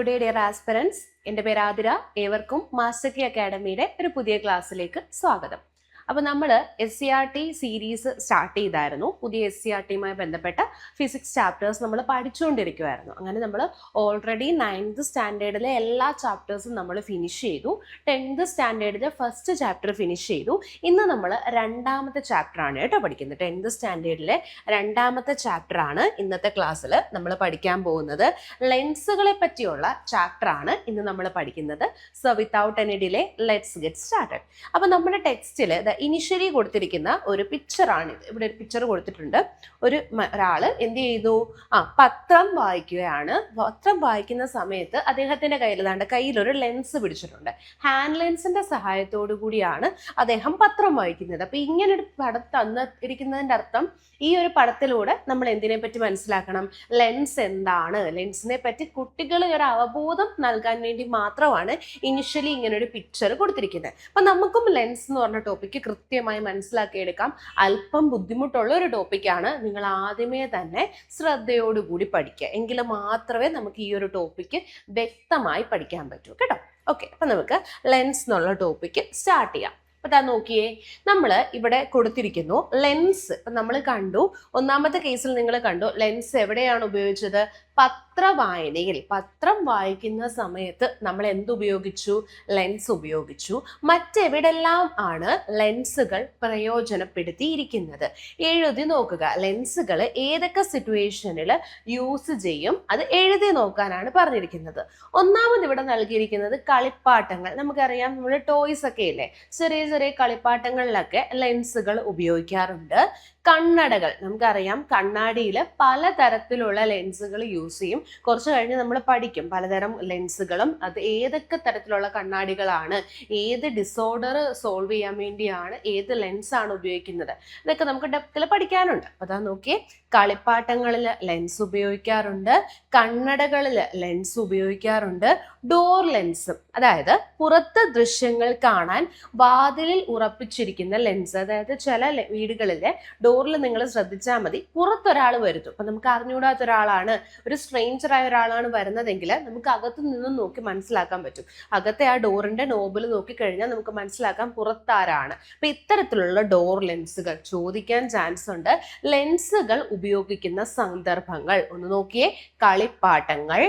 Good day dear aspirants. എൻ്റെ പേര് ആതിര. ഏവർക്കും മാസ്റ്റർ കീ അക്കാഡമിയുടെ ഒരു പുതിയ ക്ലാസ്സിലേക്ക് സ്വാഗതം. അപ്പോൾ നമ്മൾ SCERT സീരീസ് സ്റ്റാർട്ട് ചെയ്തായിരുന്നു. പുതിയ SCERTയുമായി ബന്ധപ്പെട്ട ഫിസിക്സ് ചാപ്റ്റേഴ്സ് നമ്മൾ പഠിച്ചുകൊണ്ടിരിക്കുമായിരുന്നു. അങ്ങനെ നമ്മൾ ഓൾറെഡി 9th സ്റ്റാൻഡേർഡിലെ എല്ലാ ചാപ്റ്റേഴ്സും നമ്മൾ ഫിനിഷ് ചെയ്തു. 10th സ്റ്റാൻഡേർഡിലെ ഫസ്റ്റ് ചാപ്റ്റർ ഫിനിഷ് ചെയ്തു. ഇന്ന് നമ്മൾ രണ്ടാമത്തെ ചാപ്റ്ററാണ് കേട്ടോ പഠിക്കുന്നത്. 10th സ്റ്റാൻഡേർഡിലെ രണ്ടാമത്തെ ചാപ്റ്ററാണ് ഇന്നത്തെ ക്ലാസ്സിൽ നമ്മൾ പഠിക്കാൻ പോകുന്നത്. ലെൻസുകളെ പറ്റിയുള്ള ചാപ്റ്ററാണ് ഇന്ന് നമ്മൾ പഠിക്കുന്നത്. So without any delay let's get started. അപ്പോൾ നമ്മുടെ ടെക്സ്റ്റിൽ ഇനിഷ്യലി കൊടുത്തിരിക്കുന്ന ഒരു പിക്ചറാണിത്. ഇവിടെ ഒരു പിക്ചർ കൊടുത്തിട്ടുണ്ട്. ഒരാള് എന്ത് ചെയ്തു? പത്രം വായിക്കുകയാണ്. പത്രം വായിക്കുന്ന സമയത്ത് അദ്ദേഹത്തിന്റെ കയ്യിലൊരു ലെൻസ് പിടിച്ചിട്ടുണ്ട്. ഹാൻഡ് ലെൻസിന്റെ സഹായത്തോടു കൂടിയാണ് അദ്ദേഹം പത്രം വായിക്കുന്നത്. അപ്പൊ ഇങ്ങനെ ഒരു പടം തന്നിരിക്കുന്നതിന്റെ അർത്ഥം ഈ ഒരു പടത്തിലൂടെ നമ്മൾ എന്തിനെ പറ്റി മനസ്സിലാക്കണം? ലെൻസ് എന്താണ്, ലെൻസിനെ പറ്റി കുട്ടികളെ ഒരു അവബോധം നൽകാൻ വേണ്ടി മാത്രമാണ് ഇനിഷ്യലി ഇങ്ങനെ ഒരു പിക്ചർ കൊടുത്തിരിക്കുന്നത്. അപ്പൊ നമുക്കും ലെൻസ് എന്ന് പറഞ്ഞ ടോപ്പിക്ക് കൃത്യമായി മനസ്സിലാക്കിയെടുക്കാം. അല്പം ബുദ്ധിമുട്ടുള്ള ഒരു ടോപ്പിക്കാണ്. നിങ്ങൾ ആദ്യമേ തന്നെ ശ്രദ്ധയോടുകൂടി പഠിക്കുക. എങ്കിൽ മാത്രമേ നമുക്ക് ഈ ഒരു ടോപ്പിക്ക് വ്യക്തമായി പഠിക്കാൻ പറ്റൂ കേട്ടോ. ഓക്കെ, അപ്പൊ നമുക്ക് ലെൻസ് എന്നുള്ള ടോപ്പിക്ക് സ്റ്റാർട്ട് ചെയ്യാം. അപ്പൊ നോക്കിയേ, നമ്മൾ ഇവിടെ കൊടുത്തിരിക്കുന്നു ലെൻസ്. ഇപ്പൊ നമ്മൾ കണ്ടു, ഒന്നാമത്തെ കേസിൽ നിങ്ങൾ കണ്ടു ലെൻസ് എവിടെയാണ് ഉപയോഗിച്ചത്? പത്രവായനയിൽ. പത്രം വായിക്കുന്ന സമയത്ത് നമ്മൾ എന്തുപയോഗിച്ചു? ലെൻസ് ഉപയോഗിച്ചു. മറ്റെവിടെല്ലാം ആണ് ലെൻസുകൾ പ്രയോജനപ്പെടുത്തിയിരിക്കുന്നത്? എഴുതി നോക്കുക. ലെൻസുകൾ ഏതൊക്കെ സിറ്റുവേഷനിൽ യൂസ് ചെയ്യും അത് എഴുതി നോക്കാനാണ് പറഞ്ഞിരിക്കുന്നത്. ഒന്നാമത് ഇവിടെ നൽകിയിരിക്കുന്നത് കളിപ്പാട്ടങ്ങൾ. നമുക്കറിയാം, നമ്മൾ ടോയ്സ് ഒക്കെ ഇല്ലേ, ചെറിയ ചെറിയ കളിപ്പാട്ടങ്ങളിലൊക്കെ ലെൻസുകൾ ഉപയോഗിക്കാറുണ്ട്. കണ്ണടകൾ, നമുക്കറിയാം കണ്ണാടിയിൽ പലതരത്തിലുള്ള ലെൻസുകൾ യൂസ് ചെയ്യും. കുറച്ച് കഴിഞ്ഞ് നമ്മൾ പഠിക്കും പലതരം ലെൻസുകളും, അത് ഏതൊക്കെ തരത്തിലുള്ള കണ്ണാടികളാണ്, ഏത് ഡിസോർഡർ സോൾവ് ചെയ്യാൻ വേണ്ടിയാണ് ഏത് ലെൻസാണ് ഉപയോഗിക്കുന്നത്, ഇതൊക്കെ നമുക്ക് ഡെപ്തിൽ പഠിക്കാനുണ്ട്. അതാ നോക്കിയേ, കളിപ്പാട്ടങ്ങളിൽ ലെൻസ് ഉപയോഗിക്കാറുണ്ട്, കണ്ണടകളിൽ ലെൻസ് ഉപയോഗിക്കാറുണ്ട്, ഡോർ ലെൻസും, അതായത് പുറത്ത് ദൃശ്യങ്ങൾ കാണാൻ വാതിലിൽ ഉറപ്പിച്ചിരിക്കുന്ന ലെൻസ്. അതായത് ചില വീടുകളിലെ ഡോറിൽ നിങ്ങൾ ശ്രദ്ധിച്ചാൽ മതി, പുറത്തൊരാൾ വരുന്നു. അപ്പൊ നമുക്ക് അറിഞ്ഞുകൂടാത്ത ഒരാളാണ്, ഒരു സ്ട്രേഞ്ചറായ ഒരാളാണ് വരുന്നതെങ്കിൽ നമുക്ക് അകത്ത് നിന്നും നോക്കി മനസ്സിലാക്കാൻ പറ്റും. അകത്തെ ആ ഡോറിന്റെ നോബിൽ നോക്കിക്കഴിഞ്ഞാൽ നമുക്ക് മനസ്സിലാക്കാൻ പുറത്താരാണ്. അപ്പൊ ഇത്തരത്തിലുള്ള ഡോർ ലെൻസുകൾ ചോദിക്കാൻ ചാൻസ് ഉണ്ട്. ലെൻസുകൾ ഉപയോഗിക്കുന്ന സന്ദർഭങ്ങൾ ഒന്ന് നോക്കിയേ: കളിപ്പാട്ടങ്ങൾ,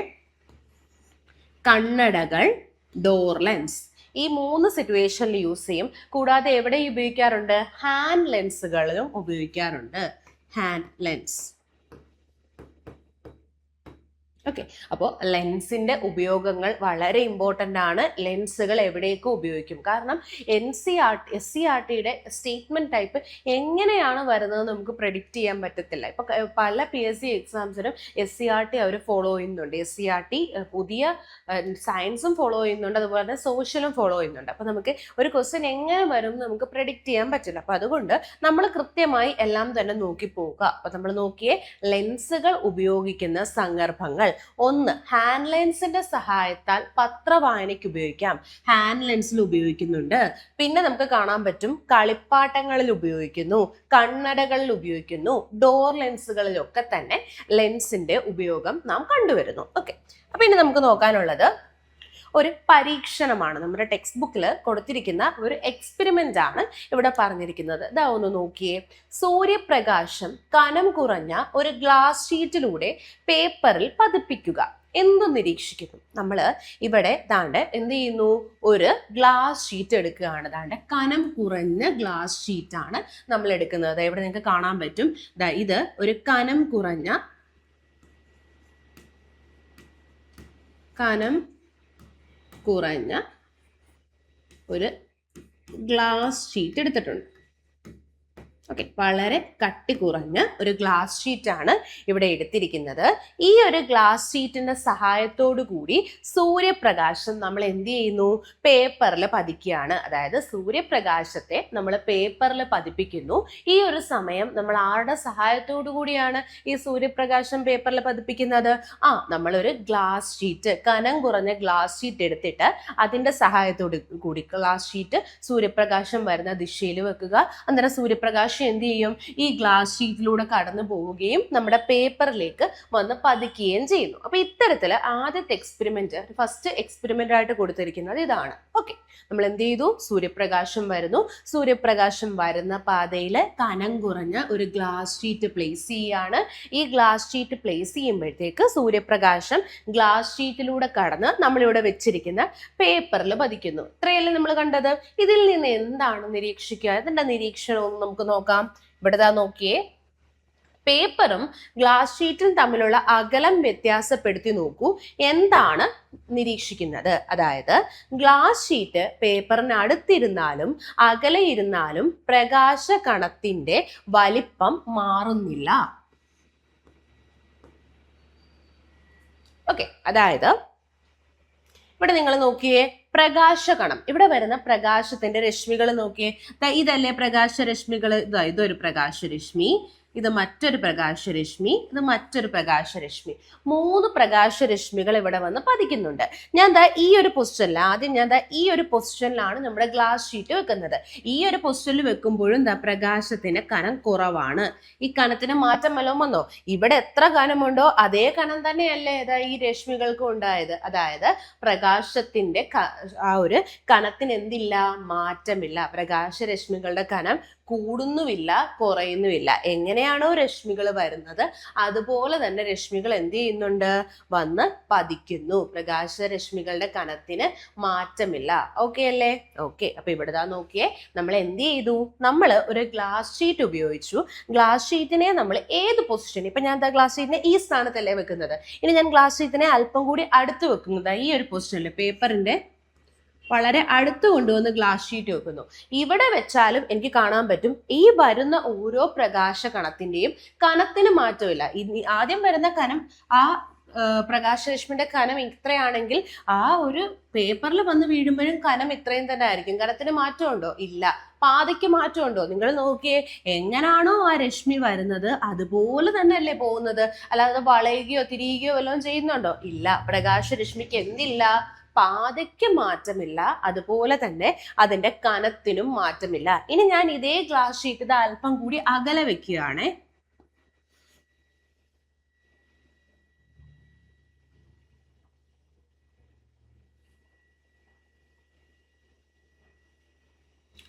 കണ്ണടകൾ, ഡോർ ലെൻസ്. ഈ 3 സിറ്റുവേഷനിൽ യൂസ് ചെയ്യും. കൂടാതെ എവിടെ ഉപയോഗിക്കാറുണ്ട്? ഹാൻഡ് ലെൻസുകളിലും ഉപയോഗിക്കാറുണ്ട്. Hand lens. ഓക്കെ, അപ്പോൾ ലെൻസിന്റെ ഉപയോഗങ്ങൾ വളരെ ഇമ്പോർട്ടൻ്റ് ആണ്. ലെൻസുകൾ എവിടെയൊക്കെ ഉപയോഗിക്കും? കാരണം SCERTയുടെ സ്റ്റേറ്റ്മെന്റ് ടൈപ്പ് എങ്ങനെയാണ് വരുന്നത് നമുക്ക് പ്രെഡിക്റ്റ് ചെയ്യാൻ പറ്റത്തില്ല. ഇപ്പൊ പല PSC എക്സാംസിനും SCERT അവർ ഫോളോ ചെയ്യുന്നുണ്ട്. SCERT പുതിയ സയൻസും ഫോളോ ചെയ്യുന്നുണ്ട്, അതുപോലെ തന്നെ സോഷ്യലും ഫോളോ ചെയ്യുന്നുണ്ട്. അപ്പൊ നമുക്ക് ഒരു ക്വസ്റ്റ്യൻ എങ്ങനെ വരും നമുക്ക് പ്രെഡിക്റ്റ് ചെയ്യാൻ പറ്റില്ല. അപ്പൊ അതുകൊണ്ട് നമ്മൾ കൃത്യമായി എല്ലാം തന്നെ നോക്കി പോവുക. അപ്പൊ നമ്മൾ നോക്കിയേ, ലെൻസുകൾ ഉപയോഗിക്കുന്ന സന്ദർഭങ്ങൾ. ഒന്ന്, ഹാൻഡ് ലെൻസിന്റെ സഹായത്താൽ പത്രവായനയ്ക്ക് ഉപയോഗിക്കാം. ഹാൻഡ് ലെൻസിൽ ഉപയോഗിക്കുന്നുണ്ട്. പിന്നെ നമുക്ക് കാണാൻ പറ്റും കളിപ്പാട്ടങ്ങളിൽ ഉപയോഗിക്കുന്നു, കണ്ണടകളിൽ ഉപയോഗിക്കുന്നു, ഡോർ ലെൻസുകളിലൊക്കെ തന്നെ ലെൻസിന്റെ ഉപയോഗം നാം കണ്ടുവരുന്നു. ഓക്കെ, അപ്പൊ ഇനി നമുക്ക് നോക്കാനുള്ളത് ഒരു പരീക്ഷണമാണ്. നമ്മുടെ ടെക്സ്റ്റ് ബുക്കിൽ കൊടുത്തിരിക്കുന്ന ഒരു എക്സ്പെരിമെന്റ് ആണ് ഇവിടെ പറഞ്ഞിരിക്കുന്നത്. ഇതാ ഒന്ന് നോക്കിയേ. സൂര്യപ്രകാശം കനം കുറഞ്ഞ ഒരു ഗ്ലാസ് ഷീറ്റിലൂടെ പേപ്പറിൽ പതിപ്പിക്കുക. എന്തു നിരീക്ഷിക്കുന്നു? നമ്മൾ ഇവിടെ ദാണ്ട് എന്ത് ചെയ്യുന്നു? ഒരു ഗ്ലാസ് ഷീറ്റ് എടുക്കുകയാണ്. ദാണ്ട് കനം കുറഞ്ഞ ഗ്ലാസ് ഷീറ്റാണ് നമ്മൾ എടുക്കുന്നത്. ഇവിടെ നിങ്ങൾക്ക് കാണാൻ പറ്റും, ഇത് ഒരു കനം കുറഞ്ഞ ഒരു ഗ്ലാസ് ഷീറ്റ് എടുത്തിട്ടുണ്ട്. ഓക്കെ, വളരെ കട്ടി കുറഞ്ഞ ഒരു ഗ്ലാസ് ഷീറ്റാണ് ഇവിടെ എടുത്തിരിക്കുന്നത്. ഈ ഒരു ഗ്ലാസ് ഷീറ്റിന്റെ സഹായത്തോടു കൂടി സൂര്യപ്രകാശം നമ്മൾ എന്ത് ചെയ്യുന്നു? പേപ്പറിൽ പതിക്കുകയാണ്. അതായത് സൂര്യപ്രകാശത്തെ നമ്മൾ പേപ്പറിൽ പതിപ്പിക്കുന്നു. ഈ ഒരു സമയം നമ്മൾ ആരുടെ സഹായത്തോടു കൂടിയാണ് ഈ സൂര്യപ്രകാശം പേപ്പറിൽ പതിപ്പിക്കുന്നത്? നമ്മളൊരു ഗ്ലാസ് ഷീറ്റ്, കനം കുറഞ്ഞ ഗ്ലാസ് ഷീറ്റ് എടുത്തിട്ട് അതിന്റെ സഹായത്തോടു കൂടി ഗ്ലാസ് ഷീറ്റ് സൂര്യപ്രകാശം വരുന്ന ദിശയിൽ വെക്കുക. അന്നേരം സൂര്യപ്രകാശം പ്രകാശം എന്ത് ചെയ്യും? ഈ ഗ്ലാസ് ഷീറ്റിലൂടെ കടന്നു പോവുകയും നമ്മുടെ പേപ്പറിലേക്ക് വന്ന് പതിക്കുകയും ചെയ്യുന്നു. അപ്പൊ ഇത്തരത്തില് ആദ്യത്തെ എക്സ്പെരിമെന്റ്, ഫസ്റ്റ് എക്സ്പെരിമെന്റ് ആയിട്ട് കൊടുത്തിരിക്കുന്നത് ഇതാണ്. ഓക്കെ, നമ്മൾ എന്ത് ചെയ്തു? സൂര്യപ്രകാശം വരുന്നു. സൂര്യപ്രകാശം വരുന്ന പാതയിൽ കനം കുറഞ്ഞ ഒരു ഗ്ലാസ് ഷീറ്റ് പ്ലേസ് ചെയ്യാണ്. ഈ ഗ്ലാസ് ഷീറ്റ് പ്ലേസ് ചെയ്യുമ്പോഴത്തേക്ക് സൂര്യപ്രകാശം ഗ്ലാസ് ഷീറ്റിലൂടെ കടന്ന് നമ്മളിവിടെ വെച്ചിരിക്കുന്ന പേപ്പറിൽ പതിക്കുന്നു. ഇത്രയല്ലേ നമ്മൾ കണ്ടത്? ഇതിൽ നിന്ന് എന്താണ് നിരീക്ഷിക്കുക? ഇതിന്റെ നിരീക്ഷണം നമുക്ക് നോക്കാം. ഇവിടെ നോക്കിയേ, പേപ്പറും ഗ്ലാസ് ഷീറ്റും തമ്മിലുള്ള അകലം വ്യത്യാസപ്പെടുത്തി നോക്കൂ. എന്താണ് നിരീക്ഷിക്കുന്നത്? അതായത് ഗ്ലാസ് ഷീറ്റ് പേപ്പറിന് അടുത്തിരുന്നാലും അകലെ ഇരുന്നാലും പ്രകാശ കണത്തിന്റെ വലിപ്പം മാറുന്നില്ല. ഓക്കെ, അതായത് ഇവിടെ നിങ്ങൾ നോക്കിയേ, പ്രകാശകണം, ഇവിടെ വരുന്ന പ്രകാശത്തിന്റെ രശ്മികൾ നോക്കിയേ. ഇതല്ലേ പ്രകാശരശ്മികൾ? ഇതൊരു പ്രകാശരശ്മി, ഇത് മറ്റൊരു പ്രകാശരശ്മി, ഇത് മറ്റൊരു പ്രകാശരശ്മി. 3 പ്രകാശരശ്മികൾ ഇവിടെ വന്ന് പതിക്കുന്നുണ്ട്. ഞാൻ ഈ ഒരു പൊസിഷനിൽ, ആദ്യം ഞാൻ ഈ ഒരു പൊസിഷനിലാണ് നമ്മുടെ ഗ്ലാസ് ഷീറ്റ് വെക്കുന്നത്. ഈ ഒരു പൊസിഷനിൽ വെക്കുമ്പോഴും പ്രകാശത്തിന് കനം കുറവാണ്. ഈ കനത്തിന് മാറ്റം വല്ലതും വന്നോ? ഇവിടെ എത്ര കനമുണ്ടോ അതേ കനം തന്നെയല്ലേ ഈ രശ്മികൾക്കും ഉണ്ടായത്. അതായത് പ്രകാശത്തിന്റെ ആ ഒരു കനത്തിന് എന്തില്ല? മാറ്റമില്ല. പ്രകാശരശ്മികളുടെ കനം കൂടുന്നുമില്ല, കുറയുന്നുമില്ല. എങ്ങനെയാണോ രശ്മികൾ വരുന്നത് അതുപോലെ തന്നെ രശ്മികൾ എന്ത് ചെയ്യുന്നുണ്ട്? വന്ന് പതിക്കുന്നു. പ്രകാശരശ്മികളുടെ കനത്തിന് മാറ്റമില്ല. ഓക്കെ അല്ലേ? ഓക്കെ, അപ്പൊ ഇവിടെ നോക്കിയേ, നമ്മൾ എന്ത് ചെയ്തു? നമ്മൾ ഒരു ഗ്ലാസ് ഷീറ്റ് ഉപയോഗിച്ചു. ഗ്ലാസ് ഷീറ്റിനെ നമ്മൾ ഏത് പൊസിഷൻ, ഇപ്പൊ ഞാൻ ഗ്ലാസ് ഷീറ്റിനെ ഈ സ്ഥാനത്തല്ലേ വെക്കുന്നത്. ഇനി ഞാൻ ഗ്ലാസ് ഷീറ്റിനെ അല്പം കൂടി അടുത്ത് വെക്കുന്നത് ഈ ഒരു പൊസിഷനിൽ, പേപ്പറിന്റെ വളരെ അടുത്ത് കൊണ്ടുവന്ന് ഗ്ലാസ് ഷീറ്റ് വെക്കുന്നു. ഇവിടെ വെച്ചാലും എനിക്ക് കാണാൻ പറ്റും ഈ വരുന്ന ഓരോ പ്രകാശ കണത്തിന്റെയും കനത്തിന് മാറ്റമില്ല. ആദ്യം വരുന്ന കനം, ആ പ്രകാശരശ്മിന്റെ കനം ഇത്രയാണെങ്കിൽ ആ ഒരു പേപ്പറിൽ വന്ന് വീഴുമ്പോഴും കനം ഇത്രയും തന്നെ ആയിരിക്കും. കനത്തിന് മാറ്റമുണ്ടോ? ഇല്ല. പാതയ്ക്ക് മാറ്റമുണ്ടോ? നിങ്ങൾ നോക്കിയേ, എങ്ങനാണോ ആ രശ്മി വരുന്നത് അതുപോലെ തന്നെ അല്ലേ പോകുന്നത്. അല്ലാതെ വളയുകയോ തിരിയുകയോ വല്ലതും ചെയ്യുന്നുണ്ടോ? ഇല്ല. പ്രകാശരശ്മിക്ക് എന്തില്ല? പാതയ്ക്ക് മാറ്റമില്ല. അതുപോലെ തന്നെ അതിന്റെ കനത്തിനും മാറ്റമില്ല. ഇനി ഞാൻ ഇതേ ഗ്ലാസ് ഷീറ്റ് ഇത് അല്പം കൂടി അകലെ വെക്കുകയാണേ.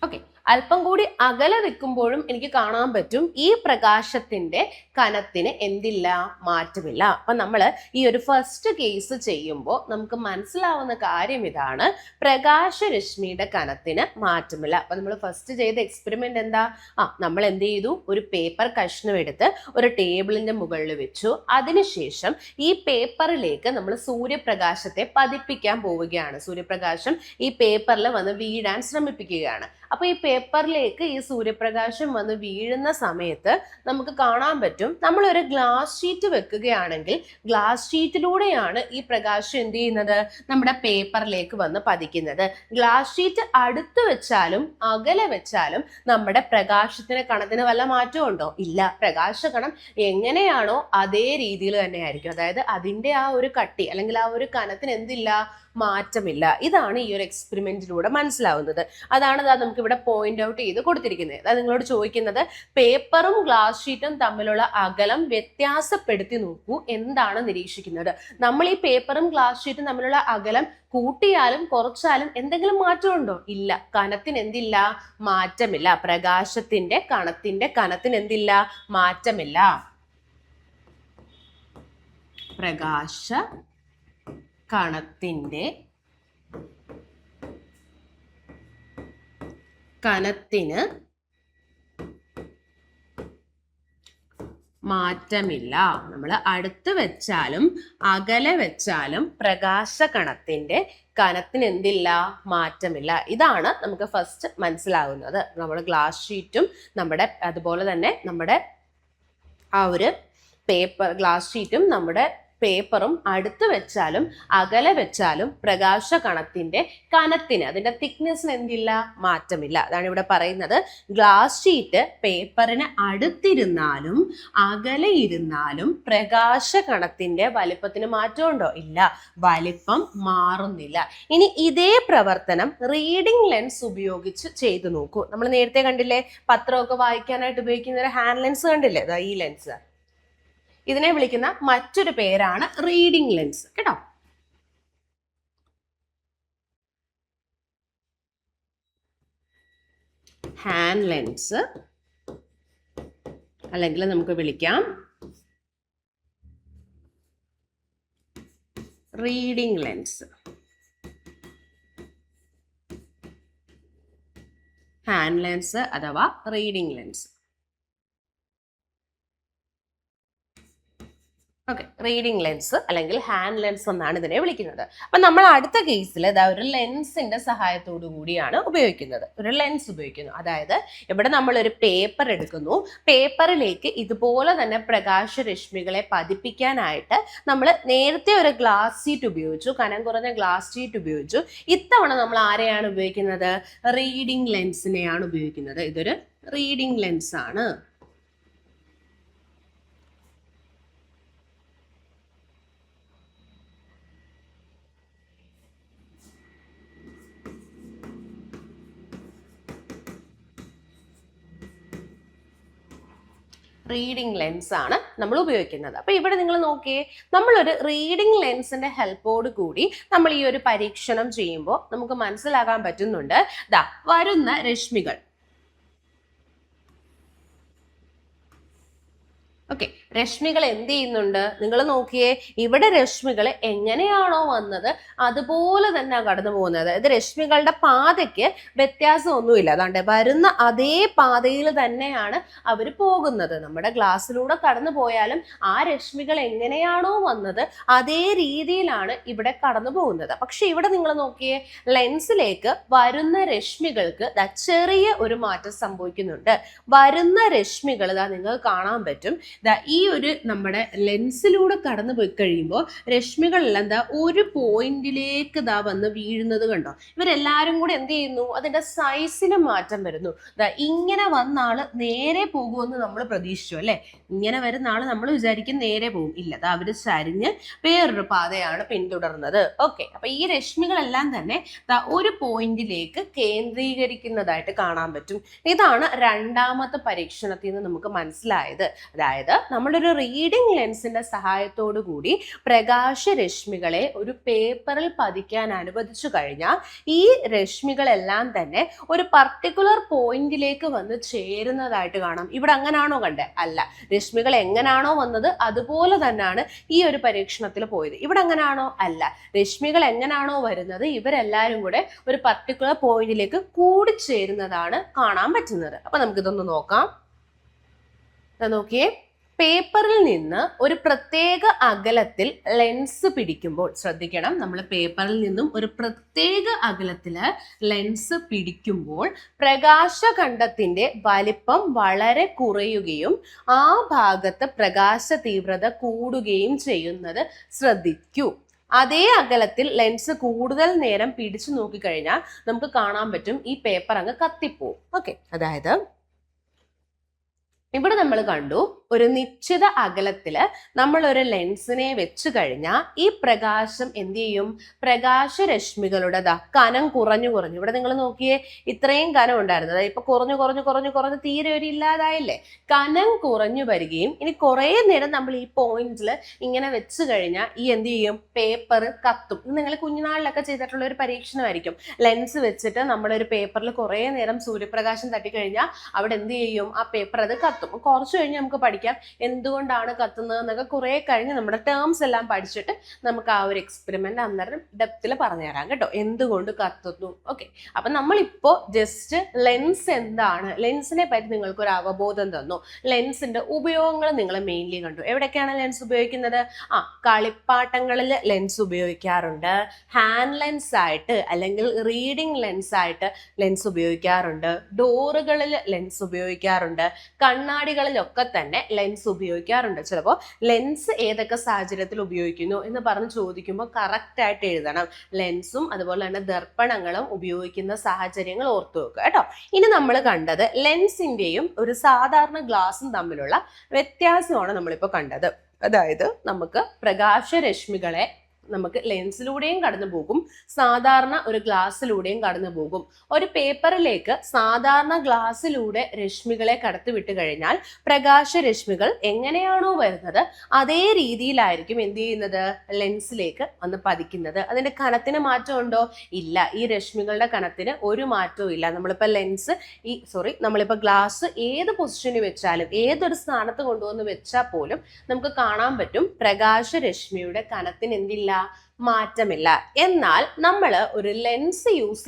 ഓക്കെ, അല്പം കൂടി അകലെ വെക്കുമ്പോഴും എനിക്ക് കാണാൻ പറ്റും ഈ പ്രകാശത്തിന്റെ കനത്തിന് എന്തില്ല? മാറ്റമില്ല. അപ്പൊ നമ്മൾ ഈ ഒരു ഫസ്റ്റ് കേസ് ചെയ്യുമ്പോൾ നമുക്ക് മനസ്സിലാവുന്ന കാര്യം ഇതാണ്, പ്രകാശരശ്മിയുടെ കനത്തിന് മാറ്റമില്ല. അപ്പൊ നമ്മൾ ഫസ്റ്റ് ചെയ്ത എക്സ്പെരിമെന്റ് എന്താ? നമ്മൾ എന്ത് ചെയ്തു? ഒരു പേപ്പർ കഷ്ണം എടുത്ത് ഒരു ടേബിളിന്റെ മുകളിൽ വെച്ചു. അതിനുശേഷം ഈ പേപ്പറിലേക്ക് നമ്മൾ സൂര്യപ്രകാശത്തെ പതിപ്പിക്കാൻ പോവുകയാണ്. സൂര്യപ്രകാശം ഈ പേപ്പറിൽ വന്ന് വീഴാൻ ശ്രമിപ്പിക്കുകയാണ്. അപ്പൊ ഈ പേപ്പറിലേക്ക് ഈ സൂര്യപ്രകാശം വന്ന് വീഴുന്ന സമയത്ത് നമുക്ക് കാണാൻ പറ്റും, നമ്മൾ ഒരു ഗ്ലാസ് ഷീറ്റ് വെക്കുകയാണെങ്കിൽ ഗ്ലാസ് ഷീറ്റിലൂടെയാണ് ഈ പ്രകാശം എന്ത് ചെയ്യുന്നത്? നമ്മുടെ പേപ്പറിലേക്ക് വന്ന് പതിക്കുന്നത്. ഗ്ലാസ് ഷീറ്റ് അടുത്ത് വെച്ചാലും അകലെ വെച്ചാലും നമ്മുടെ പ്രകാശത്തിന് കണത്തിന് വല്ല മാറ്റവും ഉണ്ടോ? ഇല്ല. പ്രകാശകണം എങ്ങനെയാണോ അതേ രീതിയിൽ തന്നെ ആയിരിക്കും. അതായത് അതിന്റെ ആ ഒരു കട്ടി അല്ലെങ്കിൽ ആ ഒരു കനത്തിന് എന്തില്ല? മാറ്റമില്ല. ഇതാണ് ഈ ഒരു എക്സ്പെരിമെന്റിലൂടെ മനസ്സിലാവുന്നത്. അതാണ് നമുക്ക് ഇവിടെ പോയിന്റ് ഔട്ട് ചെയ്ത് കൊടുത്തിരിക്കുന്നത്. അതായത് നിങ്ങളോട് ചോദിക്കുന്നത്, പേപ്പറും ഗ്ലാസ് ഷീറ്റും തമ്മിലുള്ള അകലം വ്യത്യാസപ്പെടുത്തി നോക്കൂ, എന്താണ് നിരീക്ഷിക്കുന്നത്? നമ്മൾ ഈ പേപ്പറും ഗ്ലാസ് ഷീറ്റും തമ്മിലുള്ള അകലം കൂട്ടിയാലും കുറച്ചാലും എന്തെങ്കിലും മാറ്റമുണ്ടോ? ഇല്ല. കനത്തിന് എന്തില്ല? മാറ്റമില്ല. പ്രകാശത്തിന്റെ കനത്തിന് എന്തില്ല? മാറ്റമില്ല. പ്രകാശ കണത്തിന്റെ കനത്തിന് മാറ്റമില്ല. നമ്മൾ അടുത്ത് വെച്ചാലും അകലെ വെച്ചാലും പ്രകാശ കണത്തിന്റെ കനത്തിന് എന്തില്ല? മാറ്റമില്ല. ഇതാണ് നമുക്ക് ഫസ്റ്റ് മനസ്സിലാവുന്നത്. നമ്മുടെ ഗ്ലാസ് ഷീറ്റും അതുപോലെ തന്നെ നമ്മുടെ ആ ഒരു പേപ്പർ ഗ്ലാസ് ഷീറ്റും നമ്മുടെ പേപ്പറും അടുത്ത് വെച്ചാലും അകലെ വെച്ചാലും പ്രകാശ കണത്തിന്റെ കനത്തിന്, അതിന്റെ തിക്നെസ്സിന് എന്തില്ല, മാറ്റമില്ല. അതാണ് ഇവിടെ പറയുന്നത്. ഗ്ലാസ് ഷീറ്റ് പേപ്പറിന് അടുത്തിരുന്നാലും അകലെ ഇരുന്നാലും പ്രകാശ കണത്തിന്റെ വലിപ്പത്തിന് മാറ്റമുണ്ടോ? ഇല്ല, വലിപ്പം മാറുന്നില്ല. ഇനി ഇതേ പ്രവർത്തനം റീഡിംഗ് ലെൻസ് ഉപയോഗിച്ച് ചെയ്തു നോക്കൂ. നമ്മൾ നേരത്തെ കണ്ടില്ലേ, പത്രമൊക്കെ വായിക്കാനായിട്ട് ഉപയോഗിക്കുന്ന ഒരു ഹാൻഡ് ലെൻസ് കണ്ടില്ലേ, ഈ ലെൻസ്. ഇതിനെ വിളിക്കുന്ന മറ്റൊരു പേരാണ് റീഡിംഗ് ലെൻസ് കേട്ടോ. ഹാൻഡ് ലെൻസ് അല്ലെങ്കിൽ നമുക്ക് വിളിക്കാം റീഡിംഗ് ലെൻസ്. ഹാൻഡ് ലെൻസ് അഥവാ reading lens. Okay, reading lens അല്ലെങ്കിൽ ഹാൻഡ് ലെൻസ് എന്നാണ് ഇതിനെ വിളിക്കുന്നത്. അപ്പൊ നമ്മൾ അടുത്ത കേസിൽ ഒരു ലെൻസിന്റെ സഹായത്തോടു കൂടിയാണ് ഉപയോഗിക്കുന്നത്. ഒരു ലെൻസ് ഉപയോഗിക്കുന്നു. അതായത് ഇവിടെ നമ്മൾ ഒരു പേപ്പർ എടുക്കുന്നു. പേപ്പറിലേക്ക് ഇതുപോലെ തന്നെ പ്രകാശരശ്മികളെ പതിപ്പിക്കാനായിട്ട് നമ്മൾ നേരത്തെ ഒരു ഗ്ലാസ് ഷീറ്റ് ഉപയോഗിച്ചു, കനം കുറഞ്ഞ ഗ്ലാസ് ഷീറ്റ് ഉപയോഗിച്ചു. ഇത്തവണ നമ്മൾ ആരെയാണ് ഉപയോഗിക്കുന്നത്? റീഡിംഗ് ലെൻസിനെയാണ് ഉപയോഗിക്കുന്നത്. ഇതൊരു റീഡിംഗ് ലെൻസ് ആണ്. റീഡിംഗ് ലെൻസ് ആണ് നമ്മൾ ഉപയോഗിക്കുന്നത്. അപ്പൊ ഇവിടെ നിങ്ങൾ നോക്കിയേ, നമ്മളൊരു റീഡിംഗ് ലെൻസിന്റെ ഹെൽപ്പോട് കൂടി നമ്മൾ ഈ ഒരു പരീക്ഷണം ചെയ്യുമ്പോൾ നമുക്ക് മനസ്സിലാക്കാൻ പറ്റുന്നുണ്ട്, വരുന്ന രശ്മികൾ. ഓക്കെ, രശ്മികൾ എന്ത് ചെയ്യുന്നുണ്ട്? നിങ്ങൾ നോക്കിയേ, ഇവിടെ രശ്മികൾ എങ്ങനെയാണോ വന്നത് അതുപോലെ തന്നെ കടന്നു പോകുന്നത്. അതായത് രശ്മികളുടെ പാതയ്ക്ക് വ്യത്യാസമൊന്നുമില്ല. അതാണ്ട് വരുന്ന അതേ പാതയിൽ തന്നെയാണ് അവർ പോകുന്നത്. നമ്മുടെ ഗ്ലാസ്സിലൂടെ കടന്നു പോയാലും ആ രശ്മികൾ എങ്ങനെയാണോ വന്നത് അതേ രീതിയിലാണ് ഇവിടെ കടന്നു പോകുന്നത്. പക്ഷെ ഇവിടെ നിങ്ങൾ നോക്കിയേ, ലെൻസിലേക്ക് വരുന്ന രശ്മികൾക്ക് ചെറിയ ഒരു മാറ്റം സംഭവിക്കുന്നുണ്ട്. വരുന്ന രശ്മികൾ നിങ്ങൾക്ക് കാണാൻ പറ്റും, ഈ ഒരു നമ്മുടെ ലെൻസിലൂടെ കടന്നു പോയി കഴിയുമ്പോൾ രശ്മികളെല്ലാം ഒരു പോയിന്റിലേക്ക് വന്ന് വീഴുന്നത് കണ്ടോ? ഇവരെല്ലാരും കൂടെ എന്ത് ചെയ്യുന്നു? അതിന്റെ സൈസിന് മാറ്റം വരുന്നു. ഇങ്ങനെ വന്ന ആള് നേരെ പോകുമെന്ന് നമ്മൾ പ്രതീക്ഷിച്ചു അല്ലെ? ഇങ്ങനെ വരുന്ന ആള് നമ്മൾ വിചാരിക്കും നേരെ പോകും. ഇല്ല, അവര് ചരിഞ്ഞ് വേറൊരു പാതയാണ് പിന്തുടർന്നത്. ഓക്കെ, അപ്പൊ ഈ രശ്മികളെല്ലാം തന്നെ ഒരു പോയിന്റിലേക്ക് കേന്ദ്രീകരിക്കുന്നതായിട്ട് കാണാൻ പറ്റും. ഇതാണ് രണ്ടാമത്തെ പരീക്ഷണത്തിൽ നിന്ന് നമുക്ക് മനസ്സിലായത്. അതായത് നമ്മളൊരു റീഡിംഗ് ലെൻസിന്റെ സഹായത്തോടു കൂടി പ്രകാശരശ്മികളെ ഒരു പേപ്പറിൽ പതിക്കാൻ അനുവദിച്ചു കഴിഞ്ഞാൽ ഈ രശ്മികളെല്ലാം തന്നെ ഒരു പർട്ടിക്കുലർ പോയിന്റിലേക്ക് വന്ന് ചേരുന്നതായിട്ട് കാണാം. ഇവിടെ അങ്ങനാണോ കണ്ടേ? അല്ല, രശ്മികൾ എങ്ങനാണോ വന്നത് അതുപോലെ തന്നെയാണ് ഈ ഒരു പരീക്ഷണത്തിൽ പോയത്. ഇവിടെ അങ്ങനാണോ? അല്ല, രശ്മികൾ എങ്ങനാണോ വരുന്നത് ഇവരെല്ലാരും കൂടെ ഒരു പർട്ടിക്കുലർ പോയിന്റിലേക്ക് കൂടിച്ചേരുന്നതാണ് കാണാൻ പറ്റുന്നത്. അപ്പൊ നമുക്കിതൊന്ന് നോക്കാം. നോക്കിയേ, പേപ്പറിൽ നിന്ന് ഒരു പ്രത്യേക അകലത്തിൽ ലെൻസ് പിടിക്കുമ്പോൾ, ശ്രദ്ധിക്കണം, നമ്മൾ പേപ്പറിൽ നിന്നും ഒരു പ്രത്യേക അകലത്തില് ലെൻസ് പിടിക്കുമ്പോൾ പ്രകാശഖണ്ഡത്തിന്റെ വലിപ്പം വളരെ കുറയുകയും ആ ഭാഗത്ത് പ്രകാശ തീവ്രത കൂടുകയും ചെയ്യുന്നത് ശ്രദ്ധിക്കൂ. അതേ അകലത്തിൽ ലെൻസ് കൂടുതൽ നേരം പിടിച്ചു നോക്കിക്കഴിഞ്ഞാൽ നമുക്ക് കാണാൻ പറ്റും ഈ പേപ്പർ അങ്ങ് കത്തിപ്പോവും. ഓക്കെ, അതായത് ഇവിടെ നമ്മൾ കണ്ടു, ഒരു നിശ്ചിത അകലത്തില് നമ്മൾ ഒരു ലെൻസിനെ വെച്ച് കഴിഞ്ഞാൽ ഈ പ്രകാശം എന്ത് ചെയ്യും? പ്രകാശരശ്മികളുടെ കനം കുറഞ്ഞു കുറഞ്ഞു. ഇവിടെ നിങ്ങൾ നോക്കിയേ, ഇത്രയും കനം ഉണ്ടായിരുന്നത് ഇപ്പൊ കുറഞ്ഞു കുറഞ്ഞു കുറഞ്ഞു കുറഞ്ഞ് തീരെ ഒരു ഇല്ലാതായില്ലേ? കനം കുറഞ്ഞു വരികയും ഇനി കുറെ നേരം നമ്മൾ ഈ പോയിന്റിൽ ഇങ്ങനെ വെച്ച് കഴിഞ്ഞാൽ ഈ എന്ത് ചെയ്യും? പേപ്പർ കത്തും. ഇത് നിങ്ങൾ കുഞ്ഞുനാളിലൊക്കെ ചെയ്തിട്ടുള്ള ഒരു പരീക്ഷണമായിരിക്കും. ലെൻസ് വെച്ചിട്ട് നമ്മളൊരു പേപ്പറിൽ കുറെ നേരം സൂര്യപ്രകാശം തട്ടിക്കഴിഞ്ഞാൽ അവിടെ എന്ത് ചെയ്യും? ആ പേപ്പർ അത് കത്തും. കുറച്ച് കഴിഞ്ഞ് നമുക്ക് പഠിക്കാം എന്തുകൊണ്ടാണ് കത്തുന്നത് എന്നൊക്കെ. കുറെ കഴിഞ്ഞ് നമ്മുടെ ടേംസ് എല്ലാം പഠിച്ചിട്ട് നമുക്ക് ആ ഒരു എക്സ്പെരിമെന്റ് അന്നേരം ഡെപ്തിൽ പറഞ്ഞു തരാം കേട്ടോ, എന്തുകൊണ്ട് കത്തുന്നു. ഓക്കെ, അപ്പൊ നമ്മളിപ്പോ ജസ്റ്റ് ലെൻസ് എന്താണ്, ലെൻസിനെ പറ്റി നിങ്ങൾക്ക് ഒരു അവബോധം തന്നു. ലെൻസിന്റെ ഉപയോഗങ്ങൾ നിങ്ങൾ മെയിൻലി കണ്ടു. എവിടെയൊക്കെയാണ് ലെൻസ് ഉപയോഗിക്കുന്നത്? കളിപ്പാട്ടങ്ങളിൽ ലെൻസ് ഉപയോഗിക്കാറുണ്ട്, ഹാൻഡ് ലെൻസ് ആയിട്ട് അല്ലെങ്കിൽ റീഡിംഗ് ലെൻസ് ആയിട്ട് ലെൻസ് ഉപയോഗിക്കാറുണ്ട്, ഡോറുകളിൽ ലെൻസ് ഉപയോഗിക്കാറുണ്ട്, കണ്ണാടികളിലൊക്കെ തന്നെ ലെൻസ് ഉപയോഗിക്കാറുണ്ട്. ചിലപ്പോൾ ലെൻസ് ഏതൊക്കെ സാഹചര്യത്തിൽ ഉപയോഗിക്കുന്നു എന്ന് പറഞ്ഞ് ചോദിക്കുമ്പോൾ കറക്റ്റ് ആയിട്ട് എഴുതണം. ലെൻസും അതുപോലെ തന്നെ ദർപ്പണങ്ങളും ഉപയോഗിക്കുന്ന സാഹചര്യങ്ങൾ ഓർത്തു വെക്കുക കേട്ടോ. ഇനി നമ്മൾ കണ്ടത് ലെൻസിന്റെയും ഒരു സാധാരണ ഗ്ലാസും തമ്മിലുള്ള വ്യത്യാസമാണ് നമ്മളിപ്പോൾ കണ്ടത്. അതായത് നമുക്ക് പ്രകാശരശ്മികളെ നമുക്ക് ലെൻസിലൂടെയും കടന്നു പോകും, സാധാരണ ഒരു ഗ്ലാസ്സിലൂടെയും കടന്നു പോകും. ഒരു പേപ്പറിലേക്ക് സാധാരണ ഗ്ലാസ്സിലൂടെ രശ്മികളെ കടത്തിവിട്ട് കഴിഞ്ഞാൽ പ്രകാശരശ്മികൾ എങ്ങനെയാണോ വരുന്നത് അതേ രീതിയിലായിരിക്കും എന്ത് ചെയ്യുന്നത്, ലെൻസിലേക്ക് വന്ന് പതിക്കുന്നത്. അതിന്റെ കനത്തിന് മാറ്റമുണ്ടോ? ഇല്ല. ഈ രശ്മികളുടെ കനത്തിന് ഒരു മാറ്റവും ഇല്ല. നമ്മളിപ്പോ ഗ്ലാസ് ഏത് പൊസിഷനിൽ വെച്ചാലും ഏതൊരു സ്ഥാനത്ത് കൊണ്ടുവന്ന് വെച്ചാൽ പോലും നമുക്ക് കാണാൻ പറ്റും പ്രകാശരശ്മിയുടെ കനത്തിന് എന്തില്ല, മാറ്റമില്ല. എന്നാൽ നമ്മൾ ഒരു ലെൻസ് യൂസ്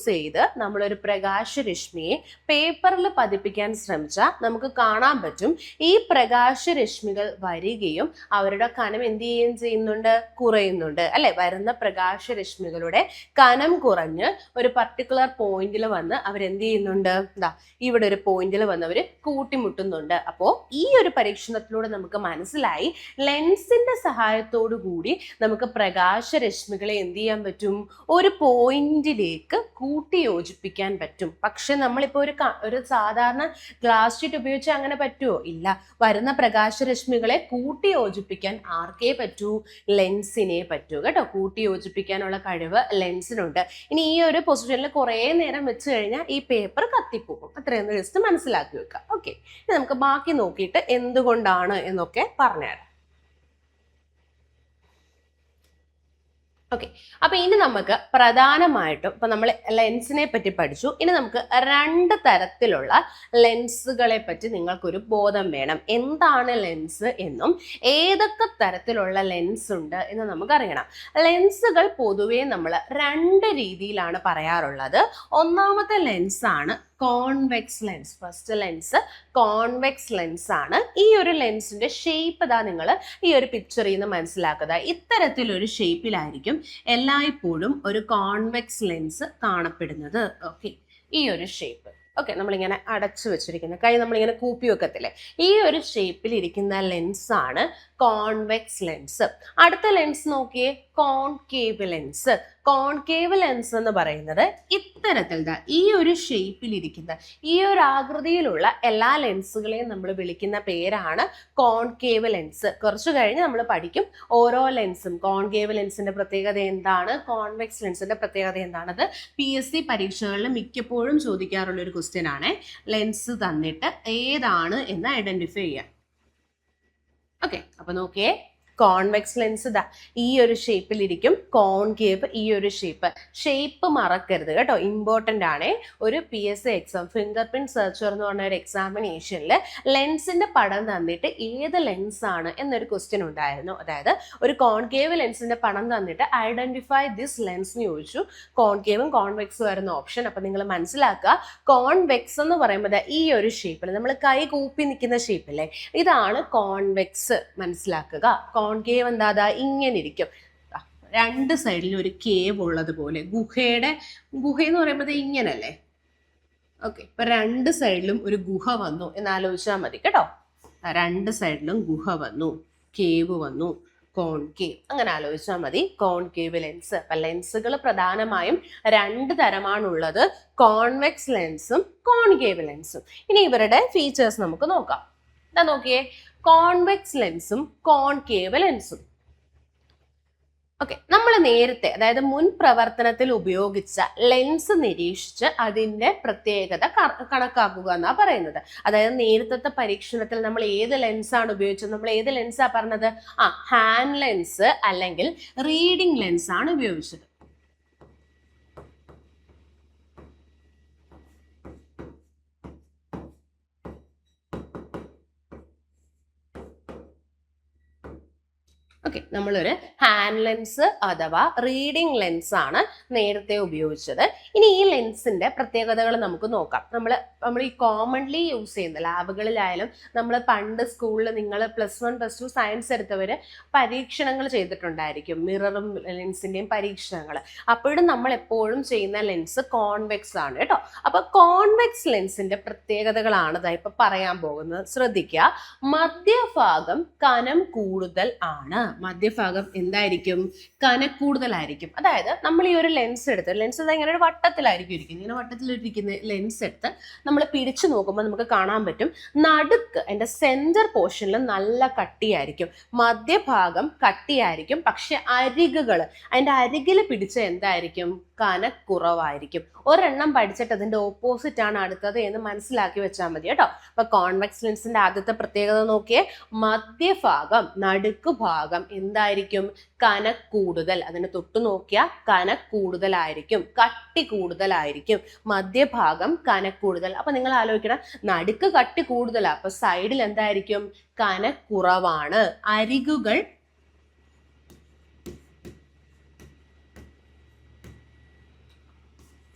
ചെയ്ത് നമ്മളൊരു പ്രകാശരശ്മിയെ പേപ്പറിൽ പതിപ്പിക്കാൻ ശ്രമിച്ചാൽ നമുക്ക് കാണാൻ പറ്റും ഈ പ്രകാശരശ്മികൾ വരികയും അവരുടെ കനം എന്ത് ചെയ്യുന്നുണ്ട്, കുറയുന്നുണ്ട് അല്ലെ. വരുന്ന പ്രകാശരശ്മികളുടെ കനം കുറഞ്ഞ് ഒരു പർട്ടിക്കുലർ പോയിന്റിൽ വന്ന് അവരെന്ത് ചെയ്യുന്നുണ്ട്, ഇവിടെ ഒരു പോയിന്റിൽ വന്ന് അവർ കൂട്ടിമുട്ടുന്നുണ്ട്. അപ്പോൾ ഈ ഒരു പരീക്ഷണത്തിലൂടെ നമുക്ക് മനസ്സിലായി ലെൻസിന്റെ സഹായത്തോടു കൂടി നമുക്ക് പ്രകാശരശ്മികളെ എന്ത് ചെയ്യാൻ പറ്റും, ഒരു പോയിന്റിലേക്ക് കൂട്ടി യോജിപ്പിക്കാൻ പറ്റും. പക്ഷെ നമ്മളിപ്പോ ഒരു സാധാരണ ഗ്ലാസ് ഷീറ്റ് ഉപയോഗിച്ച് അങ്ങനെ പറ്റുമോ? ഇല്ല. വരുന്ന പ്രകാശരശ്മികളെ കൂട്ടി യോജിപ്പിക്കാൻ ആർക്കേ പറ്റൂ, ലെൻസിനെ പറ്റൂ കേട്ടോ. കൂട്ടി യോജിപ്പിക്കാനുള്ള കഴിവ് ലെൻസിനുണ്ട്. ഇനി ഈ ഒരു പൊസിഷനിൽ കുറെ നേരം വെച്ച് കഴിഞ്ഞാൽ ഈ പേപ്പർ കത്തിപ്പോകും. അത്രയും ജസ്റ്റ് മനസ്സിലാക്കി വെക്കുക. ഓക്കെ, ഇനി നമുക്ക് ബാക്കി നോക്കിയിട്ട് എന്തുകൊണ്ടാണ് എന്നൊക്കെ പറഞ്ഞുതരാം. ഓക്കെ, അപ്പൊ ഇനി നമുക്ക് പ്രധാനമായിട്ടും ഇപ്പൊ നമ്മൾ ലെൻസിനെ പറ്റി പഠിച്ചു. ഇനി നമുക്ക് രണ്ട് തരത്തിലുള്ള ലെൻസുകളെ പറ്റി നിങ്ങൾക്കൊരു ബോധം വേണം. എന്താണ് ലെൻസ് എന്നും ഏതൊക്കെ തരത്തിലുള്ള ലെൻസ് ഉണ്ട് എന്ന് നമുക്കറിയണം. ലെൻസുകൾ പൊതുവേ നമ്മൾ രണ്ട് രീതിയിലാണ് പറയാറുള്ളത്. ഒന്നാമത്തെ ലെൻസാണ് convex lens. First lens convex lens ആണ്. ഈ ഒരു ലെൻസിന്റെ ഷേപ്പ് നിങ്ങൾ ഈ ഒരു പിക്ചറിൽ നിന്ന് മനസ്സിലാക്കുക. ഇത്തരത്തിലൊരു ഷേപ്പിലായിരിക്കും എല്ലായ്പ്പോഴും ഒരു കോൺവെക്സ് ലെൻസ് കാണപ്പെടുന്നത്. ഓക്കെ, ഈ ഒരു ഷേപ്പ്. ഓക്കെ, നമ്മളിങ്ങനെ അടച്ചു വെച്ചിരിക്കുന്ന കൈ നമ്മളിങ്ങനെ കൂപ്പി വെക്കത്തില്ലേ, ഈ ഒരു ഷേപ്പിൽ ഇരിക്കുന്ന ലെൻസാണ് കോൺവെക്സ് ലെൻസ്. അടുത്ത ലെൻസ് നോക്കിയേ, കോൺകേവ് ലെൻസ്. കോൺകേവ് ലെൻസ് എന്ന് പറയുന്നത് ഇത്തരത്തിൽ ഈ ഒരു ഷേപ്പിലിരിക്കുന്ന ഈ ഒരു ആകൃതിയിലുള്ള എല്ലാ ലെൻസുകളെയും നമ്മൾ വിളിക്കുന്ന പേരാണ് കോൺകേവ് ലെൻസ്. കുറച്ചു കഴിഞ്ഞ് നമ്മൾ പഠിക്കും ഓരോ ലെൻസും. കോൺകേവ് ലെൻസിന്റെ പ്രത്യേകത എന്താണ്, കോൺവെക്സ് ലെൻസിന്റെ പ്രത്യേകത എന്താണത് PSC പരീക്ഷകളിൽ മിക്കപ്പോഴും ചോദിക്കാറുള്ള ഒരു ക്വസ്റ്റ്യൻ ആണ്. ലെൻസ് തന്നിട്ട് ഏതാണ് എന്ന് ഐഡന്റിഫൈ ചെയ്യാം. ഓക്കെ, അപ്പൊ നോക്കിയേ, കോൺവെക്സ് ലെൻസ് ഈ ഒരു ഷേപ്പിലിരിക്കും, കോൺകേവ് ഈ ഒരു ഷേപ്പ് മറക്കരുത് കേട്ടോ, ഇമ്പോർട്ടൻ്റ് ആണ്. ഒരു PSC exam, finger print searcher എന്ന് പറഞ്ഞ ഒരു എക്സാമിനേഷനിൽ ലെൻസിന്റെ പടം തന്നിട്ട് ഏത് ലെൻസ് ആണ് എന്നൊരു ക്വസ്റ്റ്യൻ ഉണ്ടായിരുന്നു. അതായത് ഒരു കോൺകേവ് ലെൻസിന്റെ പടം തന്നിട്ട് ഐഡന്റിഫൈ ദിസ് ലെൻസ് എന്ന് ചോദിച്ചു. കോൺകേവും കോൺവെക്സും ആയിരുന്നു ഓപ്ഷൻ. അപ്പൊ നിങ്ങൾ മനസ്സിലാക്കുക, കോൺവെക്സ് എന്ന് പറയുമ്പോൾ ഈ ഒരു ഷേപ്പിൽ നമ്മൾ കൈ കൂപ്പി നിൽക്കുന്ന ഷേപ്പില്ലേ, ഇതാണ് കോൺവെക്സ്. മനസ്സിലാക്കുക. കോൺകേവ് എന്താ, ഇങ്ങനെ ഇരിക്കും. രണ്ട് സൈഡിലും ഒരു കേവ് ഉള്ളതുപോലെ. ഗുഹയെന്ന് പറയുമ്പോൾ ഇങ്ങനല്ലേ. ഓക്കെ, ഇപ്പൊ രണ്ട് സൈഡിലും ഒരു ഗുഹ വന്നു എന്നാലോചിച്ചാൽ മതി കേട്ടോ. രണ്ട് സൈഡിലും ഗുഹ വന്നു, കേവ് വന്നു, കോൺകേവ്, അങ്ങനെ ആലോചിച്ചാൽ മതി. Concave lens. അപ്പൊ ലെൻസുകൾ പ്രധാനമായും രണ്ട് തരമാണുള്ളത്, കോൺവെക്സ് ലെൻസും കോൺകേവ് ലെൻസും. ഇനി ഇവരുടെ ഫീച്ചേഴ്സ് നമുക്ക് നോക്കാം. നോക്കിയേ, കോൺവെക്സ് ലെൻസും കോൺകേവ് ലെൻസും. ഓക്കെ, നമ്മൾ നേരത്തെ അതായത് മുൻ പ്രവർത്തനത്തിൽ ഉപയോഗിച്ച ലെൻസ് നിരീക്ഷിച്ച് അതിന്റെ പ്രത്യേകത കണക്കാക്കുക എന്നാ പറയുന്നത്. അതായത് നേരത്തെ പരീക്ഷണത്തിൽ നമ്മൾ ഏത് ലെൻസാണ് ഉപയോഗിച്ചത്, നമ്മൾ ഏത് ലെൻസാ പറഞ്ഞത്, ഹാൻഡ് ലെൻസ് അല്ലെങ്കിൽ റീഡിംഗ് ലെൻസ് ആണ് ഉപയോഗിച്ചത്. ഓക്കെ, നമ്മളൊരു ഹാൻഡ് ലെൻസ് അഥവാ റീഡിംഗ് ലെൻസ് ആണ് നേരത്തെ ഉപയോഗിച്ചത്. ഇനി ഈ ലെൻസിന്റെ പ്രത്യേകതകൾ നമുക്ക് നോക്കാം. നമ്മൾ ഈ കോമൺലി യൂസ് ചെയ്യുന്ന ലാബുകളിലായാലും നമ്മൾ പണ്ട് സ്കൂളിൽ നിങ്ങൾ +1 +2 സയൻസ് എടുത്തവര് പരീക്ഷണങ്ങൾ ചെയ്തിട്ടുണ്ടായിരിക്കും, മിററും ലെൻസിന്റെയും പരീക്ഷണങ്ങൾ. അപ്പോഴും നമ്മൾ എപ്പോഴും ചെയ്യുന്ന ലെൻസ് കോൺവെക്സ് ആണ് കേട്ടോ. അപ്പൊ കോൺവെക്സ് ലെൻസിന്റെ പ്രത്യേകതകളാണ് ഇപ്പൊ പറയാൻ പോകുന്നത്. ശ്രദ്ധിക്കുക. മധ്യഭാഗം കനം കൂടുതൽ ആണ്. മധ്യഭാഗം എന്തായിരിക്കും? കനക്കൂടുതലായിരിക്കും. അതായത് നമ്മൾ ഈ ഒരു ലെൻസ് എടുത്ത്, ലെൻസ് ഇങ്ങനെ ഒരു വട്ടത്തിലായിരിക്കും ഇരിക്കുന്നത്. ഇങ്ങനെ വട്ടത്തിലിരിക്കുന്ന ലെൻസ് എടുത്ത് നമ്മൾ പിടിച്ചു നോക്കുമ്പോൾ നമുക്ക് കാണാൻ പറ്റും, നടുക്ക് അതിന്റെ സെന്റർ പോർഷനിൽ നല്ല കട്ടിയായിരിക്കും, മധ്യഭാഗം കട്ടിയായിരിക്കും. പക്ഷെ അരികുകൾ, അതിന്റെ അരികിൽ പിടിച്ച എന്തായിരിക്കും? കനക്കുറവായിരിക്കും. ഒരെണ്ണം പഠിച്ചിട്ട് അതിന്റെ ഓപ്പോസിറ്റ് ആണ് അടുത്തത് എന്ന് മനസ്സിലാക്കി വെച്ചാൽ മതി കേട്ടോ. അപ്പൊ കോൺവെക്സ് ലെൻസിന്റെ ആദ്യത്തെ പ്രത്യേകത നോക്കിയേ, മധ്യഭാഗം, നടുക്ക് ഭാഗം എന്തായിരിക്കും? കനക്കൂടുതൽ. അതിന് തൊട്ട് നോക്കിയാൽ കനക്കൂടുതലായിരിക്കും, കട്ടി കൂടുതലായിരിക്കും. മധ്യഭാഗം കനക്കൂടുതൽ. അപ്പൊ നിങ്ങൾ ആലോചിക്കണം, നടുക്ക് കട്ടി കൂടുതലാ, അപ്പൊ സൈഡിൽ എന്തായിരിക്കും? കനക്കുറവാണ്. അരികുകൾ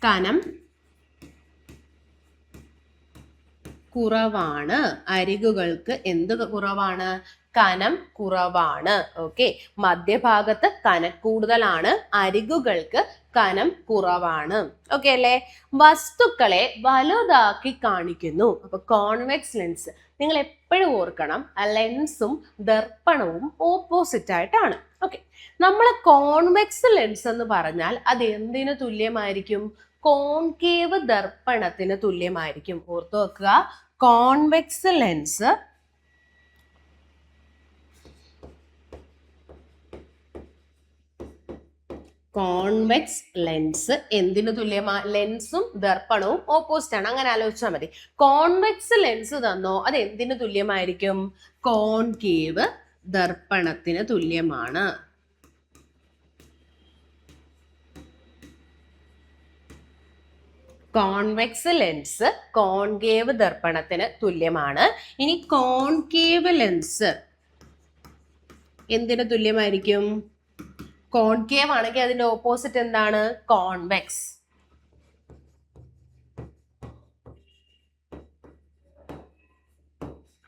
കനം കുറവാണ്. അരികുകൾക്ക് എന്ത് കുറവാണ്? കനം കുറവാണ്. ഓക്കെ, മധ്യഭാഗത്ത് കനക്കൂടുതലാണ്, അരികുകൾക്ക് കനം കുറവാണ്. ഓക്കെ അല്ലേ? വസ്തുക്കളെ വലുതാക്കി കാണിക്കുന്നു. അപ്പൊ കോൺവെക്സ് ലെൻസ് നിങ്ങൾ എപ്പോഴും ഓർക്കണം, ആ ലെൻസും ദർപ്പണവും ഓപ്പോസിറ്റ് ആയിട്ടാണ്. ഓക്കെ, നമ്മൾ കോൺവെക്സ് ലെൻസ് എന്ന് പറഞ്ഞാൽ അത് എന്തിനു തുല്യമായിരിക്കും? കോൺകേവ് ദർപ്പണത്തിന് തുല്യമായിരിക്കും. ഓർത്തു വെക്കുക, കോൺവെക്സ് ലെൻസ് എന്തിനു തുല്യമാ? ലെൻസും ദർപ്പണവും ഓപ്പോസിറ്റ് ആണ്. അങ്ങനെ ആലോചിച്ചാൽ മതി. കോൺവെക്സ് ലെൻസ് തന്നോ, അത് എന്തിനു തുല്യമായിരിക്കും? കോൺകേവ് ദർപ്പണത്തിന് തുല്യമാണ്. കോൺവെക്സ് ലെൻസ് കോൺകേവ് ദർപ്പണത്തിന് തുല്യമാണ്. ഇനി കോൺകേവ് ലെൻസ് എന്തിനു തുല്യമായിരിക്കും? കോൺകേവ് ആണെങ്കിൽ അതിന്റെ ഓപ്പോസിറ്റ് എന്താണ്? കോൺവെക്സ്.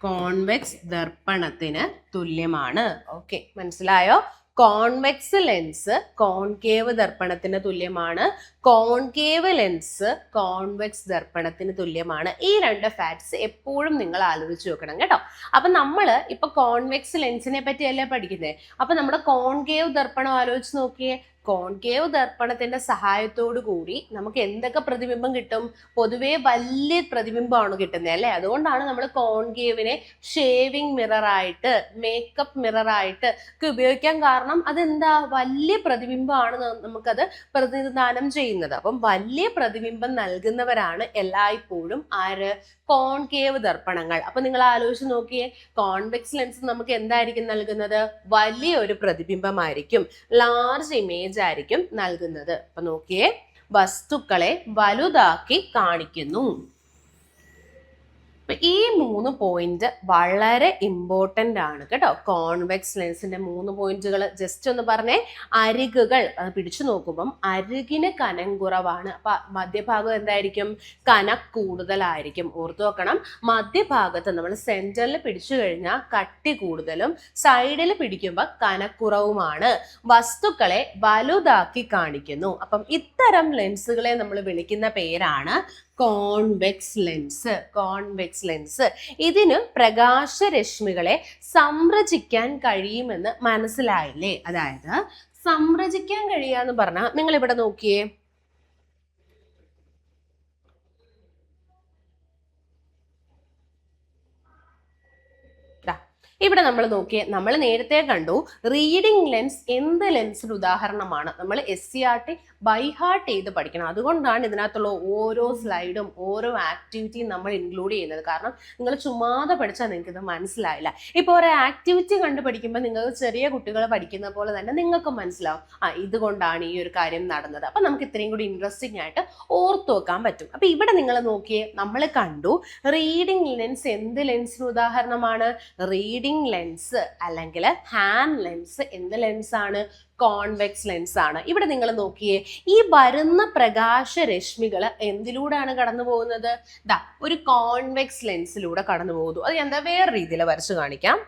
കോൺവെക്സ് ദർപ്പണത്തിന് തുല്യമാണ്. ഓക്കെ, മനസ്സിലായോ? കോൺവെക്സ് ലെൻസ് കോൺകേവ് ദർപ്പണത്തിന് തുല്യമാണ്, കോൺകേവ് ലെൻസ് കോൺവെക്സ് ദർപ്പണത്തിന് തുല്യമാണ്. ഈ രണ്ട് ഫാക്ട്സ് എപ്പോഴും നിങ്ങൾ ആലോചിച്ച് വെക്കണം കേട്ടോ. അപ്പൊ നമ്മൾ ഇപ്പൊ കോൺവെക്സ് ലെൻസിനെ പറ്റിയല്ലേ പഠിക്കുന്നത്. അപ്പൊ നമ്മുടെ കോൺകേവ് ദർപ്പണം ആലോചിച്ച് നോക്കിയേ. കോൺകേവ് ദർപ്പണത്തിന്റെ സഹായത്തോടു കൂടി നമുക്ക് എന്തൊക്കെ പ്രതിബിംബം കിട്ടും? പൊതുവേ വലിയ പ്രതിബിംബമാണ് കിട്ടുന്നത് അല്ലെ. അതുകൊണ്ടാണ് നമ്മൾ കോൺകേവിനെ ഷേവിംഗ് മിററായിട്ട്, മേക്കപ്പ് മിററായിട്ട് ഒക്കെ ഉപയോഗിക്കാൻ കാരണം അതെന്താ? വലിയ പ്രതിബിംബമാണ് നമുക്കത് പ്രതിനിധാനം ചെയ്യുന്നത്. അപ്പം വലിയ പ്രതിബിംബം നൽകുന്നവരാണ് എല്ലായ്പ്പോഴും ആര്? കോൺകേവ് ദർപ്പണങ്ങൾ. അപ്പൊ നിങ്ങൾ ആലോചിച്ച് നോക്കിയേ, കോൺവെക്സ് ലെൻസ് നമുക്ക് എന്തായിരിക്കും നൽകുന്നത്? വലിയൊരു പ്രതിബിംബമായിരിക്കും, ലാർജ് ഇമേജ് ആയിരിക്കും നൽകുന്നത്. അപ്പൊ നോക്കിയേ, വസ്തുക്കളെ വലുതാക്കി കാണിക്കുന്നു. ഈ 3 പോയിന്റ് വളരെ ഇമ്പോർട്ടന്റ് ആണ് കേട്ടോ. കോൺവെക്സ് ലെൻസിന്റെ 3 പോയിന്റുകൾ ജസ്റ്റ് ഒന്ന് പറഞ്ഞേ. അരികുകൾ പിടിച്ചു നോക്കുമ്പം അരികിന് കനം കുറവാണ്. അപ്പൊ മധ്യഭാഗം എന്തായിരിക്കും? കനക്കൂടുതലായിരിക്കും. ഓർത്തു വെക്കണം, മധ്യഭാഗത്ത് നമ്മൾ സെന്ററിൽ പിടിച്ചു കഴിഞ്ഞാൽ കട്ടി കൂടുതലും, സൈഡിൽ പിടിക്കുമ്പോൾ കനക്കുറവുമാണ്. വസ്തുക്കളെ വലുതാക്കി കാണിക്കുന്നു. അപ്പം ഇത്തരം ലെൻസുകളെ നമ്മൾ വിളിക്കുന്ന പേരാണ് കോൺവെക്സ് ലെൻസ്. കോൺവെക്സ് ലെൻസ് ഇതിന് പ്രകാശരശ്മികളെ സംരചിക്കാൻ കഴിയുമെന്ന് മനസ്സിലായില്ലേ? അതായത് സംരചിക്കാൻ കഴിയാന്ന് പറഞ്ഞാൽ നിങ്ങൾ ഇവിടെ നോക്കിയേ, ഇവിടെ നമ്മൾ നോക്കിയേ, നമ്മൾ നേരത്തെ കണ്ടു റീഡിംഗ് ലെൻസ് എന്ത് ലെൻസിന് ഉദാഹരണമാണ്. നമ്മൾ SCERT ബൈ ഹാർട്ട് ചെയ്ത് പഠിക്കണം. അതുകൊണ്ടാണ് ഇതിനകത്തുള്ള ഓരോ സ്ലൈഡും ഓരോ ആക്ടിവിറ്റിയും നമ്മൾ ഇൻക്ലൂഡ് ചെയ്യുന്നത്. കാരണം നിങ്ങൾ ചുമ്മാതെ പഠിച്ചാൽ നിങ്ങൾക്ക് ഇത് മനസ്സിലായില്ല. ഇപ്പോൾ ഒരു ആക്ടിവിറ്റി കണ്ട് പഠിക്കുമ്പോൾ നിങ്ങൾക്ക് ചെറിയ കുട്ടികൾ പഠിക്കുന്ന പോലെ തന്നെ നിങ്ങൾക്ക് മനസ്സിലാവും, ഇതുകൊണ്ടാണ് ഈ ഒരു കാര്യം നടന്നത്. അപ്പൊ നമുക്ക് ഇത്രയും കൂടി ഇൻട്രസ്റ്റിംഗ് ആയിട്ട് ഓർത്തു വെക്കാൻ പറ്റും. അപ്പൊ ഇവിടെ നിങ്ങൾ നോക്കിയേ, നമ്മൾ കണ്ടു റീഡിംഗ് ലെൻസ് എന്ത് ലെൻസിന് ഉദാഹരണമാണ്? റീഡിംഗ് റീഡിംഗ് ലെൻസ് അല്ലെങ്കിൽ ഹാൻഡ് ലെൻസ് എന്ത് ലെൻസാണ്? കോൺവെക്സ് ലെൻസ് ആണ്. ഇവിടെ നിങ്ങൾ നോക്കിയേ, ഈ വരുന്ന പ്രകാശരശ്മികൾ എന്തിലൂടെയാണ് കടന്നു പോകുന്നത്? ദാ ഒരു കോൺവെക്സ് ലെൻസിലൂടെ കടന്നു പോകുന്നു. അത് എന്താ വേറെ രീതിയിൽ വരച്ചു കാണിക്കാം.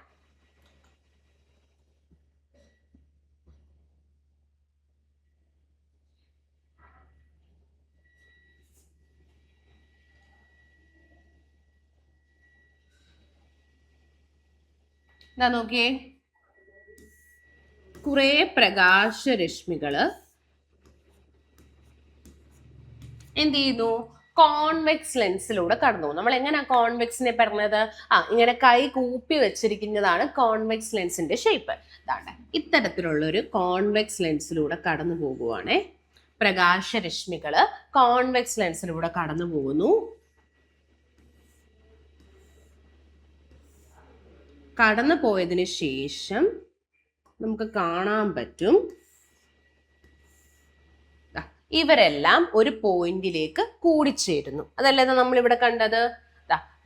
എന്താ നോക്കിയേ, കുറെ പ്രകാശരശ്മികള് എന്ത് ചെയ്യുന്നു? കോൺവെക്സ് ലെൻസിലൂടെ കടന്നു പോകും. നമ്മൾ എങ്ങനെയാ കോൺവെക്സിനെ പറഞ്ഞത്? ഇങ്ങനെ കൈ കൂപ്പി വെച്ചിരിക്കുന്നതാണ് കോൺവെക്സ് ലെൻസിന്റെ ഷേപ്പ്. ഇതാണ് ഇത്തരത്തിലുള്ള ഒരു കോൺവെക്സ് ലെൻസിലൂടെ കടന്നു പോകുവാണേ. പ്രകാശരശ്മികള് കോൺവെക്സ് ലെൻസിലൂടെ കടന്നു പോകുന്നു. കടന്നു പോയതിന് ശേഷം നമുക്ക് കാണാൻ പറ്റും ഇവരെല്ലാം ഒരു പോയിന്റിലേക്ക് കൂടിച്ചേരുന്നു. അതല്ലേ നമ്മളിവിടെ കണ്ടത്?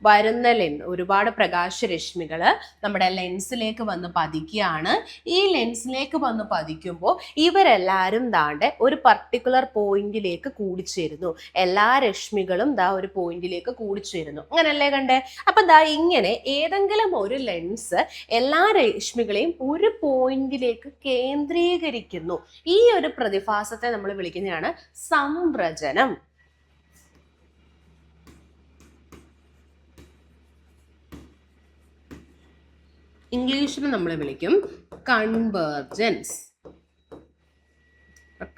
വരുന്ന ഒരുപാട് പ്രകാശരശ്മികൾ നമ്മുടെ ലെൻസിലേക്ക് വന്ന് പതിക്കുകയാണ്. ഈ ലെൻസിലേക്ക് വന്ന് പതിക്കുമ്പോൾ ഇവരെല്ലാവരും ദാണ്ടെ ഒരു പർട്ടിക്കുലർ പോയിന്റിലേക്ക് കൂടിച്ചേരുന്നു. എല്ലാ രശ്മികളും ഒരു പോയിന്റിലേക്ക് കൂടിച്ചേരുന്നു. അങ്ങനല്ലേ കണ്ടേ? അപ്പൊ ഇങ്ങനെ ഏതെങ്കിലും ഒരു ലെൻസ് എല്ലാ രശ്മികളെയും ഒരു പോയിന്റിലേക്ക് കേന്ദ്രീകരിക്കുന്നു. ഈ ഒരു പ്രതിഭാസത്തെ നമ്മൾ വിളിക്കുന്നതാണ് സംവ്രജനം. ഇംഗ്ലീഷിൽ നമ്മൾ വിളിക്കും കൺവേർജൻസ്.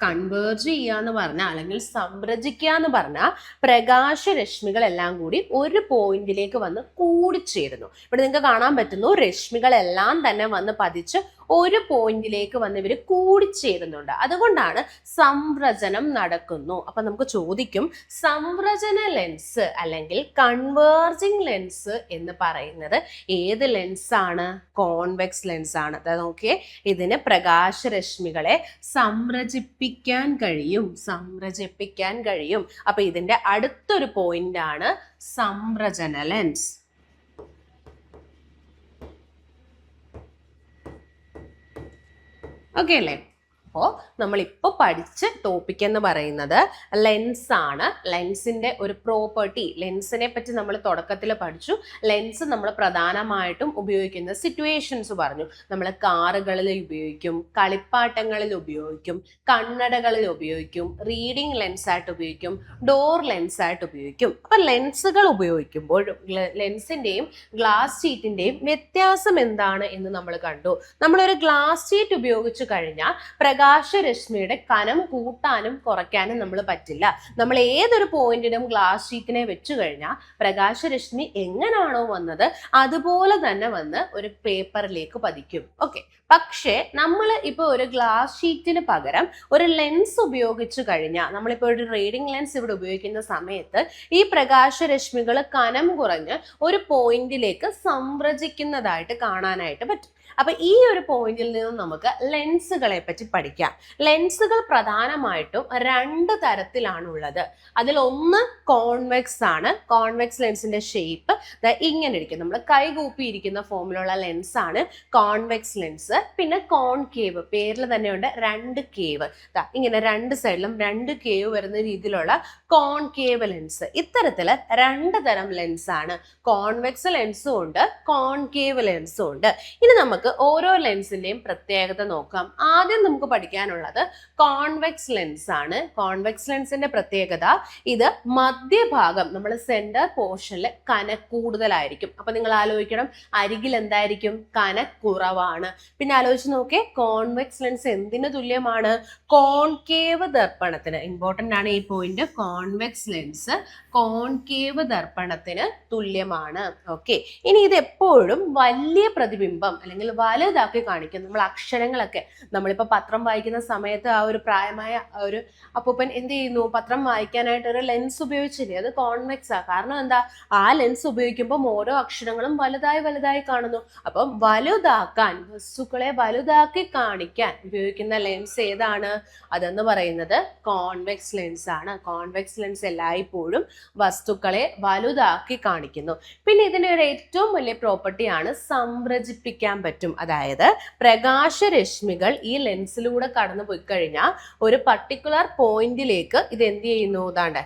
കൺവേർജ് ചെയ്യുക എന്ന് പറഞ്ഞാൽ, അല്ലെങ്കിൽ സംരചിക്കുക എന്ന് പറഞ്ഞാൽ, പ്രകാശരശ്മികളെല്ലാം കൂടി ഒരു പോയിന്റിലേക്ക് വന്ന് കൂടിച്ചേരുന്നു. ഇവിടെ നിങ്ങൾക്ക് കാണാൻ പറ്റുന്നു, രശ്മികളെല്ലാം തന്നെ വന്ന് പതിച്ച് ഒരു പോയിന്റിലേക്ക് വന്ന് ഇവർ കൂടിച്ചേരുന്നുണ്ട്. അതുകൊണ്ടാണ് സംവ്രജനം നടക്കുന്നു. അപ്പൊ നമുക്ക് ചോദിക്കും, സംവ്രജന ലെൻസ് അല്ലെങ്കിൽ കൺവേർജിങ് ലെൻസ് എന്ന് പറയുന്നത് ഏത് ലെൻസാണ്? കോൺവെക്സ് ലെൻസ് ആണ്. അതായത് നോക്കിയേ, ഇതിന് പ്രകാശരശ്മികളെ സംരചിപ്പിക്കാൻ കഴിയും. അപ്പൊ ഇതിന്റെ അടുത്തൊരു പോയിന്റ് ആണ് സംവ്രജന ലെൻസ്. ഓക്കെ അല്ലേ? അപ്പോൾ നമ്മളിപ്പോൾ പഠിച്ച ടോപ്പിക് എന്ന് പറയുന്നത് ലെൻസ് ആണ്. ലെൻസിന്റെ ഒരു പ്രോപ്പർട്ടി, ലെൻസിനെ പറ്റി നമ്മൾ തുടക്കത്തിൽ പഠിച്ചു. ലെൻസ് നമ്മൾ പ്രധാനമായിട്ടും ഉപയോഗിക്കുന്ന സിറ്റുവേഷൻസ് പറഞ്ഞു. നമ്മൾ കാറുകളിൽ ഉപയോഗിക്കും, കളിപ്പാട്ടങ്ങളിൽ ഉപയോഗിക്കും, കണ്ണടകളിൽ ഉപയോഗിക്കും, റീഡിംഗ് ലെൻസായിട്ട് ഉപയോഗിക്കും, ഡോർ ലെൻസായിട്ട് ഉപയോഗിക്കും. അപ്പൊ ലെൻസുകൾ ഉപയോഗിക്കുമ്പോൾ ലെൻസിന്റെയും ഗ്ലാസ് ഷീറ്റിന്റെയും വ്യത്യാസം എന്താണ് എന്ന് നമ്മൾ കണ്ടു. നമ്മളൊരു ഗ്ലാസ് ഷീറ്റ് ഉപയോഗിച്ചു കഴിഞ്ഞാൽ പ്രകാശരശ്മിയുടെ കനം കൂട്ടാനും കുറയ്ക്കാനും നമ്മൾ പറ്റില്ല. നമ്മൾ ഏതൊരു പോയിന്റിനും ഗ്ലാസ് ഷീറ്റിനെ വെച്ചു കഴിഞ്ഞാൽ പ്രകാശരശ്മി എങ്ങനെയാണോ വന്നത് അതുപോലെ തന്നെ വന്ന് ഒരു പേപ്പറിലേക്ക് പതിക്കും. ഓക്കെ. പക്ഷേ നമ്മൾ ഇപ്പോൾ ഒരു ഗ്ലാസ് ഷീറ്റിന് പകരം ഒരു ലെൻസ് ഉപയോഗിച്ചു കഴിഞ്ഞാൽ, നമ്മളിപ്പോൾ ഒരു റീഡിംഗ് ലെൻസ് ഇവിടെ ഉപയോഗിക്കുന്ന സമയത്ത് ഈ പ്രകാശരശ്മികൾ കനം കുറഞ്ഞ് ഒരു പോയിന്റിലേക്ക് സംവ്രജിക്കുന്നതായിട്ട് കാണാനായിട്ട് പറ്റും. അപ്പൊ ഈ ഒരു പോയിന്റിൽ നിന്ന് നമുക്ക് ലെൻസുകളെ പറ്റി പഠിക്കാം. ലെൻസുകൾ പ്രധാനമായിട്ടും രണ്ട് തരത്തിലാണുള്ളത്. അതിൽ ഒന്ന് കോൺവെക്സ് ആണ്. കോൺവെക്സ് ലെൻസിന്റെ ഷേപ്പ് ഇങ്ങനെ ഇരിക്കും. നമ്മൾ കൈകൂപ്പിയിരിക്കുന്ന ഫോമിലുള്ള ലെൻസ് ആണ് കോൺവെക്സ് ലെൻസ്. പിന്നെ കോൺകേവ്, പേരിൽ തന്നെയുണ്ട് രണ്ട് കേവ്. ഇങ്ങനെ രണ്ട് സൈഡിലും രണ്ട് കേവ് വരുന്ന രീതിയിലുള്ള കോൺകേവ് ലെൻസ്. ഇത്തരത്തില് രണ്ട് തരം ലെൻസ് ആണ്. കോൺവെക്സ് ലെൻസും ഉണ്ട്, കോൺകേവ് ലെൻസും ഉണ്ട്. ഇനി നമുക്ക് ഓരോ ലെൻസിന്റെയും പ്രത്യേകത നോക്കാം. ആദ്യം നമുക്ക് പഠിക്കാനുള്ളത് കോൺവെക്സ് ലെൻസ് ആണ്. കോൺവെക്സ് ലെൻസിന്റെ പ്രത്യേകത, ഇത് മധ്യഭാഗം, നമ്മൾ സെന്റർ പോർഷനിൽ കനക്കൂടുതലായിരിക്കും. അപ്പൊ നിങ്ങൾ ആലോചിക്കണം, അരികിൽ എന്തായിരിക്കും? കനക്കുറവാണ്. പിന്നെ ആലോചിച്ച് നോക്കിയേ, കോൺവെക്സ് ലെൻസ് എന്തിനു തുല്യമാണ്? കോൺകേവ് ദർപ്പണത്തിന്. ഇമ്പോർട്ടന്റ് ആണ് ഈ പോയിന്റ്. കോൺവെക്സ് ലെൻസ് കോൺകേവ് ദർപ്പണത്തിന് തുല്യമാണ്. ഓക്കെ. ഇനി ഇത് എപ്പോഴും വലിയ പ്രതിബിംബം അല്ലെങ്കിൽ വലുതാക്കി കാണിക്കും. നമ്മൾ അക്ഷരങ്ങളൊക്കെ, നമ്മളിപ്പോൾ പത്രം വായിക്കുന്ന സമയത്ത് ആ ഒരു പ്രായമായ ഒരു അപ്പൂപ്പൻ എന്ത് ചെയ്യുന്നു? പത്രം വായിക്കാനായിട്ട് ഒരു ലെൻസ് ഉപയോഗിച്ചില്ലേ? അത് കോൺവെക്സ് ആ. കാരണം എന്താ? ആ ലെൻസ് ഉപയോഗിക്കുമ്പോൾ ഓരോ അക്ഷരങ്ങളും വലുതായി കാണുന്നു. അപ്പം വലുതാക്കാൻ, വസ്തുക്കളെ വസ്തുക്കളെ വലുതാക്കി കാണിക്കാൻ ഉപയോഗിക്കുന്ന ലെൻസ് ഏതാണ്? അതെന്ന് പറയുന്നത് കോൺവെക്സ് ലെൻസ് ആണ്. കോൺവെക്സ് ലെൻസ് എല്ലായ്പ്പോഴും വസ്തുക്കളെ വലുതാക്കി കാണിക്കുന്നു. പിന്നെ ഇതിന്റെ ഒരു ഏറ്റവും വലിയ പ്രോപ്പർട്ടിയാണ് സംരചിപ്പിക്കാൻ പറ്റും. അതായത് പ്രകാശരശ്മികൾ ഈ ലെൻസിലൂടെ കടന്നു പോയി കഴിഞ്ഞാൽ ഒരു പർട്ടിക്കുലർ പോയിന്റിലേക്ക് ഇത് എന്ത് ചെയ്യുന്നു? ഇതാണ്ട്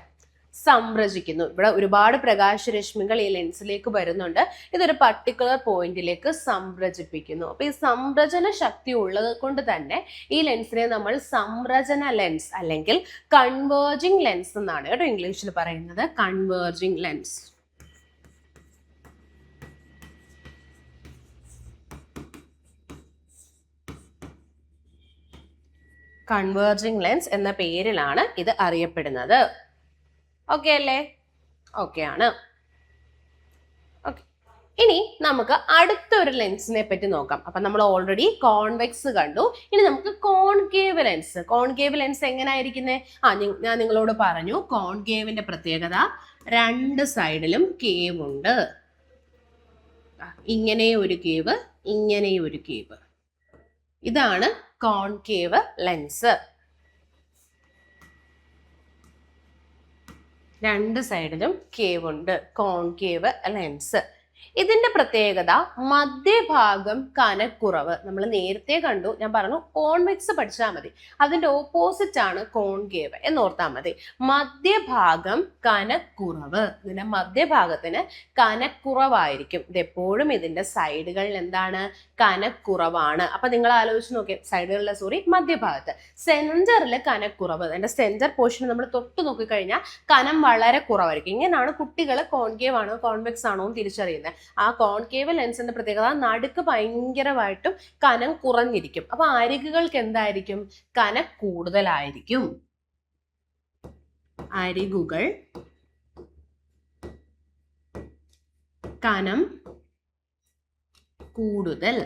സംരചിക്കുന്നു. ഇവിടെ ഒരുപാട് പ്രകാശരശ്മികൾ ഈ ലെൻസിലേക്ക് വരുന്നുണ്ട്. ഇതൊരു പർട്ടിക്കുലർ പോയിന്റിലേക്ക് സംരചിപ്പിക്കുന്നു. അപ്പൊ ഈ സംരചന ശക്തി ഉള്ളത് കൊണ്ട് തന്നെ ഈ ലെൻസിനെ നമ്മൾ സംരചന ലെൻസ് അല്ലെങ്കിൽ കൺവേർജിങ് ലെൻസ് എന്നാണ് കേട്ടോ ഇംഗ്ലീഷിൽ പറയുന്നത്. Converging lens. കൺവേർജിങ് ലെൻസ് എന്ന പേരിലാണ് ഇത് അറിയപ്പെടുന്നത്. ഓക്കെ അല്ലേ? ഓക്കെ ആണ്. ഓക്കെ, ഇനി നമുക്ക് അടുത്തൊരു ലെൻസിനെ പറ്റി നോക്കാം. അപ്പൊ നമ്മൾ ഓൾറെഡി കോൺവെക്സ് കണ്ടു. ഇനി നമുക്ക് കോൺകേവ് ലെൻസ്. കോൺകേവ് ലെൻസ് എങ്ങനെയായിരിക്കുന്നത്? ഞാൻ നിങ്ങളോട് പറഞ്ഞു കോൺകേവിന്റെ പ്രത്യേകത രണ്ട് സൈഡിലും കേവ് ഉണ്ട്. ഇങ്ങനെ ഒരു കേവ്, ഇങ്ങനെ ഒരു കേവ്. ഇതാണ് കോൺകേവ് ലെൻസ്. രണ്ട് സൈഡിലും കേവ് ഉണ്ട്. Concave lens. ഇതിന്റെ പ്രത്യേകത മധ്യഭാഗം കനക്കുറവ്. നമ്മൾ നേരത്തെ കണ്ടു, ഞാൻ പറഞ്ഞു കോൺവെക്സ് പഠിച്ചാൽ മതി, അതിന്റെ ഓപ്പോസിറ്റ് ആണ് കോൺകേവ് എന്നോർത്താൽ മതി. മധ്യഭാഗം കനക്കുറവ്. ഇതിന്റെ മധ്യഭാഗത്തിന് കനക്കുറവായിരിക്കും. ഇതെപ്പോഴും ഇതിന്റെ സൈഡുകളിൽ എന്താണ്? കനക്കുറവാണ്. അപ്പൊ നിങ്ങൾ ആലോചിച്ച് നോക്കിയ സൈഡുകളിലെ മധ്യഭാഗത്ത് സെന്ററിൽ കനക്കുറവ്. അതിന്റെ സെന്റർ പോർഷൻ നമ്മൾ തൊട്ട് നോക്കിക്കഴിഞ്ഞാൽ കനം വളരെ കുറവായിരിക്കും. ഇങ്ങനെയാണ് കുട്ടികൾ കോൺകേവ് ആണോ കോൺവെക്സ് ആണോ എന്ന് തിരിച്ചറിയുന്നത്. ആ കോൺകേവ് ലെൻസിന്റെ പ്രത്യേകത നടുക്ക് ഭയങ്കരമായിട്ടും കനം കുറഞ്ഞിരിക്കും. അപ്പൊ അരികുകൾക്ക് എന്തായിരിക്കും? കനം കൂടുതലായിരിക്കും. അരികുകൾ കനം കൂടുതൽ.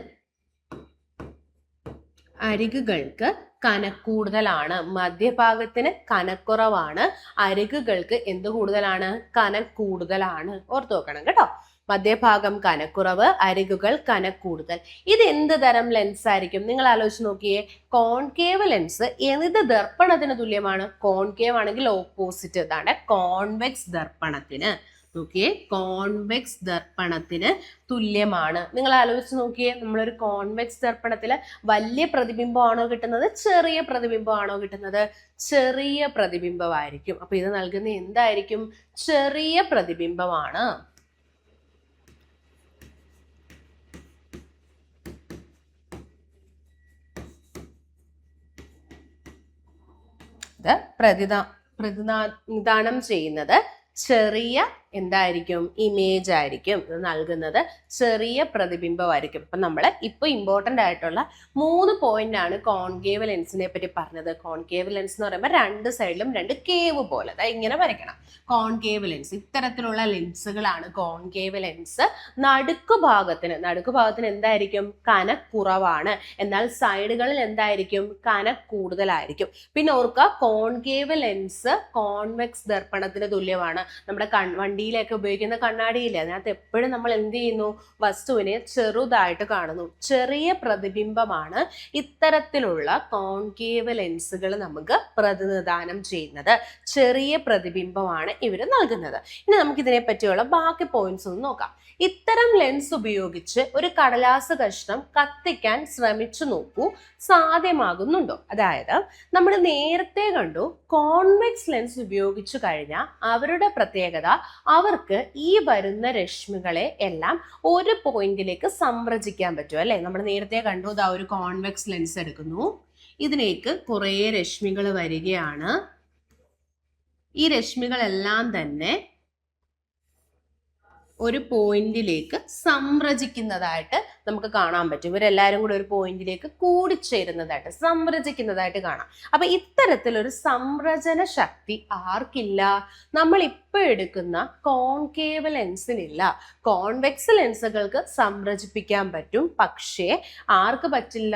അരികുകൾക്ക് കനക്കൂടുതലാണ്. മധ്യഭാഗത്തിന് കനക്കുറവാണ്, അരികുകൾക്ക് എന്ത് കൂടുതലാണ്? കനക്കൂടുതലാണ്. ഓർത്തു വെക്കണം കേട്ടോ. മധ്യഭാഗം കനക്കുറവ്, അരികുകൾ കനക്കൂടുതൽ. ഇത് എന്ത് തരം ലെൻസ് ആയിരിക്കും? നിങ്ങൾ ആലോചിച്ച് നോക്കിയേ. കോൺകേവ് ലെൻസ് ഏത് ദർപ്പണത്തിന് തുല്യമാണ്? കോൺകേവ് ആണെങ്കിൽ ഓപ്പോസിറ്റ്. ഇതാണ് കോൺവെക്സ് ദർപ്പണത്തിന്. നോക്കിയേ, കോൺവെക്സ് ദർപ്പണത്തിന് തുല്യമാണ്. നിങ്ങൾ ആലോചിച്ച് നോക്കിയേ, നമ്മളൊരു കോൺവെക്സ് ദർപ്പണത്തിൽ വലിയ പ്രതിബിംബമാണോ കിട്ടുന്നത്, ചെറിയ പ്രതിബിംബമാണോ കിട്ടുന്നത്? ചെറിയ പ്രതിബിംബമായിരിക്കും. അപ്പൊ ഇത് നൽകുന്ന എന്തായിരിക്കും? ചെറിയ പ്രതിബിംബമാണ്. ഇത് പ്രതിനിധാനം ചെയ്യുന്നത് ചെറിയ എന്തായിരിക്കും? ഇമേജ് ആയിരിക്കും. ഇത് നൽകുന്നത് ചെറിയ പ്രതിബിംബമായിരിക്കും. അപ്പൊ നമ്മൾ ഇപ്പൊ ഇമ്പോർട്ടൻ്റ് ആയിട്ടുള്ള 3 പോയിന്റ് ആണ് കോൺകേവ് ലെൻസിനെ പറ്റി പറഞ്ഞത്. കോൺകേവ് ലെൻസ് എന്ന് പറയുമ്പോൾ രണ്ട് സൈഡിലും രണ്ട് കേവ് പോലെ ഇങ്ങനെ വരയ്ക്കണം. കോൺകേവ് ലെൻസ് ഇത്തരത്തിലുള്ള ലെൻസുകളാണ് കോൺകേവ് ലെൻസ്. നടുക്ക് ഭാഗത്തിന് എന്തായിരിക്കും? കനക്കുറവാണ്. എന്നാൽ സൈഡുകളിൽ എന്തായിരിക്കും? കനക്കൂടുതലായിരിക്കും. പിന്നെ ഓർക്കുക, കോൺകേവ് ലെൻസ് കോൺവെക്സ് ദർപ്പണത്തിന് തുല്യമാണ്. നമ്മുടെ വണ്ടിയിലൊക്കെ ഉപയോഗിക്കുന്ന കണ്ണാടിയില്ലേ, അതിനകത്ത് എപ്പോഴും നമ്മൾ എന്ത് ചെയ്യുന്നു? വസ്തുവിനെ ചെറുതായിട്ട് കാണുന്നു. ചെറിയ പ്രതിബിംബമാണ് ഇത്തരത്തിലുള്ള കോൺകേവ് ലെൻസുകൾ നമുക്ക് പ്രതിനിധാനം ചെയ്യുന്നത്. ചെറിയ പ്രതിബിംബമാണ് ഇവർ നൽകുന്നത്. ഇനി നമുക്ക് ഇതിനെ പറ്റിയുള്ള ബാക്കി പോയിന്റ്സ് ഒന്ന് നോക്കാം. ഇത്തരം ലെൻസ് ഉപയോഗിച്ച് ഒരു കടലാസ് കഷ്ണം കത്തിക്കാൻ ശ്രമിച്ചു നോക്കൂ, സാധ്യമാകുന്നുണ്ടോ? അതായത് നമ്മൾ നേരത്തെ കണ്ടു കോൺവെക്സ് ലെൻസ് ഉപയോഗിച്ചു കഴിഞ്ഞാൽ അവരുടെ പ്രത്യേകത, അവർക്ക് ഈ വരുന്ന രശ്മികളെ എല്ലാം ഒരു പോയിന്റിലേക്ക് സംരചിക്കാൻ പറ്റും അല്ലെ? നമ്മൾ നേരത്തെ കണ്ടു, ഇതാ ഒരു കോൺവെക്സ് ലെൻസ് എടുക്കുന്നു, ഇതിലേക്ക് കുറെ രശ്മികൾ വരികയാണ്. ഈ രശ്മികളെല്ലാം തന്നെ ഒരു പോയിന്റിലേക്ക് സംരചിക്കുന്നതായിട്ട് നമുക്ക് കാണാൻ പറ്റും. ഇവരെല്ലാവരും കൂടെ ഒരു പോയിന്റിലേക്ക് കൂടിച്ചേരുന്നതായിട്ട്, സംരചിക്കുന്നതായിട്ട് കാണാം. അപ്പൊ ഇത്തരത്തിലൊരു സംരചന ശക്തി ആർക്കില്ല? നമ്മൾ ഇപ്പൊ എടുക്കുന്ന കോൺകേവ് ലെൻസിനില്ല. കോൺവെക്സ് ലെൻസുകൾക്ക് സംരചിപ്പിക്കാൻ പറ്റും, പക്ഷേ ആർക്ക് പറ്റില്ല?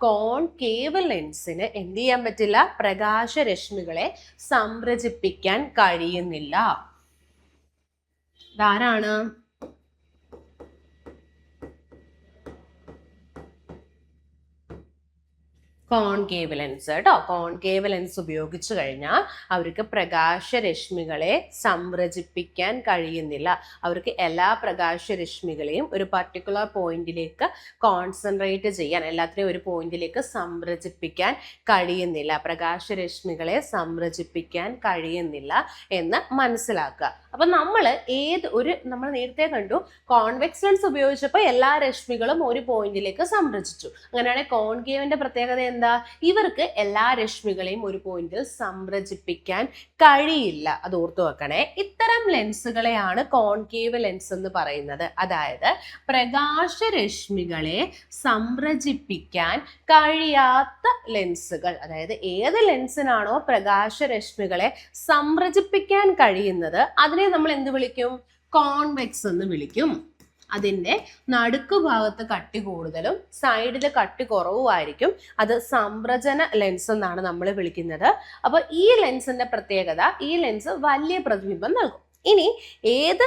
കോൺകേവ് ലെൻസിന് എന്ത് ചെയ്യാൻ പറ്റില്ല? പ്രകാശരശ്മികളെ സംരചിപ്പിക്കാൻ കഴിയുന്നില്ല. ഇതാരാണ്? കോൺകേവ് ലെൻസ് കേട്ടോ. കോൺകേവ് ലെൻസ് ഉപയോഗിച്ചു കഴിഞ്ഞാൽ അവർക്ക് പ്രകാശരശ്മികളെ സംരചിപ്പിക്കാൻ കഴിയുന്നില്ല. അവർക്ക് എല്ലാ പ്രകാശരശ്മികളെയും ഒരു പർട്ടിക്കുലർ പോയിന്റിലേക്ക് കോൺസെൻട്രേറ്റ് ചെയ്യാൻ, എല്ലാത്തിനെയും ഒരു പോയിന്റിലേക്ക് സംരചിപ്പിക്കാൻ കഴിയുന്നില്ല. പ്രകാശരശ്മികളെ സംരചിപ്പിക്കാൻ കഴിയുന്നില്ല എന്ന് മനസ്സിലാക്കുക. അപ്പൊ നമ്മൾ നമ്മൾ നേരത്തെ കണ്ടു കോൺവെക്സ് ലെൻസ് ഉപയോഗിച്ചപ്പോൾ എല്ലാ രശ്മികളും ഒരു പോയിന്റിലേക്ക് സംരചിച്ചു. അങ്ങനെയാണെങ്കിൽ കോൺകേവിന്റെ പ്രത്യേകത എന്താ? ഇവർക്ക് എല്ലാ രശ്മികളെയും ഒരു പോയിന്റിൽ സംരചിപ്പിക്കാൻ കഴിയില്ല. അത് ഓർത്തു വെക്കണേ. ഇത്തരം ലെൻസുകളെയാണ് കോൺകേവ് ലെൻസ് എന്ന് പറയുന്നത്. അതായത് പ്രകാശരശ്മികളെ സംരചിപ്പിക്കാൻ കഴിയാത്ത ലെൻസുകൾ. അതായത് ഏത് ലെൻസിനാണോ പ്രകാശരശ്മികളെ സംരചിപ്പിക്കാൻ കഴിയുന്നത് അതിനെ നമ്മൾ എന്ത് വിളിക്കും? കോൺവെക്സ് എന്ന് വിളിക്കും. അതിന്റെ നടുക്ക് ഭാഗത്ത് കട്ടി കൂടുതലും സൈഡിൽ കട്ടി കുറവുമായിരിക്കും. അത് സംരചന ലെൻസ് എന്നാണ് നമ്മൾ വിളിക്കുന്നത്. അപ്പൊ ഈ ലെൻസിന്റെ പ്രത്യേകത, ഈ ലെൻസ് വലിയ പ്രതിബിംബം നൽകും. ഇനി ഏത്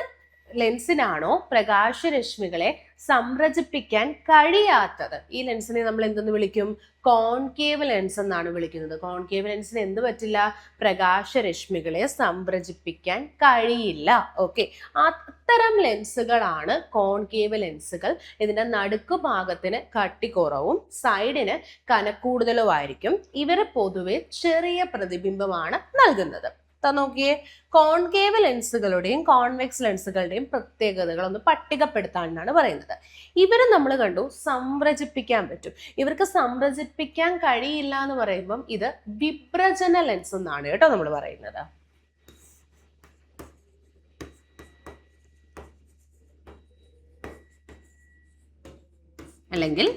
ലെൻസിനാണോ പ്രകാശരശ്മികളെ സംരചിപ്പിക്കാൻ കഴിയാത്തത്, ഈ ലെൻസിനെ നമ്മൾ എന്തെന്ന് വിളിക്കും? കോൺകേവ് ലെൻസ് എന്നാണ് വിളിക്കുന്നത്. കോൺകേവ് ലെൻസിന് എന്ത് പറ്റില്ല? പ്രകാശരശ്മികളെ സംരചിപ്പിക്കാൻ കഴിയില്ല. ഓക്കെ, അത്തരം ലെൻസുകളാണ് കോൺകേവ് ലെൻസുകൾ. ഇതിന്റെ നടുക്ക് ഭാഗത്തിന് കട്ടി കുറവും സൈഡിന് കനക്കൂടുതലുമായിരിക്കും. ഇവർ പൊതുവെ ചെറിയ പ്രതിബിംബമാണ് നൽകുന്നത്. നോക്കിയേ, കോൺകേവ് ലെൻസുകളുടെയും കോൺവെക്സ് ലെൻസുകളുടെയും പ്രത്യേകതകൾ ഒന്ന് പട്ടികപ്പെടുത്താനാണ് പറയുന്നത്. ഇവരെ നമ്മൾ കണ്ടു സംരചിപ്പിക്കാൻ പറ്റും. ഇവർക്ക് സംരചിപ്പിക്കാൻ കഴിയില്ല എന്ന് പറയുമ്പം ഇത് വിഭ്രജന ലെൻസ് എന്നാണ് കേട്ടോ നമ്മൾ പറയുന്നത്. അല്ലെങ്കിൽ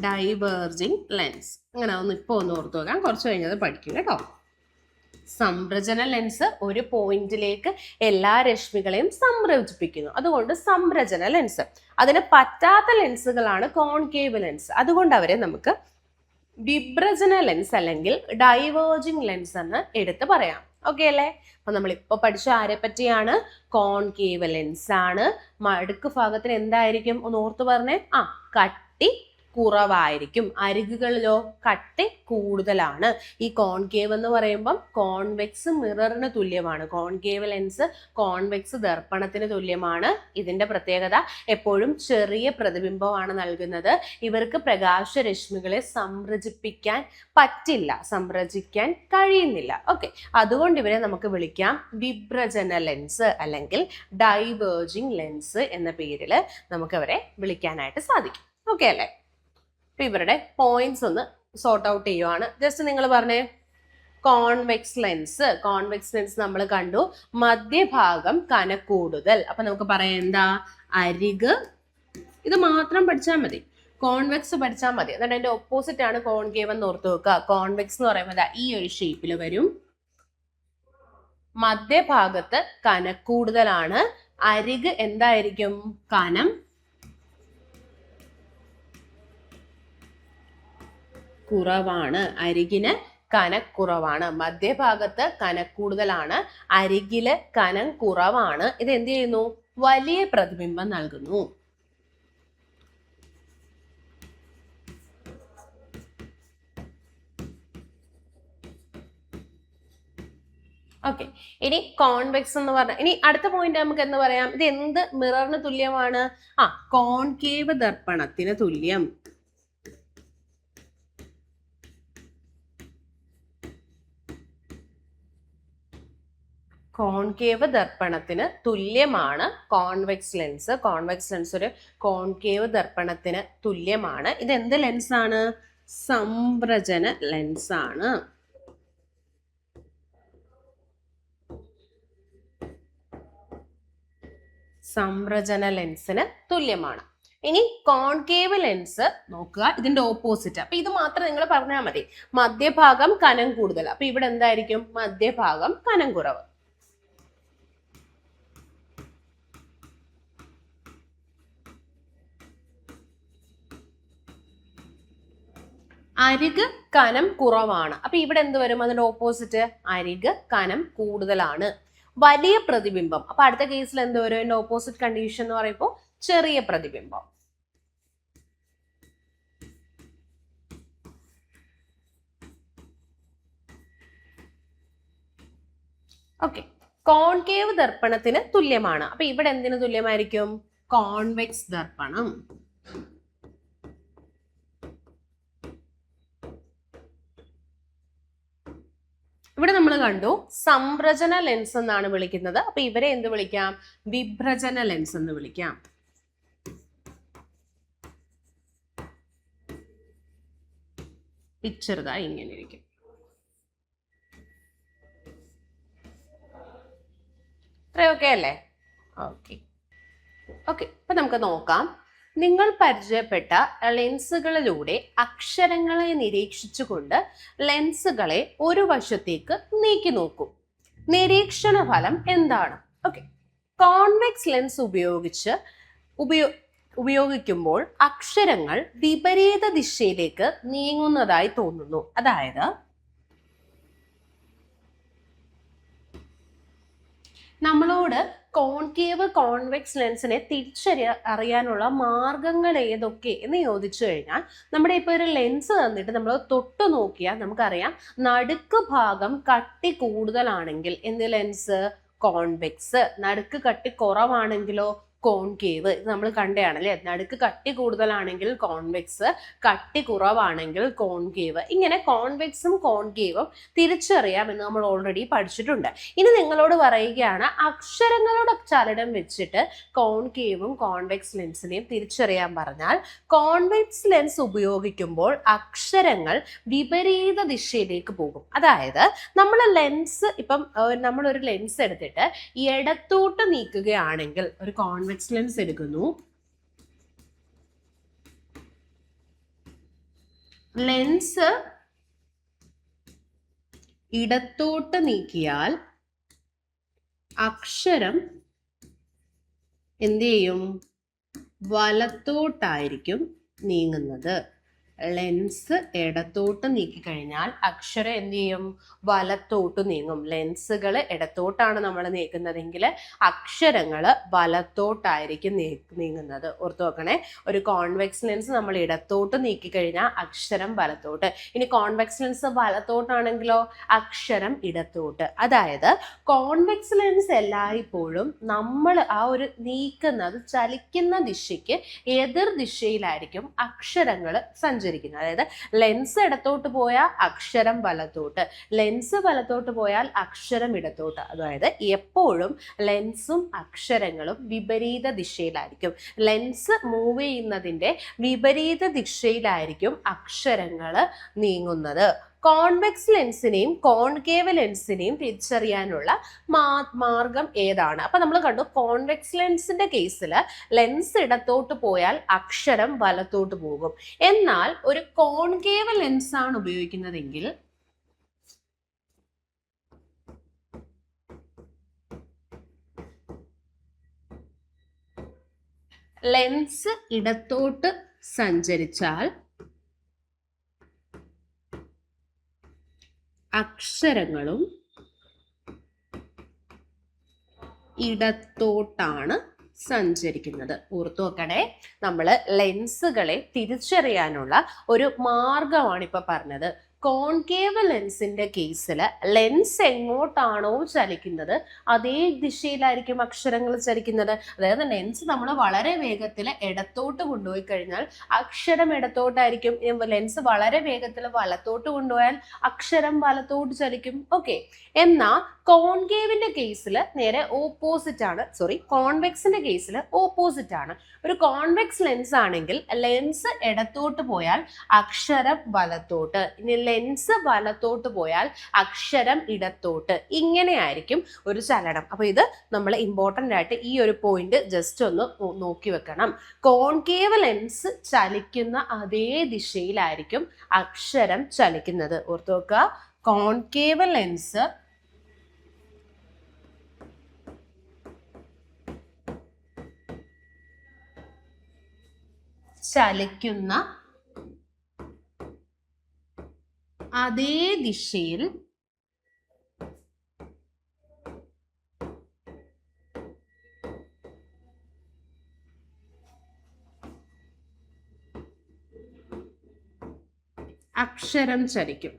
ഡൈവേർജിങ് ലെൻസ്. അങ്ങനെ ഇപ്പോൾ ഒന്ന് ഓർത്തു വെക്കാം, കുറച്ച് കഴിഞ്ഞത് പഠിക്കും കേട്ടോ. സംരചന ലെൻസ് ഒരു പോയിന്റിലേക്ക് എല്ലാ രശ്മികളെയും സംരചിപ്പിക്കുന്നു, അതുകൊണ്ട് സംരചന ലെൻസ്. അതിന് പറ്റാത്ത ലെൻസുകളാണ് കോൺകേവ് ലെൻസ്. അതുകൊണ്ട് അവരെ നമുക്ക് വിഭ്രജന ലെൻസ് അല്ലെങ്കിൽ ഡൈവേർജിങ് ലെൻസ് എന്ന് എടുത്ത് പറയാം. ഓക്കെ അല്ലേ? അപ്പൊ നമ്മൾ ഇപ്പൊ പഠിച്ച ആരെ പറ്റിയാണ്? കോൺകേവ് ലെൻസ് ആണ്. നടുക്ക് ഭാഗത്തിന് എന്തായിരിക്കും ഒന്ന് ഓർത്ത് പറഞ്ഞേ? കട്ടി കുറവായിരിക്കും. അരികുകളിലോ കട്ടി കൂടുതലാണ്. ഈ കോൺകേവ് എന്ന് പറയുമ്പം കോൺവെക്സ് മിററിന് തുല്യമാണ്. കോൺകേവ് ലെൻസ് കോൺവെക്സ് ദർപ്പണത്തിന് തുല്യമാണ്. ഇതിന്റെ പ്രത്യേകത എപ്പോഴും ചെറിയ പ്രതിബിംബമാണ് നൽകുന്നത്. ഇവർക്ക് പ്രകാശരശ്മികളെ സംരചിപ്പിക്കാൻ പറ്റില്ല, സംരചിക്കാൻ കഴിയുന്നില്ല. ഓക്കെ, അതുകൊണ്ട് ഇവരെ നമുക്ക് വിളിക്കാം വിഭ്രജന ലെൻസ് അല്ലെങ്കിൽ ഡൈവേർജിങ് ലെൻസ് എന്ന പേരിൽ നമുക്ക് അവരെ വിളിക്കാനായിട്ട് സാധിക്കും. ഓക്കെ അല്ലേ? അപ്പൊ ഇവരുടെ പോയിന്റ്സ് ഒന്ന് സോർട്ട് ഔട്ട് ചെയ്യുവാണ്. ജസ്റ്റ് നിങ്ങൾ പറഞ്ഞേ, കോൺവെക്സ് ലെൻസ്. കോൺവെക്സ് ലെൻസ് നമ്മൾ കണ്ടു, മധ്യഭാഗം കനക്കൂടുതൽ. അപ്പൊ നമുക്ക് പറയാം എന്താ? അരിക്. ഇത് മാത്രം പഠിച്ചാൽ മതി, കോൺവെക്സ് പഠിച്ചാൽ മതി. എന്നിട്ട് അതിന്റെ ഓപ്പോസിറ്റ് ആണ് കോൺകേവ് എന്ന് ഓർത്ത് വെക്കുക. കോൺവെക്സ് എന്ന് പറയുമ്പോൾ ഈ ഒരു ഷേപ്പിൽ വരും. മധ്യഭാഗത്ത് കനക്കൂടുതലാണ്. അരിക് എന്തായിരിക്കും? കനം കുറവാണ്. അരികിന് കനക്കുറവാണ്. മധ്യഭാഗത്ത് കനക്കൂടുതലാണ്, അരികില് കനം കുറവാണ്. ഇത് എന്ത് ചെയ്യുന്നു? വലിയ പ്രതിബിംബം നൽകുന്നു. ഓക്കെ, ഇനി കോൺവെക്സ് എന്ന് പറഞ്ഞാൽ ഇനി അടുത്ത പോയിന്റ് നമുക്ക് എന്ന് പറയാം. ഇത് എന്ത് മിററിന് തുല്യമാണ്? കോൺകേവ് ദർപ്പണത്തിന് തുല്യം. കോൺകേവ് ദർപ്പണത്തിന് തുല്യമാണ് കോൺവെക്സ് ലെൻസ്. കോൺവെക്സ് ലെൻസ് ഒരു കോൺകേവ് ദർപ്പണത്തിന് തുല്യമാണ്. ഇത് എന്ത് ലെൻസാണ്? സംരചന ലെൻസാണ്. സംരചന ലെൻസിന് തുല്യമാണ്. ഇനി കോൺകേവ് ലെൻസ് നോക്കുക, ഇതിന്റെ ഓപ്പോസിറ്റ്. അപ്പൊ ഇത് മാത്രം നിങ്ങൾ പറഞ്ഞാൽ മതി. മധ്യഭാഗം കനം കൂടുതൽ. അപ്പൊ ഇവിടെ എന്തായിരിക്കും? മധ്യഭാഗം കനം കുറവ്. അരിക് കനം കുറവാണ്. അപ്പൊ ഇവിടെ എന്ത് വരും? അതിന്റെ ഓപ്പോസിറ്റ്. അരിക് കനം കൂടുതലാണ്. വലിയ പ്രതിബിംബം. അപ്പൊ അടുത്ത കേസിൽ എന്ത് വരും? അതിന്റെ ഓപ്പോസിറ്റ് കണ്ടീഷൻ എന്ന് പറയുമ്പോൾ ചെറിയ പ്രതിബിംബം. ഓക്കെ, കോൺകേവ് ദർപ്പണത്തിന് തുല്യമാണ്. അപ്പൊ ഇവിടെ എന്തിനു തുല്യമായിരിക്കും? കോൺവെക്സ് ദർപ്പണം. ഇവിടെ നമ്മൾ കണ്ടു സംഭ്രജന ലെൻസ് എന്നാണ് വിളിക്കുന്നത്. അപ്പൊ ഇവരെ എന്ത് വിളിക്കാം? വിഭ്രജന ലെൻസ് എന്ന് വിളിക്കാം. പിക്ചർ ഇതാ ഇങ്ങനെ ഇരിക്കും. ഓക്കെ അല്ലേ? ഓക്കെ ഓക്കെ, അപ്പൊ നമുക്ക് നോക്കാം. നിങ്ങൾ പരിചയപ്പെട്ട ലെൻസുകളിലൂടെ അക്ഷരങ്ങളെ നിരീക്ഷിച്ചുകൊണ്ട് ലെൻസുകളെ ഒരു വശത്തേക്ക് നീക്കി നോക്കൂ. നിരീക്ഷണ ഫലം എന്താണ്? ഓക്കെ, കോൺവെക്സ് ലെൻസ് ഉപയോഗിക്കുമ്പോൾ അക്ഷരങ്ങൾ വിപരീത ദിശയിലേക്ക് നീങ്ങുന്നതായി തോന്നുന്നു. അതായത് നമ്മളോട് കോൺകേവ് കോൺവെക്സ് ലെൻസിനെ അറിയാനുള്ള മാർഗങ്ങൾ ഏതൊക്കെ എന്ന് ചോദിച്ചു കഴിഞ്ഞാൽ, നമ്മുടെ ഇപ്പോൾ ഒരു ലെൻസ് തന്നിട്ട് നമ്മൾ തൊട്ടു നോക്കിയാൽ നമുക്കറിയാം നടുക്ക് ഭാഗം കട്ടി കൂടുതലാണെങ്കിൽ എന്ത് ലെൻസ്? കോൺവെക്സ്. നടുക്ക് കട്ടി കുറവാണെങ്കിലോ കോൺകേവ്. ഇത് നമ്മൾ കണ്ടതാണല്ലേ. നടുക്ക് കട്ടി കൂടുതലാണെങ്കിൽ കോൺവെക്സ്, കട്ടി കുറവാണെങ്കിൽ കോൺകേവ്. ഇങ്ങനെ കോൺവെക്സും കോൺകേവും തിരിച്ചറിയാം എന്ന് നമ്മൾ ഓൾറെഡി പഠിച്ചിട്ടുണ്ട്. ഇനി നിങ്ങളോട് പറയുകയാണ് അക്ഷരങ്ങളുടെ ചലനം വെച്ചിട്ട് കോൺകേവും കോൺവെക്സ് ലെൻസിനെയും തിരിച്ചറിയാൻ പറഞ്ഞാൽ, കോൺവെക്സ് ലെൻസ് ഉപയോഗിക്കുമ്പോൾ അക്ഷരങ്ങൾ വിപരീത ദിശയിലേക്ക് പോകും. അതായത് നമ്മൾ ലെൻസ് ഇപ്പം നമ്മളൊരു ലെൻസ് എടുത്തിട്ട് ഇടത്തോട്ട് നീക്കുകയാണെങ്കിൽ, ഒരു കോൺവെക്സ് ലെൻസ് എടുക്കുന്നു, ലെൻസ് ഇടത്തോട്ട് നീക്കിയാൽ അക്ഷരം എന്ത് ചെയ്യും? വലത്തോട്ടായിരിക്കും നീങ്ങുന്നത്. ലെൻസ് ഇടത്തോട്ട് നീക്കിക്കഴിഞ്ഞാൽ അക്ഷരം എന്ത് ചെയ്യും? വലത്തോട്ട് നീങ്ങും. ലെൻസുകൾ ഇടത്തോട്ടാണ് നമ്മൾ നീക്കുന്നതെങ്കിൽ അക്ഷരങ്ങൾ വലത്തോട്ടായിരിക്കും നീങ്ങുന്നത്. ഓർത്ത് നോക്കണേ, ഒരു കോൺവെക്സ് ലെൻസ് നമ്മൾ ഇടത്തോട്ട് നീക്കിക്കഴിഞ്ഞാൽ അക്ഷരം വലത്തോട്ട്. ഇനി കോൺവെക്സ് ലെൻസ് വലത്തോട്ടാണെങ്കിലോ അക്ഷരം ഇടത്തോട്ട്. അതായത് കോൺവെക്സ് ലെൻസ് എല്ലായ്പ്പോഴും നമ്മൾ ആ ഒരു നീക്കുന്നത് ചലിക്കുന്ന ദിശയ്ക്ക് എതിർ ദിശയിലായിരിക്കും അക്ഷരങ്ങൾ സഞ്ചരിക്കുന്നത്. അതായത് ലെൻസ് ഇടത്തോട്ട് പോയാൽ അക്ഷരം വലത്തോട്ട്, ലെൻസ് വലത്തോട്ട് പോയാൽ അക്ഷരം ഇടത്തോട്ട്. അതായത് എപ്പോഴും ലെൻസും അക്ഷരങ്ങളും വിപരീത ദിശയിലായിരിക്കും. ലെൻസ് മൂവ് ചെയ്യുന്നതിൻ്റെ വിപരീത ദിശയിലായിരിക്കും അക്ഷരങ്ങൾ നീങ്ങുന്നത്. കോൺവെക്സ് ലെൻസിനെയും കോൺകേവ് ലെൻസിനെയും തിരിച്ചറിയാനുള്ള മാർഗം ഏതാണ്? അപ്പൊ നമ്മൾ കണ്ടു കോൺവെക്സ് ലെൻസിന്റെ കേസിൽ ലെൻസ് ഇടത്തോട്ട് പോയാൽ അക്ഷരം വലത്തോട്ട് പോകും. എന്നാൽ ഒരു കോൺകേവ് ലെൻസ് ആണ് ഉപയോഗിക്കുന്നതെങ്കിൽ ലെൻസ് ഇടത്തോട്ട് സഞ്ചരിച്ചാൽ അക്ഷരങ്ങളും ഇടത്തോട്ടാണ് സഞ്ചരിക്കുന്നത്. ഓർത്തു നോക്കണേ, നമ്മൾ ലെൻസുകളെ തിരിച്ചറിയാനുള്ള ഒരു മാർഗമാണ് ഇപ്പൊ പറഞ്ഞത്. കോൺകേവ് ലെൻസിന്റെ കേസിൽ ലെൻസ് എങ്ങോട്ടാണോ ചലിക്കുന്നത് അതേ ദിശയിലായിരിക്കും അക്ഷരങ്ങൾ ചലിക്കുന്നത്. അതായത് ലെൻസ് നമ്മൾ വളരെ വേഗത്തിൽ ഇടത്തോട്ട് കൊണ്ടുപോയി കഴിഞ്ഞാൽ അക്ഷരം ഇടത്തോട്ടായിരിക്കും. ലെൻസ് വളരെ വേഗത്തിൽ വലത്തോട്ട് കൊണ്ടുപോയാൽ അക്ഷരം വലത്തോട്ട് ചലിക്കും. ഓക്കെ, എന്നാൽ കോൺകേവിന്റെ കേസിൽ നേരെ ഓപ്പോസിറ്റ് ആണ്. കോൺവെക്സിന്റെ കേസിൽ ഓപ്പോസിറ്റ് ആണ്. ഒരു കോൺവെക്സ് ലെൻസ് ആണെങ്കിൽ ലെൻസ് ഇടത്തോട്ട് പോയാൽ അക്ഷരം വലത്തോട്ട്, ഇനി ലെൻസ് വലത്തോട്ട് പോയാൽ അക്ഷരം ഇടത്തോട്ട്. ഇങ്ങനെയായിരിക്കും ഒരു ചലനം. അപ്പൊ ഇത് നമ്മൾ ഇമ്പോർട്ടൻ്റ് ആയിട്ട് ഈ ഒരു പോയിന്റ് ജസ്റ്റ് ഒന്ന് നോക്കി വെക്കണം. കോൺകേവ് ലെൻസ് ചലിക്കുന്ന അതേ ദിശയിലായിരിക്കും അക്ഷരം ചലിക്കുന്നത്. ഓർത്തു നോക്കുക, കോൺകേവ് ലെൻസ് ചലിക്കുന്ന അതേ ദിശയിൽ അക്ഷരം ചലിക്കും.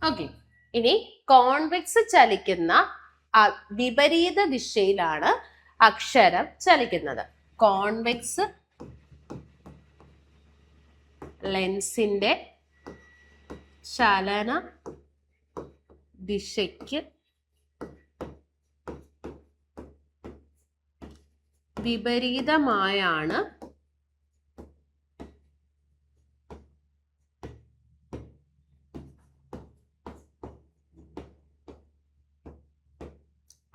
ഓക്കെ, ഇനി കോൺവെക്സ് ചലിക്കുന്ന വിപരീത ദിശയിലാണ് അക്ഷരം ചലിക്കുന്നത്. കോൺവെക്സ് ലെൻസിന്റെ ചലന ദിശയ്ക്ക് വിപരീതമായാണ്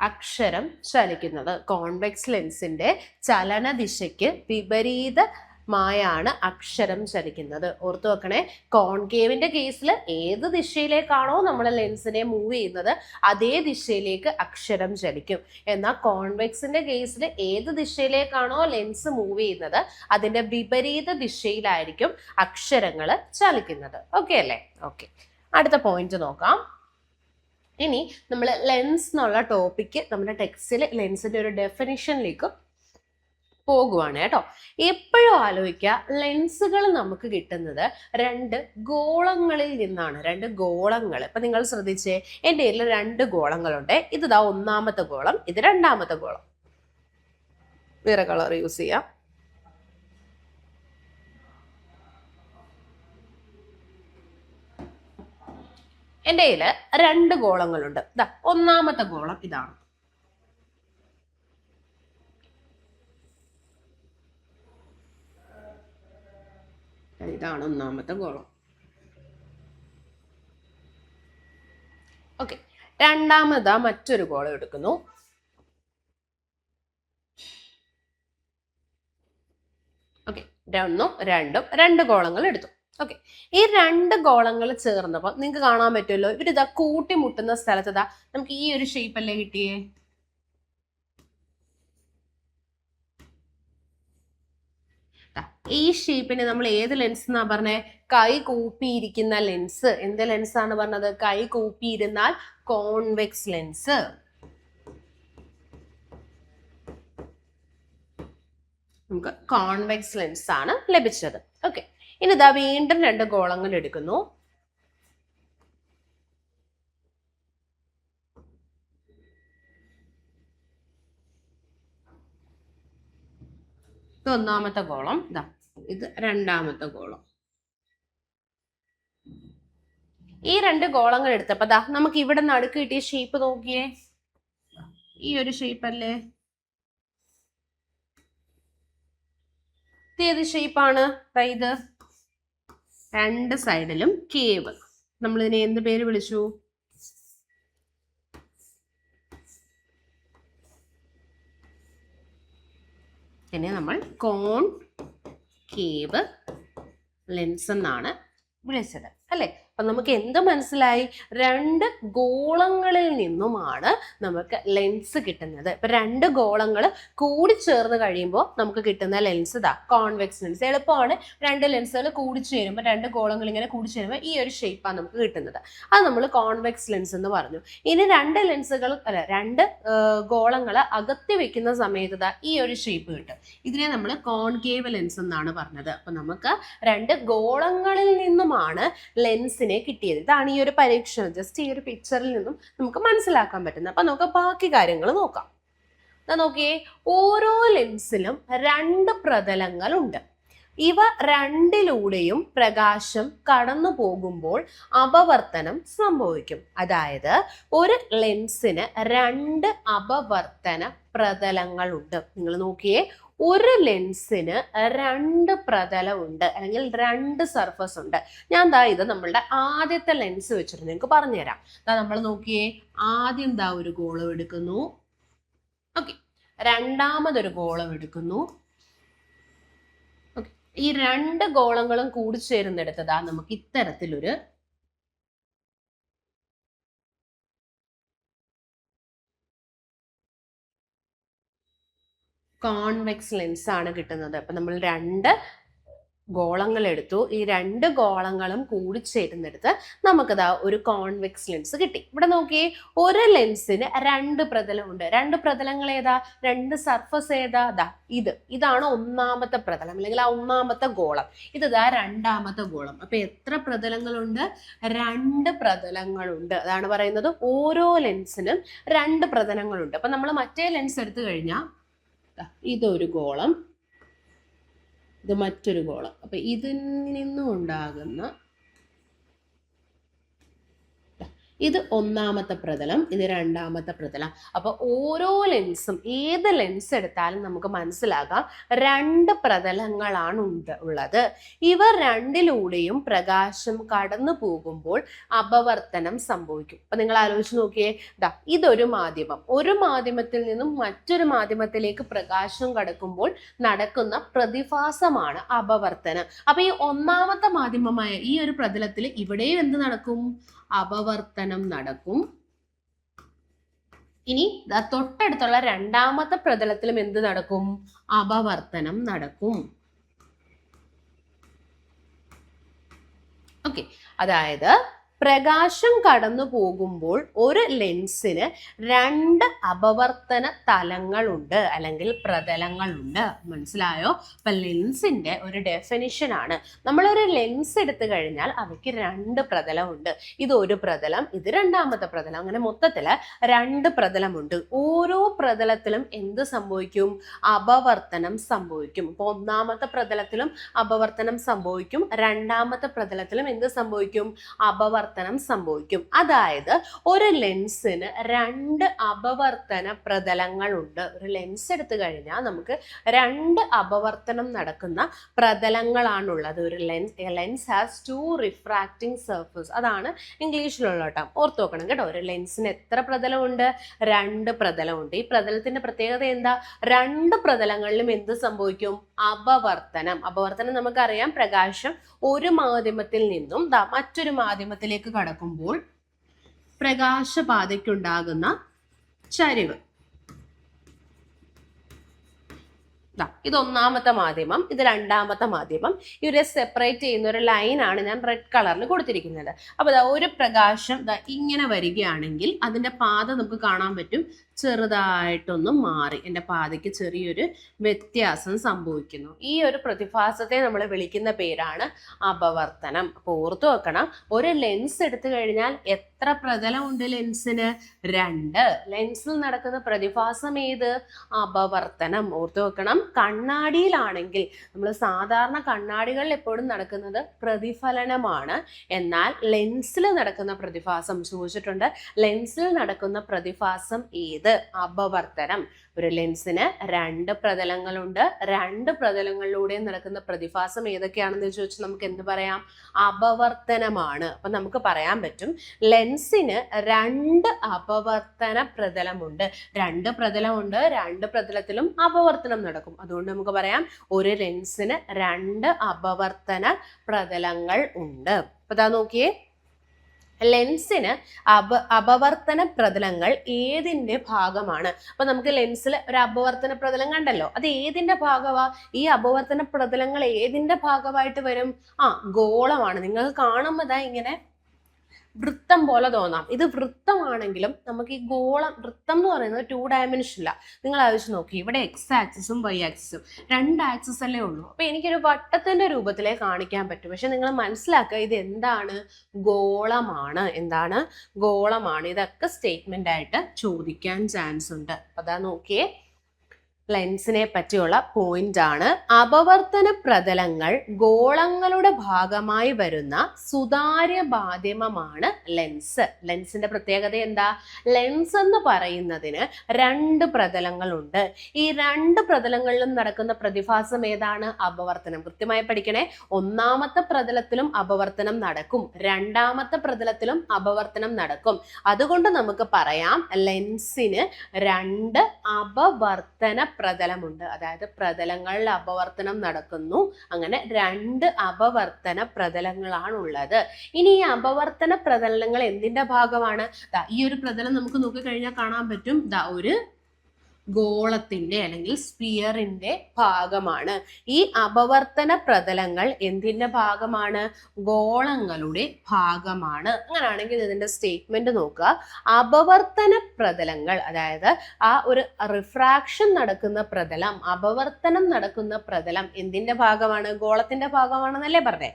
അക്ഷരം ചലിക്കുന്നത്. കോൺവെക്സ് ലെൻസിന്റെ ചലന ദിശയ്ക്ക് വിപരീതമായാണ് അക്ഷരം ചലിക്കുന്നത്. ഓർത്തു വെക്കണേ, കോൺകേവിന്റെ കേസിൽ ഏത് ദിശയിലേക്കാണോ നമ്മൾ ലെൻസിനെ മൂവ് ചെയ്യുന്നത് അതേ ദിശയിലേക്ക് അക്ഷരം ചലിക്കും. എന്നാൽ കോൺവെക്സിന്റെ കേസിൽ ഏത് ദിശയിലേക്കാണോ ലെൻസ് മൂവ് ചെയ്യുന്നത് അതിന്റെ വിപരീത ദിശയിലായിരിക്കും അക്ഷരങ്ങൾ ചലിക്കുന്നത്. ഓക്കെ അല്ലേ? ഓക്കെ, അടുത്ത പോയിന്റ് നോക്കാം. ഇനി നമ്മൾ ലെൻസ് എന്നുള്ള ടോപ്പിക്ക് നമ്മുടെ ടെക്സ്റ്റിൽ ലെൻസിന്റെ ഒരു ഡെഫിനിഷനിലേക്ക് പോകുവാണ് കേട്ടോ. എപ്പോഴും ആലോചിക്കുക, ലെൻസുകൾ നമുക്ക് കിട്ടുന്നത് രണ്ട് ഗോളങ്ങളിൽ നിന്നാണ്. രണ്ട് ഗോളങ്ങൾ. ഇപ്പൊ നിങ്ങൾ ശ്രദ്ധിച്ചേ, എൻ്റെ കയ്യിൽ രണ്ട് ഗോളങ്ങളുണ്ട്. ഇതാ ഒന്നാമത്തെ ഗോളം, ഇത് രണ്ടാമത്തെ ഗോളം. വേറെ കളർ യൂസ് ചെയ്യാം. എൻ്റെ കയ്യിൽ രണ്ട് ഗോളങ്ങളുണ്ട്. ഇതാ ഒന്നാമത്തെ ഗോളം ഇതാണ്. ഇതാണ് ഒന്നാമത്തെ ഗോളം. ഓക്കെ, രണ്ടാമതാ മറ്റൊരു ഗോളം എടുക്കുന്നു. ഓക്കെ, ഒന്നും രണ്ടും രണ്ട് ഗോളങ്ങൾ എടുത്തു. ഓക്കെ, ഈ രണ്ട് ഗോളങ്ങൾ ചേർന്നപ്പോൾ നിങ്ങൾക്ക് കാണാൻ പറ്റുമല്ലോ, ഇവരിതാ കൂട്ടിമുട്ടുന്ന സ്ഥലത്ത് ഇതാ നമുക്ക് ഈ ഒരു ഷേപ്പ് അല്ലേ കിട്ടിയേ. ഈ ഷേപ്പിന് നമ്മൾ ഏത് ലെൻസ് എന്നാ പറഞ്ഞേ? കൈ കൂപ്പിയിരിക്കുന്ന ലെൻസ്. എന്ത് ലെൻസ് ആണ് പറഞ്ഞത്? കൈ കൂപ്പിയിരുന്നാൽ കോൺവെക്സ് ലെൻസ്. നമുക്ക് കോൺവെക്സ് ലെൻസ് ആണ് ലഭിച്ചത്. ഓക്കെ, ഇനി ഇതാ വീണ്ടും രണ്ട് ഗോളങ്ങൾ എടുക്കുന്നു. ഇത് ഒന്നാമത്തെ ഗോളം, ഇതാ ഇത് രണ്ടാമത്തെ ഗോളം. ഈ രണ്ട് ഗോളങ്ങൾ എടുത്തപ്പോ ദാ നമുക്ക് ഇവിടെ നടുക്ക് കിട്ടിയ ഷേപ്പ് നോക്കിയേ. ഈ ഒരു ഷേപ്പ് അല്ലേ? ഏത് ഷേപ്പാണ്? ഇത് രണ്ട് സൈഡിലും കേവ്. നമ്മൾ ഇതിനെ എന്ത് പേര് വിളിച്ചു? ഇതിനെ നമ്മൾ കോൺ കേവ് ലെൻസ് എന്നാണ് വിളിച്ചത് അല്ലെ? അപ്പൊ നമുക്ക് എന്ത് മനസ്സിലായി? രണ്ട് ഗോളങ്ങളിൽ നിന്നുമാണ് നമുക്ക് ലെൻസ് കിട്ടുന്നത്. ഇപ്പൊ രണ്ട് ഗോളങ്ങൾ കൂടി ചേർന്ന് കഴിയുമ്പോൾ നമുക്ക് കിട്ടുന്ന ലെൻസ് ഇതാ കോൺവെക്സ് ലെൻസ്. എളുപ്പമാണ്. രണ്ട് ലെൻസുകൾ കൂടി ചേരുമ്പോൾ, രണ്ട് ഗോളങ്ങൾ ഇങ്ങനെ കൂടി ചേരുമ്പോൾ ഈ ഒരു ഷേപ്പാണ് നമുക്ക് കിട്ടുന്നത്. അത് നമ്മൾ കോൺവെക്സ് ലെൻസ് എന്ന് പറഞ്ഞു. ഇനി രണ്ട് ലെൻസുകൾ രണ്ട് ഗോളങ്ങൾ അകത്തി വെക്കുന്ന സമയത്ത് ഇതാ ഈ ഒരു ഷേപ്പ് കിട്ടും. ഇതിനെ നമ്മൾ കോൺകേവ് ലെൻസ് എന്നാണ് പറഞ്ഞത്. അപ്പൊ നമുക്ക് രണ്ട് ഗോളങ്ങളിൽ നിന്നുമാണ് ലെൻസിനെ കിട്ടിയത്. ഇതാണ് ഈ ഒരു പരീക്ഷണം. ജസ്റ്റ് ഈ ഒരു പിക്ചറിൽ നിന്നും നമുക്ക് മനസ്സിലാക്കാൻ പറ്റുന്നത്. അപ്പൊ നമുക്ക് ബാക്കി കാര്യങ്ങൾ നോക്കാം. നോക്കിയേ, ഓരോ ലെൻസിലും രണ്ട് പ്രതലങ്ങളുണ്ട്. ഇവ രണ്ടിലൂടെയും പ്രകാശം കടന്നു പോകുമ്പോൾ അപവർത്തനം സംഭവിക്കും. അതായത് ഒരു ലെൻസിന് രണ്ട് അപവർത്തന പ്രതലങ്ങളുണ്ട്. നിങ്ങൾ നോക്കിയേ, ഒരു ലെൻസിന് രണ്ട് പ്രതലമുണ്ട്, അല്ലെങ്കിൽ രണ്ട് സർഫസ് ഉണ്ട്. ഞാൻ ഇത് നമ്മളുടെ ആദ്യത്തെ ലെൻസ് വെച്ചിട്ട് നിങ്ങൾക്ക് പറഞ്ഞുതരാം. നമ്മൾ നോക്കിയേ, ആദ്യം ഒരു ഗോളം എടുക്കുന്നു. ഓക്കെ, രണ്ടാമതൊരു ഗോളം എടുക്കുന്നു. ഓക്കെ, ഈ രണ്ട് ഗോളങ്ങളും കൂടി ചേരുന്നിടത്ത് നമുക്ക് ഇത്തരത്തിലൊരു കോൺവെക്സ് ലെൻസ് ആണ് കിട്ടുന്നത്. അപ്പൊ നമ്മൾ രണ്ട് ഗോളങ്ങൾ എടുത്തു. ഈ രണ്ട് ഗോളങ്ങളും കൂടിച്ചേരുന്നിടത്ത് നമുക്കിതാ ഒരു കോൺവെക്സ് ലെൻസ് കിട്ടി. ഇവിടെ നോക്കിയേ, ഒരു ലെൻസിന് രണ്ട് പ്രതലമുണ്ട്. രണ്ട് പ്രതലങ്ങൾ ഏതാ? രണ്ട് സർഫസ് ഏതാ? ഇതാണ് ഒന്നാമത്തെ പ്രതലം, അല്ലെങ്കിൽ ആ ഒന്നാമത്തെ ഗോളം. ഇതാ രണ്ടാമത്തെ ഗോളം. അപ്പൊ എത്ര പ്രതലങ്ങളുണ്ട്? രണ്ട് പ്രതലങ്ങളുണ്ട്. അതാണ് പറയുന്നത് ഓരോ ലെൻസിനും രണ്ട് പ്രതലങ്ങളുണ്ട്. അപ്പൊ നമ്മൾ മറ്റേ ലെൻസ് എടുത്തു കഴിഞ്ഞാൽ ഇതൊരു ഗോളം, ഇത് മറ്റൊരു ഗോളം. അപ്പൊ ഇതിൽ നിന്നും ഉണ്ടാകുന്ന ഇത് ഒന്നാമത്തെ പ്രതലം, ഇത് രണ്ടാമത്തെ പ്രതലം. അപ്പൊ ഓരോ ലെൻസും, ഏത് ലെൻസ് എടുത്താലും നമുക്ക് മനസ്സിലാകാം രണ്ട് പ്രതലങ്ങളാണ് ഉള്ളത്. ഇവ രണ്ടിലൂടെയും പ്രകാശം കടന്നു പോകുമ്പോൾ അപവർത്തനം സംഭവിക്കും. അപ്പൊ നിങ്ങൾ ആലോചിച്ച് നോക്കിയേ, ഇതൊരു മാധ്യമം. ഒരു മാധ്യമത്തിൽ നിന്നും മറ്റൊരു മാധ്യമത്തിലേക്ക് പ്രകാശം കടക്കുമ്പോൾ നടക്കുന്ന പ്രതിഭാസമാണ് അപവർത്തനം. അപ്പൊ ഈ ഒന്നാമത്തെ മാധ്യമമായ ഈ ഒരു പ്രതലത്തിൽ ഇവിടെയും എന്ത് നടക്കും? അപവർത്തനം നടക്കും. ഇനി തൊട്ടടുത്തുള്ള രണ്ടാമത്തെ പ്രതലത്തിലും എന്ത് നടക്കും? അപവർത്തനം നടക്കും. ഓക്കെ, അതായത് പ്രകാശം കടന്നു പോകുമ്പോൾ ഒരു ലെൻസിന് രണ്ട് അപവർത്തന തലങ്ങളുണ്ട്, അല്ലെങ്കിൽ പ്രതലങ്ങളുണ്ട്. മനസ്സിലായോ? അപ്പൊ ലെൻസിന്റെ ഒരു ഡെഫിനിഷൻ ആണ്, നമ്മളൊരു ലെൻസ് എടുത്തു കഴിഞ്ഞാൽ അവയ്ക്ക് രണ്ട് പ്രതലമുണ്ട്. ഇത് ഒരു പ്രതലം, ഇത് രണ്ടാമത്തെ പ്രതലം. അങ്ങനെ മൊത്തത്തില് രണ്ട് പ്രതലമുണ്ട്. ഓരോ പ്രതലത്തിലും എന്ത് സംഭവിക്കും? അപവർത്തനം സംഭവിക്കും. അപ്പൊ ഒന്നാമത്തെ പ്രതലത്തിലും അപവർത്തനം സംഭവിക്കും, രണ്ടാമത്തെ പ്രതലത്തിലും എന്ത് സംഭവിക്കും? അപവർത്തനം സംഭവിക്കും. അതായത് ഒരു ലെൻസിന് രണ്ട് അപവർത്തന പ്രതലങ്ങളുണ്ട്. ഒരു ലെൻസ് എടുത്തു കഴിഞ്ഞാൽ നമുക്ക് രണ്ട് അപവർത്തനം നടക്കുന്ന പ്രതലങ്ങളാണുള്ളത്. ഒരു lens has two refracting surface. അതാണ് ഇംഗ്ലീഷിലുള്ള ടേം. ഓർത്ത് നോക്കണം കേട്ടോ. ഒരു ലെൻസിന് എത്ര പ്രതലമുണ്ട്? രണ്ട് പ്രതലമുണ്ട്. ഈ പ്രതലത്തിന്റെ പ്രത്യേകത എന്താ? രണ്ട് പ്രതലങ്ങളിലും എന്ത് സംഭവിക്കും? അപവർത്തനം. അപവർത്തനം നമുക്കറിയാം, പ്രകാശം ഒരു മാധ്യമത്തിൽ നിന്നും മറ്റൊരു മാധ്യമത്തിലേക്ക് കടക്കുമ്പോൾ പ്രകാശപാതയ്ക്കുണ്ടാകുന്ന ചരിവ്. ഇത് ഒന്നാമത്തെ മാധ്യമം, ഇത് രണ്ടാമത്തെ മാധ്യമം. ഇവരെ സെപ്പറേറ്റ് ചെയ്യുന്ന ഒരു ലൈനാണ് ഞാൻ റെഡ് കളറിൽ കൊടുത്തിരിക്കുന്നത്. അപ്പൊ ഒരു പ്രകാശം ഇങ്ങനെ വരികയാണെങ്കിൽ അതിന്റെ പാത നമുക്ക് കാണാൻ പറ്റും, ചെറുതായിട്ടൊന്നും മാറി. എൻ്റെ പാതയ്ക്ക് ചെറിയൊരു വ്യത്യാസം സംഭവിക്കുന്നു. ഈ ഒരു പ്രതിഭാസത്തെ നമ്മൾ വിളിക്കുന്ന പേരാണ് അപവർത്തനം. അപ്പോൾ ഓർത്തു വെക്കണം, ഒരു ലെൻസ് എടുത്തു കഴിഞ്ഞാൽ എത്ര പ്രതലമുണ്ട് ലെൻസിന്? രണ്ട്. ലെൻസിൽ നടക്കുന്ന പ്രതിഭാസം ഏത്? അപവർത്തനം. ഓർത്തു വെക്കണം. കണ്ണാടിയിലാണെങ്കിൽ, നമ്മൾ സാധാരണ കണ്ണാടികളിൽ എപ്പോഴും നടക്കുന്നത് പ്രതിഫലനമാണ്. എന്നാൽ ലെൻസിൽ നടക്കുന്ന പ്രതിഭാസം ചോദിച്ചിട്ടുണ്ട്, ലെൻസിൽ നടക്കുന്ന പ്രതിഭാസം ഏത്? അപവർത്തനം. ഒരു ലെൻസിന് രണ്ട് പ്രതലങ്ങളുണ്ട്. രണ്ട് പ്രതലങ്ങളിലൂടെ നടക്കുന്ന പ്രതിഭാസം ഏതൊക്കെയാണെന്ന് ചോദിച്ചാൽ നമുക്ക് എന്ത് പറയാം? അപവർത്തനമാണ്. അപ്പൊ നമുക്ക് പറയാൻ പറ്റും ലെൻസിന് രണ്ട് അപവർത്തന പ്രതലമുണ്ട്. രണ്ട് പ്രതലമുണ്ട്, രണ്ട് പ്രതലത്തിലും അപവർത്തനം നടക്കും. അതുകൊണ്ട് നമുക്ക് പറയാം ഒരു ലെൻസിന് രണ്ട് അപവർത്തന പ്രതലങ്ങൾ ഉണ്ട്. അപ്പൊ നോക്കിയേ, ലെൻസിന് അപവർത്തന പ്രതലങ്ങൾ ഏതിന്റെ ഭാഗമാണ്? അപ്പൊ നമുക്ക് ലെൻസിൽ ഒരു അപവർത്തന പ്രതലം കണ്ടല്ലോ, അത് ഏതിന്റെ ഭാഗമാ? ഈ അപവർത്തന പ്രതലങ്ങൾ ഏതിന്റെ ഭാഗമായിട്ട് വരും? ഗോളമാണ്. നിങ്ങൾക്ക് കാണുമ്പോൾ ഇങ്ങനെ വൃത്തം പോലെ തോന്നാം. ഇത് വൃത്തമാണെങ്കിലും നമുക്ക് ഈ ഗോളം, വൃത്തം എന്ന് പറയുന്നത് 2 ഡയമെൻഷനില്ല. നിങ്ങൾ ആലോചിച്ച് നോക്കി, ഇവിടെ എക്സ് ആക്സിസും വൈ ആക്സിസും, രണ്ട് ആക്സിസ് അല്ലേ ഉള്ളൂ. അപ്പൊ എനിക്കൊരു വട്ടത്തിന്റെ രൂപത്തിലേ കാണിക്കാൻ പറ്റും. പക്ഷെ നിങ്ങൾ മനസ്സിലാക്കുക, ഇത് എന്താണ്? ഗോളമാണ്. എന്താണ്? ഗോളമാണ്. ഇതൊക്കെ സ്റ്റേറ്റ്മെന്റ് ആയിട്ട് ചോദിക്കാൻ ചാൻസ് ഉണ്ട്. അതാ നോക്കിയേ, ലെൻസിനെ പറ്റിയുള്ള പോയിന്റ് ആണ്. അപവർത്തന പ്രതലങ്ങൾ ഗോളങ്ങളുടെ ഭാഗമായി വരുന്ന സുതാര്യ മാധ്യമമാണ് ലെൻസ്. ലെൻസിന്റെ പ്രത്യേകത എന്താ? ലെൻസ് എന്ന് പറയുന്നതിന് രണ്ട് പ്രതലങ്ങളുണ്ട്. ഈ രണ്ട് പ്രതലങ്ങളിലും നടക്കുന്ന പ്രതിഭാസം ഏതാണ്? അപവർത്തനം. കൃത്യമായി പഠിക്കണേ. ഒന്നാമത്തെ പ്രതലത്തിലും അപവർത്തനം നടക്കും, രണ്ടാമത്തെ പ്രതലത്തിലും അപവർത്തനം നടക്കും. അതുകൊണ്ട് നമുക്ക് പറയാം ലെൻസിന് രണ്ട് അപവർത്തന പ്രതലമുണ്ട്. അതായത് പ്രതലങ്ങളിൽ അപവർത്തനം നടക്കുന്നു. അങ്ങനെ രണ്ട് അപവർത്തന പ്രതലങ്ങളാണുള്ളത്. ഇനി ഈ അപവർത്തന പ്രതലങ്ങൾ എന്തിന്റെ ഭാഗമാണ്? ഈ ഒരു പ്രതലം നമുക്ക് നോക്കിക്കഴിഞ്ഞാൽ കാണാൻ പറ്റും, ഒരു ഗോളത്തിന്റെ അല്ലെങ്കിൽ സ്പിയറിന്റെ ഭാഗമാണ്. ഈ അപവർത്തന പ്രതലങ്ങൾ എന്തിന്റെ ഭാഗമാണ്? ഗോളങ്ങളുടെ ഭാഗമാണ്. അങ്ങനെയാണെങ്കിൽ ഇതിന്റെ സ്റ്റേറ്റ്മെന്റ് നോക്കുക. അപവർത്തന പ്രതലങ്ങൾ, അതായത് ആ ഒരു റിഫ്രാക്ഷൻ നടക്കുന്ന പ്രതലം, അപവർത്തനം നടക്കുന്ന പ്രതലം എന്തിന്റെ ഭാഗമാണ്? ഗോളത്തിന്റെ ഭാഗമാണെന്നല്ലേ പറഞ്ഞേ?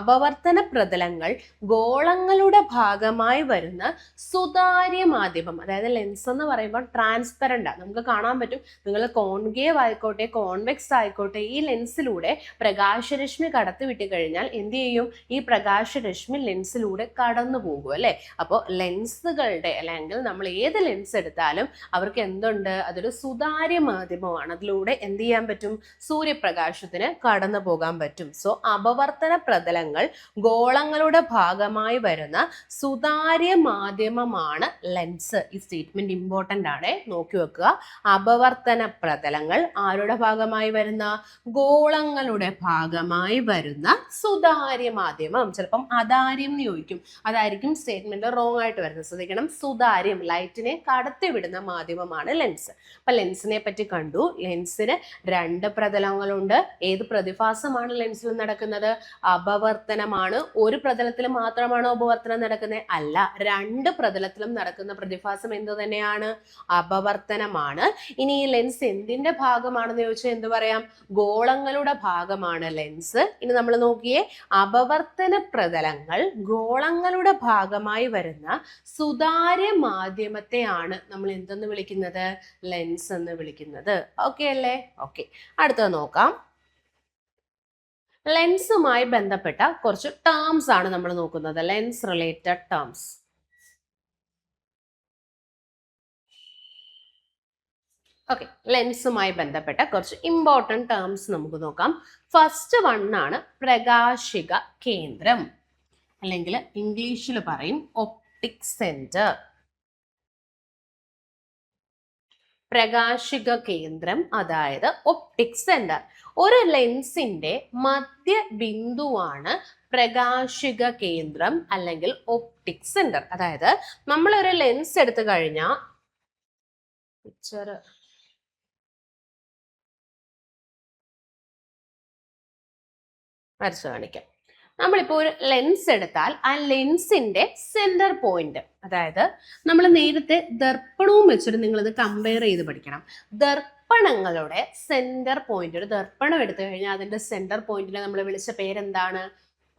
അപവർത്തന പ്രതലങ്ങൾ ഗോളങ്ങളുടെ ഭാഗമായി വരുന്ന സുതാര്യ മാധ്യമം, അതായത് ലെൻസ് എന്ന് പറയുമ്പോൾ ട്രാൻസ്പെറന്റ്, നമുക്ക് കാണാൻ പറ്റും. നിങ്ങൾ കോൺകേവ് ആയിക്കോട്ടെ കോൺവെക്സ് ആയിക്കോട്ടെ, ഈ ലെൻസിലൂടെ പ്രകാശരശ്മി കടത്തി വിട്ട് കഴിഞ്ഞാൽ എന്ത് ചെയ്യും? ഈ പ്രകാശരശ്മി ലെൻസിലൂടെ കടന്നു പോകും അല്ലെ? അപ്പോൾ ലെൻസുകളുടെ, അല്ലെങ്കിൽ നമ്മൾ ഏത് ലെൻസ് എടുത്താലും അവർക്ക് എന്തുണ്ട്? അതൊരു സുതാര്യ മാധ്യമമാണ്. അതിലൂടെ എന്ത് ചെയ്യാൻ പറ്റും? സൂര്യപ്രകാശത്തിന് കടന്നു പോകാൻ പറ്റും. സോ അപവർത്തന പ്രതലങ്ങൾ ഗോളങ്ങളുടെ ഭാഗമായി വരുന്ന സുതാര്യ മാധ്യമമാണ് ലെൻസ്. ഈ സ്റ്റേറ്റ്മെന്റ് ഇമ്പോർട്ടന്റ് ആണ്, നോക്കി വെക്കുക. അപവർത്തന പ്രതലങ്ങൾ ആരുടെ ഭാഗമായി വരുന്ന? ഗോളങ്ങളുടെ ഭാഗമായി വരുന്ന സുതാര്യ മാധ്യമം. ചിലപ്പം അതാര്യം എന്ന് ചോദിക്കും, അതായിരിക്കും സ്റ്റേറ്റ്മെന്റ് റോങ് ആയിട്ട് വരുന്നത്. ശ്രദ്ധിക്കണം, സുതാര്യം, ലൈറ്റിനെ കടത്തിവിടുന്ന മാധ്യമമാണ് ലെൻസ്. അപ്പൊ ലെൻസിനെ പറ്റി കണ്ടു. ലെൻസിന് രണ്ട് പ്രതലങ്ങളുണ്ട്. ഏത് പ്രതിഭാസമാണ് ലെൻസിൽ നടക്കുന്നത്? അപവർത്തനമാണ്. ഒരു പ്രതലത്തിൽ മാത്രമാണോ അപവർത്തനം നടക്കുന്നത്? അല്ല, രണ്ട് പ്രതലത്തിലും നടക്കുന്ന പ്രതിഭാസം എന്ത് തന്നെയാണ്? അപവർത്തനമാണ്. ഇനി ഈ ലെൻസ് എന്തിന്റെ ഭാഗമാണെന്ന് ചോദിച്ചാൽ എന്ത് പറയാം? ഗോളങ്ങളുടെ ഭാഗമാണ് ലെൻസ്. ഇനി നമ്മൾ നോക്കിയേ, അപവർത്തന പ്രതലങ്ങൾ ഗോളങ്ങളുടെ ഭാഗമായി വരുന്ന സുതാര്യ മാധ്യമത്തെയാണ് നമ്മൾ എന്തെന്ന് വിളിക്കുന്നത്? ലെൻസ് എന്ന് വിളിക്കുന്നത്. ഓക്കെ അല്ലേ? ഓക്കെ, അടുത്തത് നോക്കാം. ലെൻസുമായി ബന്ധപ്പെട്ട കുറച്ച് ടേംസ് ആണ് നമ്മൾ നോക്കുന്നത്. Lens related terms. ഓക്കെ, ലെൻസുമായി ബന്ധപ്പെട്ട കുറച്ച് ഇമ്പോർട്ടൻറ്റ് ടേംസ് നമുക്ക് നോക്കാം. ഫസ്റ്റ് വൺ ആണ് പ്രകാശിക കേന്ദ്രം, അല്ലെങ്കിൽ ഇംഗ്ലീഷിൽ പറയും ഒപ്റ്റിക് സെന്റർ. പ്രകാശിക കേന്ദ്രം, അതായത് ഒപ്റ്റിക് സെന്റർ. ഒരു ലെൻസിന്റെ മധ്യബിന്ദുവാണ് പ്രകാശിക കേന്ദ്രം അല്ലെങ്കിൽ ഒപ്റ്റിക് സെന്റർ. അതായത് നമ്മളൊരു ലെൻസ് എടുത്തു കഴിഞ്ഞാൽ, പിക്ചർ വരച്ചു കാണിക്കാം. നമ്മളിപ്പോൾ ഒരു ലെൻസ് എടുത്താൽ ആ ലെൻസിന്റെ സെന്റർ പോയിന്റ്, അതായത് നമ്മൾ നേരത്തെ ദർപ്പണവും വെച്ചിട്ട് നിങ്ങളിത് കമ്പയർ ചെയ്ത് പഠിക്കണം. ദർപ്പണങ്ങളുടെ സെന്റർ പോയിന്റ്, ഒരു ദർപ്പണം എടുത്തു കഴിഞ്ഞാൽ അതിന്റെ സെന്റർ പോയിന്റിനെ നമ്മൾ വിളിച്ച പേരെന്താണ്?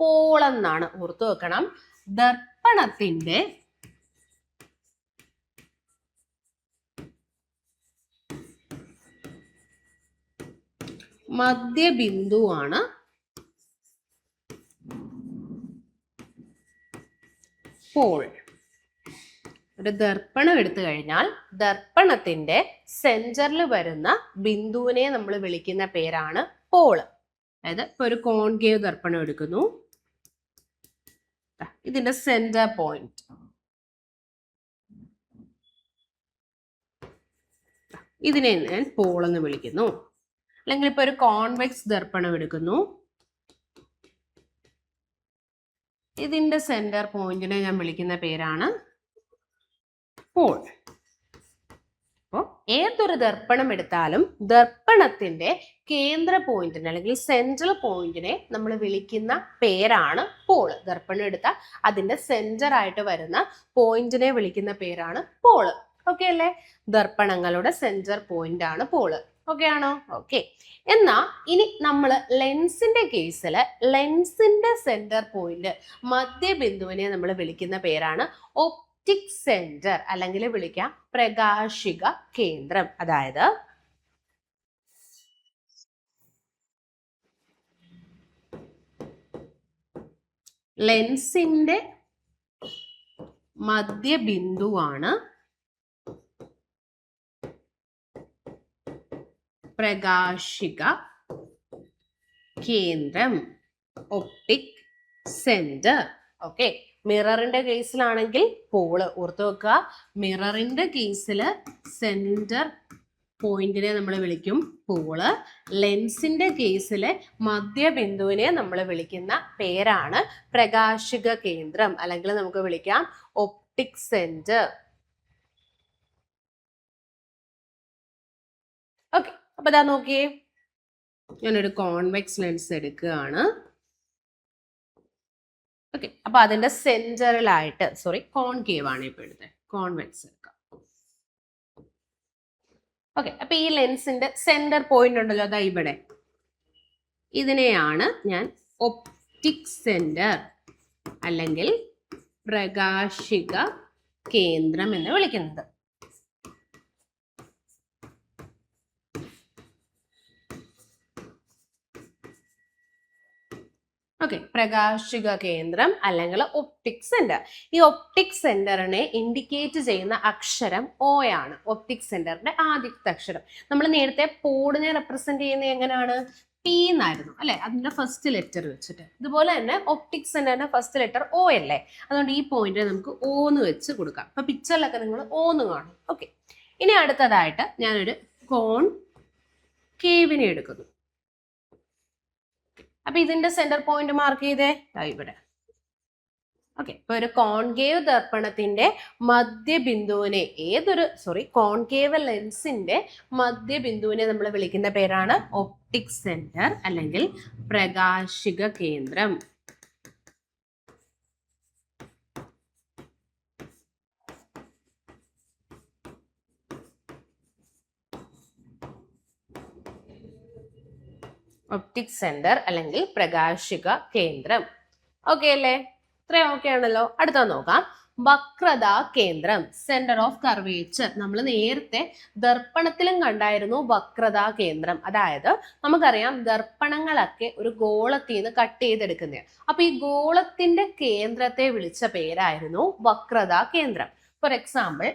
പോളെന്നാണ്. ഓർത്തു വെക്കണം. ദർപ്പണത്തിന്റെ മധ്യബിന്ദുവാണ് പോൾ. ഒരു ദർപ്പണം എടുത്തു കഴിഞ്ഞാൽ ദർപ്പണത്തിന്റെ സെന്ററിൽ വരുന്ന ബിന്ദുവിനെ നമ്മൾ വിളിക്കുന്ന പേരാണ് പോള്. അതായത് ഇപ്പൊ ഒരു കോൺകേവ് ദർപ്പണം എടുക്കുന്നു, ഇതിന്റെ സെന്റർ പോയിന്റ് ഇതിനെ ഞാൻ പോൾ എന്ന് വിളിക്കുന്നു. അല്ലെങ്കിൽ ഇപ്പൊ ഒരു കോൺവെക്സ് ദർപ്പണം എടുക്കുന്നു, ഇതിന്റെ സെന്റർ പോയിന്റിനെ ഞാൻ വിളിക്കുന്ന പേരാണ് പോൾ. അപ്പോൾ ഏതൊരു ദർപ്പണം എടുത്താലും ദർപ്പണത്തിന്റെ കേന്ദ്ര പോയിന്റിനെ അല്ലെങ്കിൽ സെൻട്രൽ പോയിന്റിനെ നമ്മൾ വിളിക്കുന്ന പേരാണ് പോള്. ദർപ്പണം എടുത്താൽ അതിന്റെ സെന്റർ ആയിട്ട് വരുന്ന പോയിന്റിനെ വിളിക്കുന്ന പേരാണ് പോള്. ഓക്കെ അല്ലേ? ദർപ്പണങ്ങളുടെ സെന്റർ പോയിന്റ് ആണ് പോള്. ഓക്കെ ആണോ? ഓക്കെ. എന്നാ ഇനി നമ്മൾ ലെൻസിന്റെ കേസിൽ ലെൻസിന്റെ സെന്റർ പോയിന്റ്, മധ്യബിന്ദുവിനെ നമ്മൾ വിളിക്കുന്ന പേരാണ് ഒപ്റ്റിക് സെന്റർ, അല്ലെങ്കിൽ വിളിക്കാം പ്രകാശിക കേന്ദ്രം. അതായത് ലെൻസിന്റെ മധ്യബിന്ദുവാണ് പ്രകാശിക കേന്ദ്രം, ഒപ്റ്റിക് സെന്റർ. ഓക്കെ, മിററിന്റെ കേസിലാണെങ്കിൽ പോള്. ഓർത്തു വെക്കുക, മിററിന്റെ കേസിൽ സെന്റർ പോയിന്റിനെ നമ്മൾ വിളിക്കും പോള്. ലെൻസിന്റെ കേസിലെ മധ്യബിന്ദുവിനെ നമ്മൾ വിളിക്കുന്ന പേരാണ് പ്രകാശിക കേന്ദ്രം, അല്ലെങ്കിൽ നമുക്ക് വിളിക്കാം ഒപ്റ്റിക് സെന്റർ. ഓക്കെ, അപ്പൊ ഇതാ നോക്കിയേ, ഞാനൊരു കോൺവെക്സ് ലെൻസ് എടുക്കുകയാണ്. ഓക്കെ, അപ്പൊ അതിന്റെ സെന്ററിലായിട്ട്, സോറി കോൺകേവ് ആണ് ഇപ്പൊ എടുത്തത്, കോൺവെക്സ് എടുക്കാം. ഓക്കെ, അപ്പൊ ഈ ലെൻസിന്റെ സെന്റർ പോയിന്റ് ഉണ്ടല്ലോ, അതാ ഇവിടെ, ഇതിനെയാണ് ഞാൻ ഒപ്റ്റിക് സെന്റർ അല്ലെങ്കിൽ പ്രകാശിക കേന്ദ്രം എന്ന് വിളിക്കുന്നത്. ഓക്കെ, പ്രകാശിക കേന്ദ്രം അല്ലെങ്കിൽ ഒപ്റ്റിക് സെന്റർ. ഈ ഒപ്റ്റിക് സെന്ററിനെ ഇൻഡിക്കേറ്റ് ചെയ്യുന്ന അക്ഷരം O ആണ്. ഒപ്റ്റിക് സെന്ററിന്റെ ആദ്യത്തെ അക്ഷരം. നമ്മൾ നേരത്തെ പോഡിനെ റെപ്രസെന്റ് ചെയ്യുന്നത് എങ്ങനെയാണ്? P എന്നായിരുന്നു അല്ലെ, അതിന്റെ ഫസ്റ്റ് ലെറ്റർ വെച്ചിട്ട്. ഇതുപോലെ തന്നെ ഒപ്റ്റിക് സെന്ററിന്റെ ഫസ്റ്റ് ലെറ്റർ O അല്ലേ, അതുകൊണ്ട് ഈ പോയിന്റ് നമുക്ക് O എന്ന് വെച്ച് കൊടുക്കാം. അപ്പൊ പിക്ചറിലൊക്കെ നിങ്ങൾ O എന്ന് കാണും. ഓക്കെ, ഇനി അടുത്തതായിട്ട് ഞാനൊരു കോൺ കേവിനെ എടുക്കുന്നു. അപ്പൊ ഇതിന്റെ സെന്റർ പോയിന്റ് മാർക്ക് ചെയ്തേ ഇവിടെ. ഓക്കെ, ഇപ്പൊ ഒരു കോൺകേവ് ദർപ്പണത്തിന്റെ മധ്യബിന്ദുവിനെ കോൺകേവ് ലെൻസിന്റെ മധ്യബിന്ദുവിനെ നമ്മൾ വിളിക്കുന്ന പേരാണ് ഒപ്റ്റിക് സെന്റർ അല്ലെങ്കിൽ പ്രകാശിക കേന്ദ്രം. ഒപ്റ്റിക് സെന്റർ അല്ലെങ്കിൽ പ്രകാശിക കേന്ദ്രം. ഓക്കെ അല്ലേ? ഇത്രയും ഓക്കെ ആണല്ലോ. അടുത്ത നോക്കാം, വക്രതാ കേന്ദ്രം, സെന്റർ ഓഫ് കർവേച്ചർ. നമ്മൾ നേരത്തെ ദർപ്പണത്തിലും കണ്ടായിരുന്നു വക്രതാ കേന്ദ്രം. അതായത് നമുക്കറിയാം ദർപ്പണങ്ങളൊക്കെ ഒരു ഗോളത്തിൽ നിന്ന് കട്ട് ചെയ്തെടുക്കുന്നതാണ്. അപ്പൊ ഈ ഗോളത്തിന്റെ കേന്ദ്രത്തെ വിളിച്ച പേരായിരുന്നു വക്രതാ കേന്ദ്രം. ഫോർ എക്സാമ്പിൾ,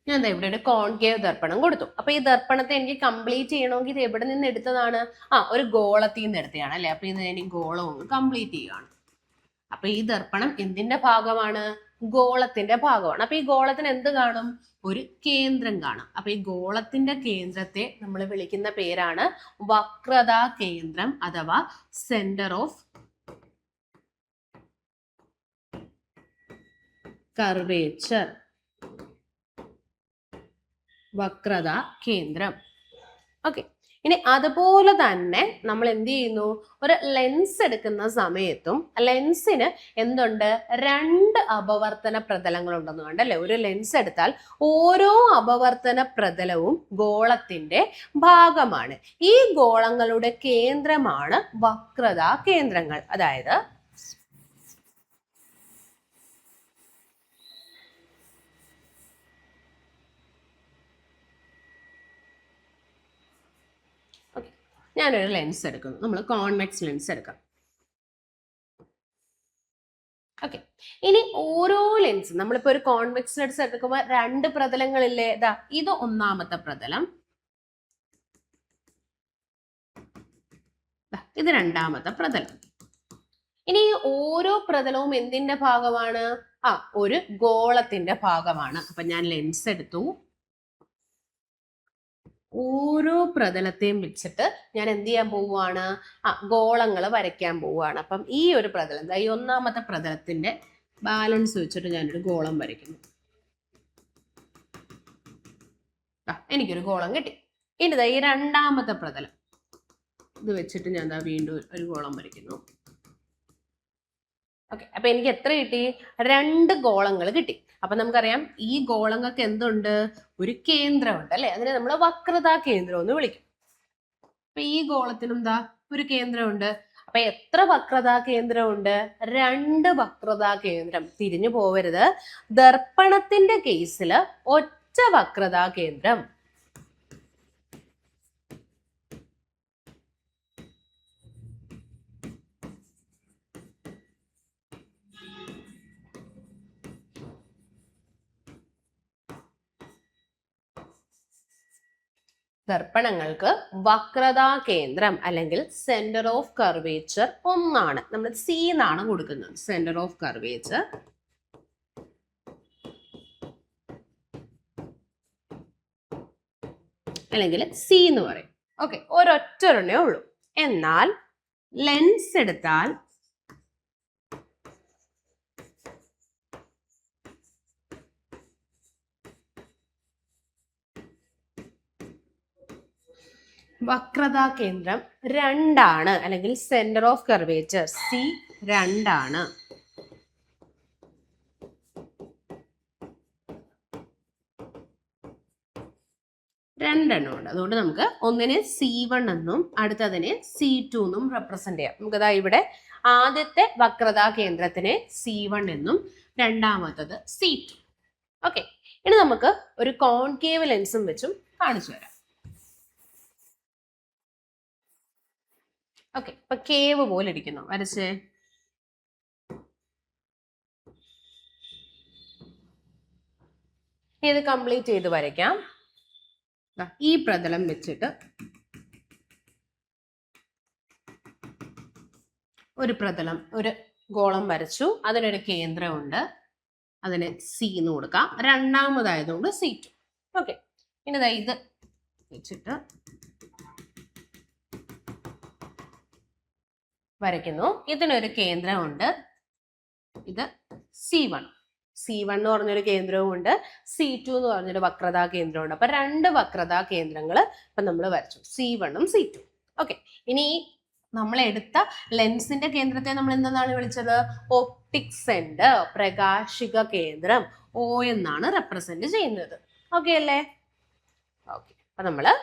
ഞാൻ ഇവിടെ ഒരു കോൺകേവ് ദർപ്പണം കൊടുത്തു. അപ്പൊ ഈ ദർപ്പണത്തെ എനിക്ക് കംപ്ലീറ്റ് ചെയ്യണമെങ്കിൽ ഇത് എവിടെ നിന്ന് എടുത്തതാണ്? ഒരു ഗോളത്തിൽ നിന്ന് എടുത്തതാണ് അല്ലെ. അപ്പൊ ഇത് എനിക്ക് ഗോളവും കംപ്ലീറ്റ് ചെയ്യുകയാണ്. അപ്പൊ ഈ ദർപ്പണം എന്തിന്റെ ഭാഗമാണ്? ഗോളത്തിന്റെ ഭാഗമാണ്. അപ്പൊ ഈ ഗോളത്തിന് എന്ത് കാണും? ഒരു കേന്ദ്രം കാണും. അപ്പൊ ഈ ഗോളത്തിന്റെ കേന്ദ്രത്തെ നമ്മൾ വിളിക്കുന്ന പേരാണ് വക്രതാ കേന്ദ്രം അഥവാ സെന്റർ ഓഫ് കർവേച്ചർ, വക്രത കേന്ദ്രം. ഓക്കെ, ഇനി അതുപോലെ തന്നെ നമ്മൾ എന്ത് ചെയ്യുന്നു? ഒരു ലെൻസ് എടുക്കുന്ന സമയത്തും ലെൻസിന് എന്തുണ്ട്? 2 അപവർത്തന പ്രതലങ്ങൾ ഉണ്ടെന്ന് കണ്ടല്ലേ. ഒരു ലെൻസ് എടുത്താൽ ഓരോ അപവർത്തന പ്രതലവും ഗോളത്തിന്റെ ഭാഗമാണ്. ഈ ഗോളങ്ങളുടെ കേന്ദ്രമാണ് വക്രതാ കേന്ദ്രങ്ങൾ. അതായത് ഞാനൊരു ലെൻസ് എടുക്കുന്നു. നമ്മൾ കോൺവെക്സ് ലെൻസ് എടുക്കാം. ഓക്കെ, ഇനി ഓരോ ലെൻസ്, നമ്മളിപ്പോ ഒരു കോൺവെക്സ് ലെൻസ് എടുക്കുമ്പോൾ 2 പ്രതലങ്ങളില്ലേ? ഇത് ഒന്നാമത്തെ പ്രതലം, ഇത് രണ്ടാമത്തെ പ്രതലം. ഇനി ഓരോ പ്രതലവും എന്തിന്റെ ഭാഗമാണ്? ഒരു ഗോളത്തിന്റെ ഭാഗമാണ്. അപ്പൊ ഞാൻ ലെൻസ് എടുത്തു, ഓരോ പ്രതലത്തെയും വെച്ചിട്ട് ഞാൻ എന്ത് ചെയ്യാൻ പോവുകയാണ്? ഗോളങ്ങൾ വരയ്ക്കാൻ പോവുകയാണ്. അപ്പം ഈ ഒരു പ്രതലം, ഈ ഒന്നാമത്തെ പ്രതലത്തിന്റെ ബാലൻസ് വെച്ചിട്ട് ഞാനൊരു ഗോളം വരയ്ക്കുന്നു. എനിക്കൊരു ഗോളം കിട്ടി. ഇനി ഈ രണ്ടാമത്തെ പ്രതലം ഇത് വെച്ചിട്ട് ഞാൻ വീണ്ടും ഒരു ഗോളം വരയ്ക്കുന്നു. ഓക്കെ, അപ്പൊ എനിക്ക് എത്ര കിട്ടി? 2 ഗോളങ്ങൾ കിട്ടി. അപ്പൊ നമുക്കറിയാം ഈ ഗോളങ്ങൾക്ക് എന്തുണ്ട്? ഒരു കേന്ദ്രമുണ്ട് അല്ലെ. അതിനെ നമ്മൾ വക്രതാ കേന്ദ്രം എന്ന് വിളിക്കും. അപ്പൊ ഈ ഗോളത്തിനും ഒരു കേന്ദ്രമുണ്ട്. അപ്പൊ എത്ര വക്രതാ കേന്ദ്രമുണ്ട്? 2 വക്രതാ കേന്ദ്രം. തിരിഞ്ഞു പോവരുത്. ദർപ്പണത്തിന്റെ കേസിൽ ഒറ്റ വക്രതാ കേന്ദ്രം. ദർപ്പണങ്ങൾക്ക് വക്രതാ കേന്ദ്രം അല്ലെങ്കിൽ സെന്റർ ഓഫ് കർവേച്ചർ ഒന്നാണ്. നമ്മൾ സി എന്നാണ് കൊടുക്കുന്നത്. സെന്റർ ഓഫ് കർവേച്ചർ അല്ലെങ്കിൽ സി എന്ന് പറയും. ഓക്കെ, ഒരൊറ്റൊരെണ്ണേ ഉള്ളൂ. എന്നാൽ ലെൻസ് എടുത്താൽ വക്രതാ കേന്ദ്രം 2 അല്ലെങ്കിൽ സെന്റർ ഓഫ് കർവേച്ചർ സി 2. രണ്ടെണ്ണം ഉണ്ട്. അതുകൊണ്ട് നമുക്ക് ഒന്നിനെ C1 എന്നും അടുത്തതിനെ C2 എന്നും റെപ്രസെന്റ് ചെയ്യാം. നമുക്കതാ ഇവിടെ ആദ്യത്തെ വക്രതാ കേന്ദ്രത്തിനെ C1 എന്നും രണ്ടാമത്തത് C2. ഓക്കെ, ഇനി നമുക്ക് ഒരു കോൺകേവ് ലെൻസും വെച്ചും കാണിച്ചു തരാം. ഓക്കെ, ഇപ്പൊ കേവ് പോലെ ഇരിക്കുന്നു, വരച്ചേ. ഇത് കംപ്ലീറ്റ് ചെയ്ത് വരയ്ക്കാം. ഈ പ്രതലം വെച്ചിട്ട് ഒരു പ്രതലം, ഒരു ഗോളം വരച്ചു. അതിനൊരു കേന്ദ്രമുണ്ട്, അതിന് C എന്ന് കൊടുക്കാം. രണ്ടാമതായതുകൊണ്ട് C2. ഓക്കെ, ഇനി ഇത് വെച്ചിട്ട് വരയ്ക്കുന്നു. ഇതിനൊരു കേന്ദ്രമുണ്ട്, ഇത് C1 എന്ന് പറഞ്ഞൊരു കേന്ദ്രവും ഉണ്ട്, C2 എന്ന് പറഞ്ഞൊരു വക്രതാ കേന്ദ്രമുണ്ട്. അപ്പൊ 2 വക്രതാ കേന്ദ്രങ്ങൾ ഇപ്പൊ നമ്മൾ വരച്ചു, C1 ഉം C2. ഓക്കെ, ഇനി നമ്മൾ എടുത്ത ലെൻസിന്റെ കേന്ദ്രത്തെ നമ്മൾ എന്താണ് വിളിച്ചത്? ഒപ്റ്റിക് സെന്റർ, പ്രകാശിക കേന്ദ്രം, O എന്നാണ് റെപ്രസെന്റ് ചെയ്യുന്നത്. ഓക്കെ അല്ലേ? ഓക്കെ, അപ്പൊ നമ്മള്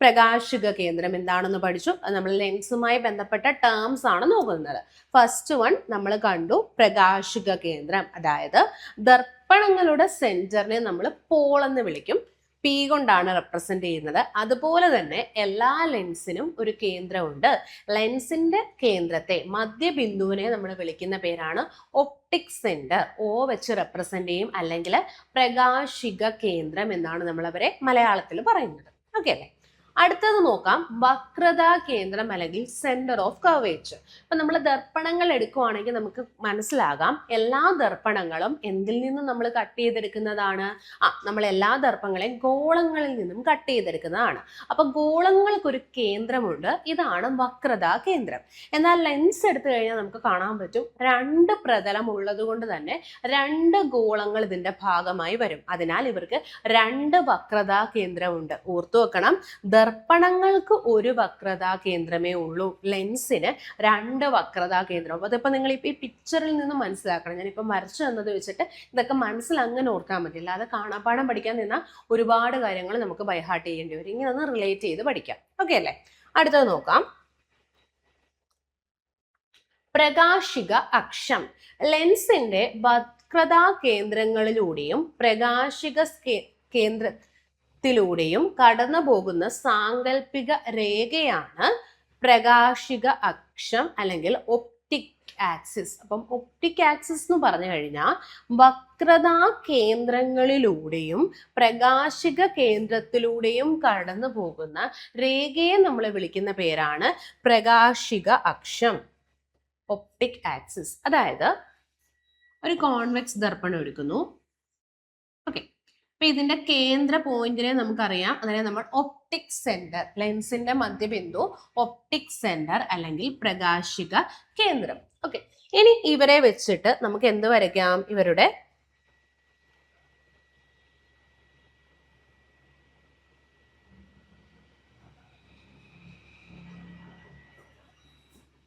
പ്രകാശിക കേന്ദ്രം എന്താണെന്ന് പഠിച്ചു. അത് നമ്മൾ ലെൻസുമായി ബന്ധപ്പെട്ട ടേംസ് ആണ് നോക്കുന്നത്. ഫസ്റ്റ് വൺ നമ്മൾ കണ്ടു, പ്രകാശിക കേന്ദ്രം. അതായത് ദർപ്പണങ്ങളുടെ സെന്ററിനെ നമ്മൾ പോൾ എന്ന് വിളിക്കും, P കൊണ്ടാണ് റെപ്രസെന്റ് ചെയ്യുന്നത്. അതുപോലെ തന്നെ എല്ലാ ലെൻസിനും ഒരു കേന്ദ്രമുണ്ട്. ലെൻസിന്റെ കേന്ദ്രത്തെ, മധ്യബിന്ദുവിനെ നമ്മൾ വിളിക്കുന്ന പേരാണ് ഒപ്റ്റിക് സെന്റർ. O വെച്ച് റെപ്രസെന്റ് ചെയ്യും, അല്ലെങ്കിൽ പ്രകാശിക കേന്ദ്രം എന്നാണ് നമ്മൾ അവരെ മലയാളത്തിൽ പറയുന്നത്. ഓക്കെ അല്ലേ? അടുത്തത് നോക്കാം, വക്രതാ കേന്ദ്രം അല്ലെങ്കിൽ സെന്റർ ഓഫ് കർവേച്ചർ. ഇപ്പൊ നമ്മൾ ദർപ്പണങ്ങൾ എടുക്കുവാണെങ്കിൽ നമുക്ക് മനസ്സിലാകാം, എല്ലാ ദർപ്പണങ്ങളും എന്തിൽ നിന്നും നമ്മൾ കട്ട് ചെയ്തെടുക്കുന്നതാണ്? നമ്മൾ എല്ലാ ദർപ്പങ്ങളെയും ഗോളങ്ങളിൽ നിന്നും കട്ട് ചെയ്തെടുക്കുന്നതാണ്. അപ്പൊ ഗോളങ്ങൾക്കൊരു കേന്ദ്രമുണ്ട്, ഇതാണ് വക്രതാ കേന്ദ്രം. എന്നാൽ ലെൻസ് എടുത്തു കഴിഞ്ഞാൽ നമുക്ക് കാണാൻ പറ്റും, 2 പ്രതലം ഉള്ളത് കൊണ്ട് തന്നെ 2 ഗോളങ്ങൾ ഇതിന്റെ ഭാഗമായി വരും. അതിനാൽ ഇവർക്ക് 2 വക്രതാ കേന്ദ്രമുണ്ട്. ഓർത്തു വെക്കണം, ദർപ്പണങ്ങൾക്ക് ഒരു വക്രതാ കേന്ദ്രമേ ഉള്ളൂ, ലെൻസിന് 2 വക്രതാ കേന്ദ്രം. അപ്പൊ അതിപ്പോ നിങ്ങൾ ഈ പിക്ചറിൽ നിന്ന് മനസ്സിലാക്കണം. ഞാനിപ്പം വരച്ചു തന്നത് വെച്ചിട്ട് ഇതൊക്കെ മനസ്സിൽ അങ്ങനെ ഓർക്കാൻ പറ്റില്ല. അല്ലാതെ കാണാപ്പാഠം പഠിക്കാൻ നിന്നാൽ ഒരുപാട് കാര്യങ്ങൾ നമുക്ക് ബൈഹാർട്ട് ചെയ്യേണ്ടി വരും. ഇങ്ങനെ ഒന്ന് റിലേറ്റ് ചെയ്ത് പഠിക്കാം. ഓക്കെ അല്ലേ? അടുത്തത് നോക്കാം, പ്രകാശിക അക്ഷം. ലെൻസിന്റെ വക്രതാ കേന്ദ്രങ്ങളിലൂടെയും പ്രകാശിക കേന്ദ്രത്തിലൂടെയും കടന്നു പോകുന്ന സാങ്കല്പിക രേഖയാണ് പ്രകാശിക അക്ഷം അല്ലെങ്കിൽ ഒപ്റ്റിക് ആക്സിസ്. അപ്പം ഒപ്റ്റിക് ആക്സിസ് എന്ന് പറഞ്ഞു കഴിഞ്ഞാൽ വക്രതാ കേന്ദ്രങ്ങളിലൂടെയും പ്രകാശിക കേന്ദ്രത്തിലൂടെയും കടന്നു പോകുന്ന രേഖയെ നമ്മൾ വിളിക്കുന്ന പേരാണ് പ്രകാശിക അക്ഷം, ഒപ്റ്റിക് ആക്സിസ്. അതായത് ഒരു കോൺവെക്സ് ദർപ്പണം എടുക്കുന്നു. ഓക്കെ, അപ്പൊ ഇതിന്റെ കേന്ദ്ര പോയിന്റിനെ നമുക്കറിയാം, അതിനെ നമ്മൾ ഒപ്റ്റിക് സെന്റർ, ലെൻസിന്റെ മധ്യബിന്ദു ഒപ്റ്റിക് സെന്റർ അല്ലെങ്കിൽ പ്രകാശിക കേന്ദ്രം. ഓക്കെ, ഇനി ഇവരെ വെച്ചിട്ട് നമുക്ക് എന്ത് വരയ്ക്കാം? ഇവരുടെ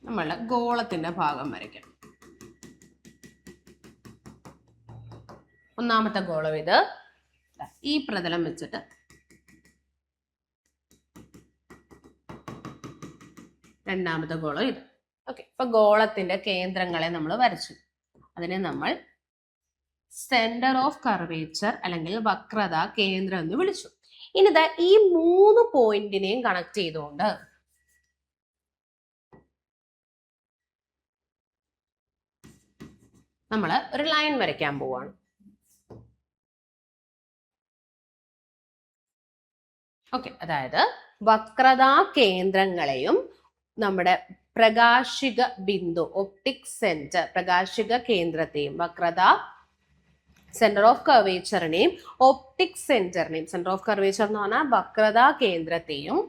നമ്മള് ഗോളത്തിന്റെ ഭാഗം വരയ്ക്കാം. ഒന്നാമത്തെ ഗോളം ഇത്, ഈ പ്രതലം വെച്ചിട്ട് രണ്ടാമത്തെ ഗോളം ഇത്. ഓക്കെ, ഇപ്പൊ ഗോളത്തിന്റെ കേന്ദ്രങ്ങളെ നമ്മൾ വരച്ചു. അതിനെ നമ്മൾ സെന്റർ ഓഫ് കർവേച്ചർ അല്ലെങ്കിൽ വക്രത കേന്ദ്രം എന്ന് വിളിച്ചു. ഇനി ഈ 3 പോയിന്റിനെയും കണക്ട് ചെയ്തുകൊണ്ട് നമ്മൾ ഒരു ലൈൻ വരയ്ക്കാൻ പോവാണ്. ഓക്കെ, അതായത് വക്രതാ കേന്ദ്രങ്ങളെയും നമ്മുടെ പ്രകാശിക ബിന്ദു ഒപ്റ്റിക് സെന്റർ, പ്രകാശിക കേന്ദ്രത്തെയും വക്രതാ സെന്റർ ഓഫ് കർവേച്ചറിനെയും ഒപ്റ്റിക് സെന്ററിനെയും, സെന്റർ ഓഫ് കർവേച്ചർ എന്ന് പറഞ്ഞാൽ വക്രതാ കേന്ദ്രത്തെയും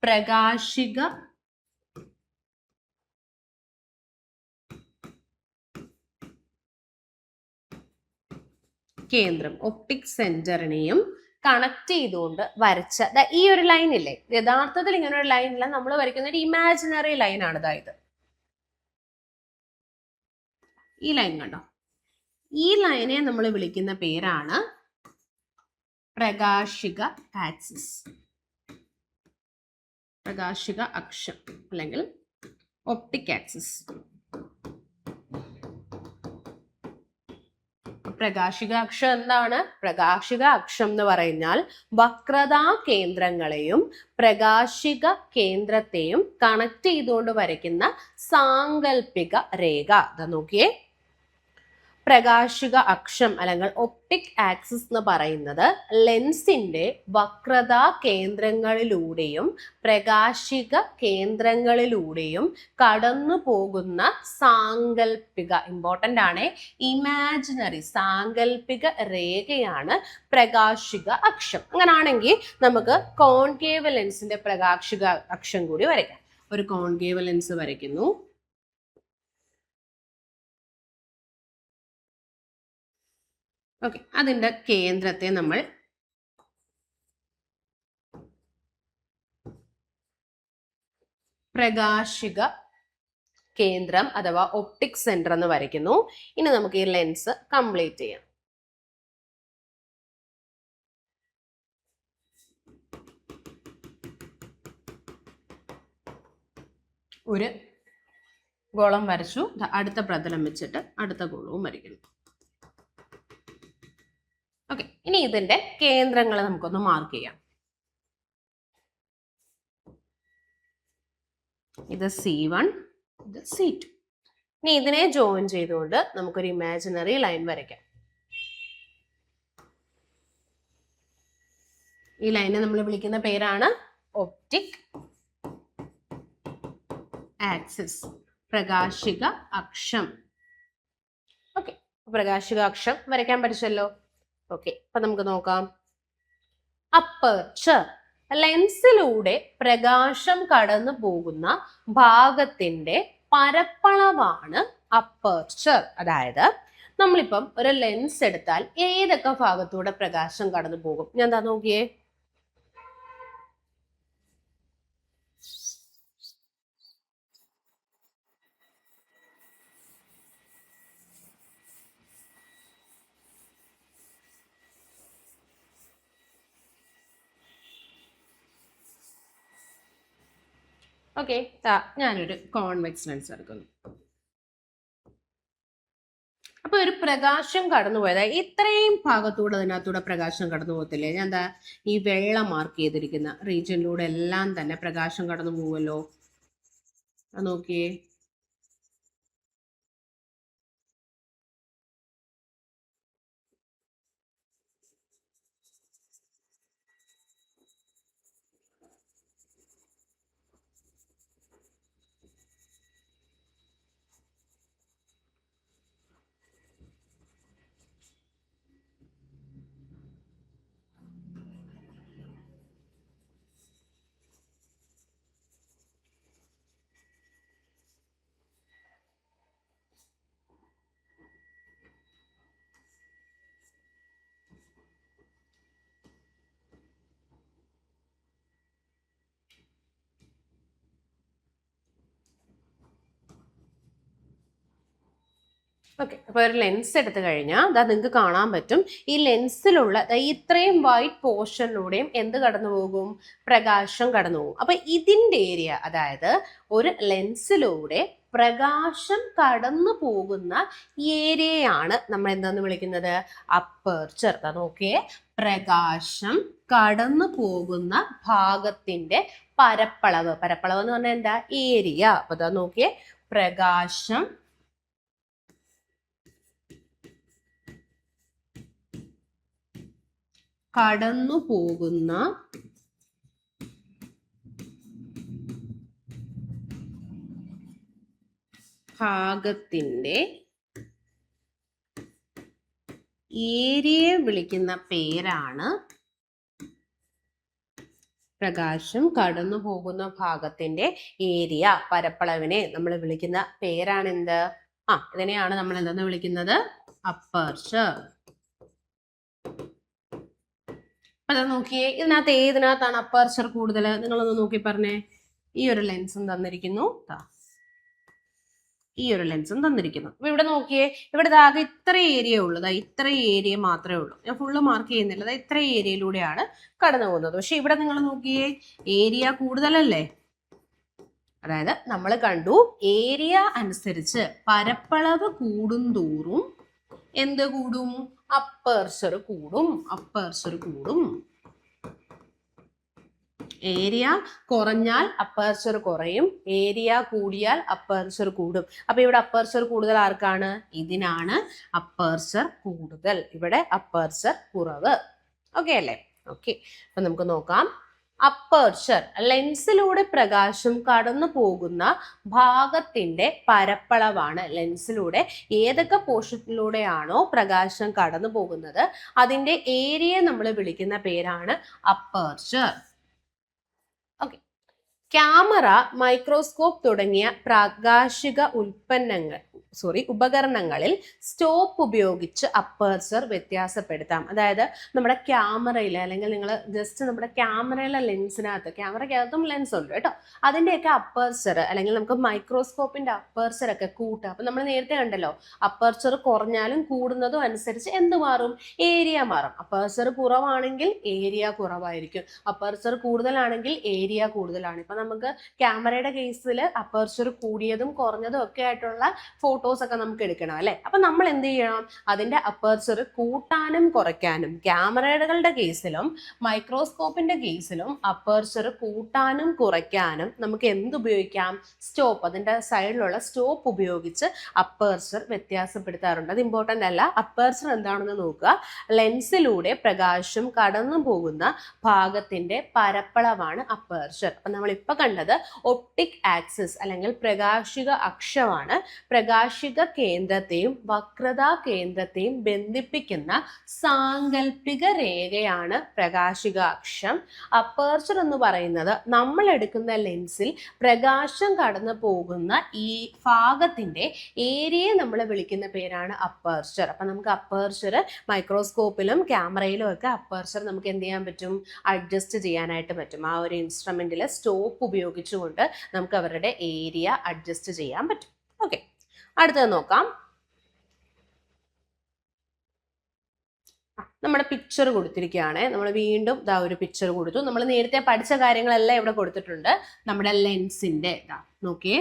പ്രകാശിക കേന്ദ്രം, ഒപ്റ്റിക് സെന്ററിനെയും കണക്ട് ചെയ്തുകൊണ്ട് വരച്ച ഈ ഒരു ലൈൻ ഇല്ലേ, യഥാർത്ഥത്തിൽ ഇങ്ങനെ ഒരു ലൈൻ ഇല്ല, നമ്മൾ വരയ്ക്കുന്ന ഒരു ഇമാജിനറി ലൈൻ ആണ് ഇതായത്. ഈ ലൈൻ കണ്ടോ, ഈ ലൈനെ നമ്മൾ വിളിക്കുന്ന പേരാണ് പ്രകാശിക ആക്സിസ്, പ്രകാശിക അക്ഷം അല്ലെങ്കിൽ ഒപ്റ്റിക് ആക്സിസ്. പ്രകാശിക അക്ഷം എന്താണ്? പ്രകാശിക അക്ഷം എന്ന് പറഞ്ഞാൽ വക്രതാ കേന്ദ്രങ്ങളെയും പ്രകാശിക കേന്ദ്രത്തെയും കണക്ട് ചെയ്തുകൊണ്ട് വരയ്ക്കുന്ന സാങ്കല്പിക രേഖ. ഇതാ നോക്കിയേ, പ്രകാശിക അക്ഷം അല്ലെങ്കിൽ ഒപ്റ്റിക് ആക്സിസ് എന്ന് പറയുന്നത് ലെൻസിന്റെ വക്രതാ കേന്ദ്രങ്ങളിലൂടെയും പ്രകാശിക കേന്ദ്രങ്ങളിലൂടെയും കടന്നു പോകുന്ന സാങ്കല്പിക, ഇമ്പോർട്ടൻ്റ് ആണ്, ഇമാജിനറി സാങ്കല്പിക രേഖയാണ് പ്രകാശിക അക്ഷം. അങ്ങനാണെങ്കിൽ നമുക്ക് കോൺകേവ് ലെൻസിന്റെ പ്രകാശിക അക്ഷം കൂടി വരയ്ക്കാം. ഒരു കോൺകേവ് ലെൻസ് വരയ്ക്കുന്നു. ഓക്കെ, അതിൻ്റെ കേന്ദ്രത്തെ നമ്മൾ പ്രകാശിക കേന്ദ്രം അഥവാ ഒപ്റ്റിക് സെന്റർ എന്ന് വരയ്ക്കുന്നു. ഇനി നമുക്ക് ഈ ലെൻസ് കംപ്ലീറ്റ് ചെയ്യാം. ഒരു ഗോളം വരച്ചു, അടുത്ത പ്രതലം വെച്ചിട്ട് അടുത്ത ഗോളവും വരയ്ക്കുന്നു. ഓക്കെ, ഇനി ഇതിന്റെ കേന്ദ്രങ്ങൾ നമുക്കൊന്ന് മാർക്ക് ചെയ്യാം. ഇത് C1, ഇത് C2. ഇനി ഇതിനെ ജോയിൻ ചെയ്തുകൊണ്ട് നമുക്കൊരു ഇമാജിനറി ലൈൻ വരയ്ക്കാം. ഈ ലൈനെ നമ്മൾ വിളിക്കുന്ന പേരാണ് ഒപ്റ്റിക് ആക്സിസ്, പ്രകാശിക അക്ഷം. ഓക്കെ, പ്രകാശിക അക്ഷം വരയ്ക്കാൻ പഠിച്ചല്ലോ. ഓക്കെ, അപ്പൊ നമുക്ക് നോക്കാം. അപ്പർച്ചർ, ലെൻസിലൂടെ പ്രകാശം കടന്നു പോകുന്ന ഭാഗത്തിന്റെ പരപ്പളവാണ് അപ്പർച്ചർ. അതായത് നമ്മളിപ്പം ഒരു ലെൻസ് എടുത്താൽ ഏതൊക്കെ ഭാഗത്തൂടെ പ്രകാശം കടന്നു പോകും? ഞാൻ എന്താ നോക്കിയേ, ഓക്കെ, ഞാനൊരു കോൺവെക്സ് ലെൻസ് എടുക്കുന്നു. അപ്പൊ ഒരു പ്രകാശം കടന്നു പോയത് ഇത്രയും ഭാഗത്തൂടെ അതിനകത്തൂടെ പ്രകാശം കടന്നു പോകത്തില്ലേ? ഞാൻ എന്താ ഈ വെള്ള മാർക്ക് ചെയ്തിരിക്കുന്ന റീജിയനിലൂടെ എല്ലാം തന്നെ പ്രകാശം കടന്നു പോവുമല്ലോ. നോക്കിയേ, ഓക്കെ, അപ്പൊ ഒരു ലെൻസ് എടുത്തു കഴിഞ്ഞാൽ അതാ നിങ്ങൾക്ക് കാണാൻ പറ്റും, ഈ ലെൻസിലുള്ള ഇത്രയും വൈറ്റ് പോർഷനിലൂടെയും എന്ത് കടന്നു പോകും? പ്രകാശം കടന്നു പോകും. അപ്പൊ ഇതിന്റെ ഏരിയ, അതായത് ഒരു ലെൻസിലൂടെ പ്രകാശം കടന്നു പോകുന്ന ഏരിയയാണ് നമ്മൾ എന്താന്ന് വിളിക്കുന്നത്? അപ്പർച്ചർ. നോക്കിയേ, പ്രകാശം കടന്നു പോകുന്ന ഭാഗത്തിന്റെ പരപ്പളവ്, പരപ്പളവ് എന്ന് പറഞ്ഞാൽ എന്താ? ഏരിയ. അപ്പൊ അതാ നോക്കിയേ, പ്രകാശം കടന്നു പോകുന്ന ഭാഗത്തിന്റെ ഏരിയയെ വിളിക്കുന്ന പേരാണ്, പ്രകാശം കടന്നു പോകുന്ന ഭാഗത്തിന്റെ ഏരിയ, പരപ്പളവിനെ നമ്മൾ വിളിക്കുന്ന പേരാണ് എന്ത്? ഇതിനെയാണ് നമ്മൾ എന്തെന്ന് വിളിക്കുന്നത്? അപ്പർച്ചർ. അപ്പൊ നോക്കിയേ, ഇതിനകത്ത് ഏതിനകത്താണ് അപ്പർച്ചർ കൂടുതൽ? നിങ്ങളൊന്ന് നോക്കി പറഞ്ഞേ. ഈ ഒരു ലെൻസും തന്നിരിക്കുന്നു, ഈ ഒരു ലെൻസും തന്നിരിക്കുന്നു. അപ്പൊ ഇവിടെ നോക്കിയേ, ഇവിടെ ആകെ ഇത്ര ഏരിയ ഉള്ളൂ, ഇത്ര ഏരിയ മാത്രമേ ഉള്ളൂ. ഞാൻ ഫുള്ള് മാർക്ക് ചെയ്യുന്നില്ല, ഇത്ര ഏരിയയിലൂടെയാണ് കടന്നു പോകുന്നത്. പക്ഷെ ഇവിടെ നിങ്ങൾ നോക്കിയേ, ഏരിയ കൂടുതലല്ലേ? അതായത് നമ്മൾ കണ്ടു, ഏരിയ അനുസരിച്ച് പരപ്പളവ് കൂടും തോറും എന്ത് കൂടും? അപ്പർച്ചർ കൂടും, അപ്പർച്ചർ കൂടും. ഏരിയ കുറഞ്ഞാൽ അപ്പർച്ചർ കുറയും, ഏരിയ കൂടിയാൽ അപ്പർച്ചർ കൂടും. അപ്പൊ ഇവിടെ അപ്പർച്ചർ കൂടുതൽ ആർക്കാണ്? ഇതിനാണ് അപ്പർച്ചർ കൂടുതൽ, ഇവിടെ അപ്പർച്ചർ കുറവ്. ഓക്കെ അല്ലേ? ഓക്കെ, അപ്പൊ നമുക്ക് നോക്കാം. അപ്പർച്ചർ ലെൻസിലൂടെ പ്രകാശം കടന്നു പോകുന്ന ഭാഗത്തിന്റെ പരപ്പളവാണ്. ലെൻസിലൂടെ ഏതൊക്കെ പോർഷനിലൂടെയാണോ പ്രകാശം കടന്നു പോകുന്നത് അതിന്റെ ഏരിയ നമ്മൾ വിളിക്കുന്ന പേരാണ് അപ്പർച്ചർ. ഓക്കെ, ക്യാമറ, മൈക്രോസ്കോപ്പ് തുടങ്ങിയ പ്രാകാശിക ഉപകരണങ്ങളിൽ സ്റ്റോപ്പ് ഉപയോഗിച്ച് അപ്പർച്ചർ വ്യത്യാസപ്പെടുത്താം. അതായത് നമ്മുടെ ക്യാമറയിൽ, അല്ലെങ്കിൽ നിങ്ങൾ ജസ്റ്റ് നമ്മുടെ ക്യാമറയിലെ ലെൻസിനകത്ത്, ക്യാമറയ്ക്കകത്തും ലെൻസ് ഉണ്ട് കേട്ടോ, അതിൻ്റെയൊക്കെ അപ്പർച്ചർ, അല്ലെങ്കിൽ നമുക്ക് മൈക്രോസ്കോപ്പിന്റെ അപ്പർച്ചർ ഒക്കെ കൂട്ടാം. അപ്പൊ നമ്മൾ നേരത്തെ കണ്ടല്ലോ, അപ്പർച്ചർ കുറഞ്ഞാലും കൂടുന്നതും അനുസരിച്ച് എന്ത് മാറും? ഏരിയ മാറും. അപ്പർച്ചർ കുറവാണെങ്കിൽ ഏരിയ കുറവായിരിക്കും, അപ്പർച്ചർ കൂടുതലാണെങ്കിൽ ഏരിയ കൂടുതലാണ്. ഇപ്പൊ നമുക്ക് ക്യാമറയുടെ കേസിൽ അപ്പർച്ചർ കൂടിയതും കുറഞ്ഞതും ഒക്കെ ആയിട്ടുള്ള ഫോട്ടോസ് ഒക്കെ നമുക്ക് എടുക്കണം അല്ലെ? അപ്പൊ നമ്മൾ എന്ത് ചെയ്യണം? അതിന്റെ അപ്പർച്ചർ കൂട്ടാനും കുറയ്ക്കാനും, ക്യാമറകളുടെ കേസിലും മൈക്രോസ്കോപ്പിന്റെ കേസിലും അപ്പർച്ചർ കൂട്ടാനും കുറയ്ക്കാനും നമുക്ക് എന്ത് ഉപയോഗിക്കാം? സ്റ്റോപ്പ്, അതിന്റെ സൈഡിലുള്ള സ്റ്റോപ്പ് ഉപയോഗിച്ച് അപ്പർച്ചർ വ്യത്യാസപ്പെടുത്താറുണ്ട്. അത് ഇമ്പോർട്ടന്റ് അല്ല. അപ്പർച്ചർ എന്താണെന്ന് നോക്കുക. ലെൻസിലൂടെ പ്രകാശം കടന്നു പോകുന്ന ഭാഗത്തിന്റെ പരപ്പളവാണ് അപ്പർച്ചർ. അപ്പൊ നമ്മൾ ഇപ്പൊ കണ്ടത് ഒപ്റ്റിക് ആക്സിസ് അല്ലെങ്കിൽ പ്രകാശിക അക്ഷമാണ്. പ്രകാശിക കേന്ദ്രത്തെയും വക്രതാ കേന്ദ്രത്തെയും ബന്ധിപ്പിക്കുന്ന സാങ്കല്പിക രേഖയാണ് പ്രകാശിക അക്ഷം. അപ്പർച്ചർ എന്ന് പറയുന്നത് നമ്മൾ എടുക്കുന്ന ലെൻസിൽ പ്രകാശം കടന്നു പോകുന്ന ഈ ഭാഗത്തിന്റെ ഏരിയയെ നമ്മൾ വിളിക്കുന്ന പേരാണ് അപ്പർച്ചർ. അപ്പൊ നമുക്ക് അപ്പർച്ചർ മൈക്രോസ്കോപ്പിലും ക്യാമറയിലും ഒക്കെ അപ്പർച്ചർ നമുക്ക് എന്ത് ചെയ്യാൻ പറ്റും? അഡ്ജസ്റ്റ് ചെയ്യാനായിട്ട് പറ്റും. ആ ഒരു ഇൻസ്ട്രുമെന്റിൽ സ്റ്റോപ്പ് ഉപയോഗിച്ചുകൊണ്ട് നമുക്ക് അവരുടെ ഏരിയ അഡ്ജസ്റ്റ് ചെയ്യാൻ പറ്റും. ഓക്കെ, അടുത്തത് നോക്കാം. നമ്മുടെ പിക്ചർ കൊടുത്തിരിക്കുകയാണ്. നമ്മൾ വീണ്ടും ഇതാ ഒരു പിക്ചർ കൊടുത്തു. നമ്മൾ നേരത്തെ പഠിച്ച കാര്യങ്ങളെല്ലാം ഇവിടെ കൊടുത്തിട്ടുണ്ട്. നമ്മുടെ ലെൻസിന്റെ ഇതാ നോക്കിയേ,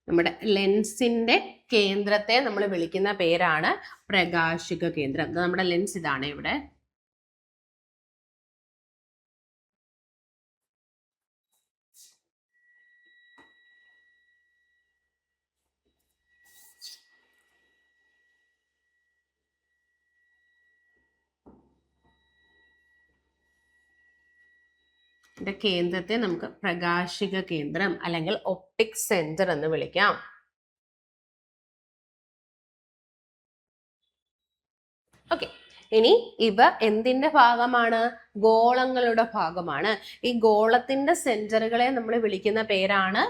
നമ്മുടെ ലെൻസിന്റെ കേന്ദ്രത്തെ നമ്മൾ വിളിക്കുന്ന പേരാണ് പ്രകാശിക കേന്ദ്രം. നമ്മുടെ ലെൻസ് ഇതാണ് ഇവിടെ. ഇതിന്റെ കേന്ദ്രത്തെ നമുക്ക് പ്രകാശിക കേന്ദ്രം അല്ലെങ്കിൽ ഒപ്റ്റിക് സെന്റർ എന്ന് വിളിക്കാം. ഓക്കെ, ഇനി ഇവ എന്തിന്റെ ഭാഗമാണ്? ഗോളങ്ങളുടെ ഭാഗമാണ്. ഈ ഗോളത്തിന്റെ സെന്ററുകളെ നമ്മൾ വിളിക്കുന്ന പേരാണ്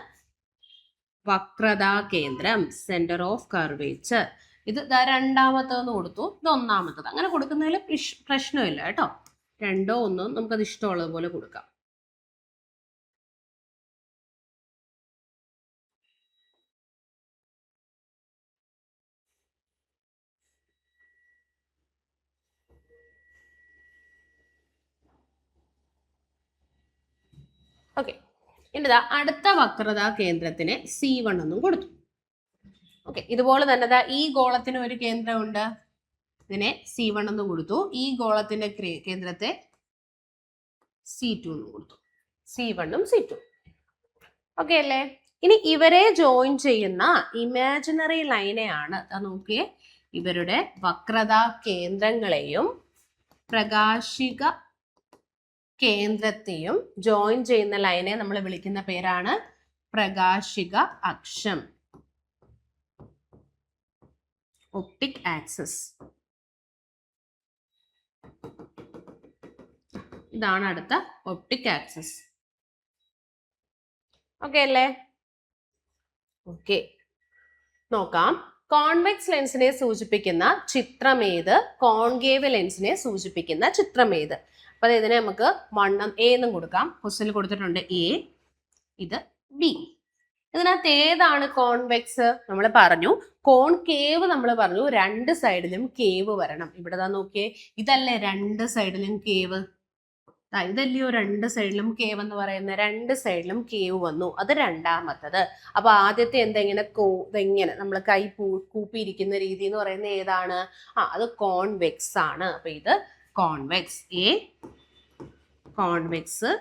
വക്രതാ കേന്ദ്രം, സെന്റർ ഓഫ് കർവേച്ചർ. ഇത് രണ്ടാമത്തേന്ന് കൊടുത്തു, ഇത് ഒന്നാമത്തത്. അങ്ങനെ കൊടുക്കുന്നതിൽ പ്രശ്നമില്ല കേട്ടോ. രണ്ടോ ഒന്നോ നമുക്കത് ഇഷ്ടമുള്ളത് പോലെ കൊടുക്കാം. ഓക്കെ, ഇനിതാ അടുത്ത വക്രതാ കേന്ദ്രത്തിന് C1 എന്നും കൊടുത്തു. ഓക്കെ, ഇതുപോലെ തന്നെ ഈ ഗോളത്തിന് ഒരു കേന്ദ്രമുണ്ട്, ഇതിനെ C1 എന്ന് കൊടുത്തു. ഈ ഗോളത്തിന്റെ കേന്ദ്രത്തെ C2 എന്ന് കൊടുത്തു. C1 ഉം C2. ഓക്കെ അല്ലേ? ഇനി ഇവരെ ജോയിൻ ചെയ്യുന്ന ഇമാജിനറി ലൈനെയാണ് നോക്കിയേ, ഇവരുടെ വക്രതാ കേന്ദ്രങ്ങളെയും പ്രകാശിക കേന്ദ്രത്തെയും ജോയിൻ ചെയ്യുന്ന ലൈനെ നമ്മൾ വിളിക്കുന്ന പേരാണ് പ്രകാശിക അക്ഷം, ഒപ്റ്റിക് ആക്സിസ്. ഇതാണ് അടുത്ത ഒപ്റ്റിക് ആക്സിസ്. ഓക്കെ അല്ലേ? ഓക്കെ, നോക്കാം. കോൺവെക്സ് ലെൻസിനെ സൂചിപ്പിക്കുന്ന ചിത്രമേത്, കോൺകേവ് ലെൻസിനെ സൂചിപ്പിക്കുന്ന ചിത്രമേത്? അപ്പൊ ഇതിനെ നമുക്ക് 1 A എന്നും കൊടുക്കാം. ക്വസ്റ്റ്യനിൽ കൊടുത്തിട്ടുണ്ട് A, ഇത് B. ഇതിനകത്ത് ഏതാണ് കോൺവെക്സ്? നമ്മൾ പറഞ്ഞു കോൺകേവ്. നമ്മൾ പറഞ്ഞു രണ്ട് സൈഡിലും കേവ് വരണം. ഇവിടെ നോക്കിയേ, ഇതല്ലേ രണ്ട് സൈഡിലും കേവ്? ഇതല്ലയോ രണ്ട് സൈഡിലും കേവ് എന്ന് പറയുന്നത്? രണ്ട് സൈഡിലും കേവ് വന്നു, അത് രണ്ടാമത്തത്. അപ്പൊ ആദ്യത്തെ എന്തെങ്ങനെ ഇതെങ്ങനെ നമ്മൾ കൈ കൂപ്പിയിരിക്കുന്ന രീതി എന്ന് പറയുന്നത് ഏതാണ്? അത് കോൺവെക്സ് ആണ്. അപ്പൊ ഇത് convex. A convex,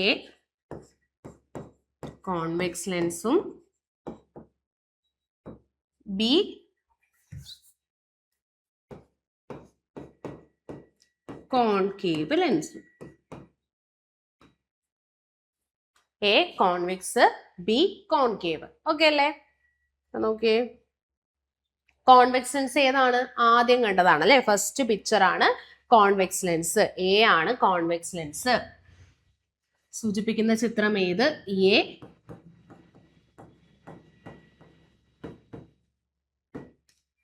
A convex ലെൻസും B കോൺകേവ് ലെൻസും. A convex, B concave. Okay അല്ലേ? നോക്കിയേ, കോൺവെക്സ് ലെൻസ് ഏതാണ്? ആദ്യം കണ്ടതാണ് അല്ലെ, ഫസ്റ്റ് പിക്ചർ ആണ് കോൺവെക്സ് ലെൻസ്. A ആണ് കോൺവെക്സ് ലെൻസ്. സൂചിപ്പിക്കുന്ന ചിത്രം ഏത്? A.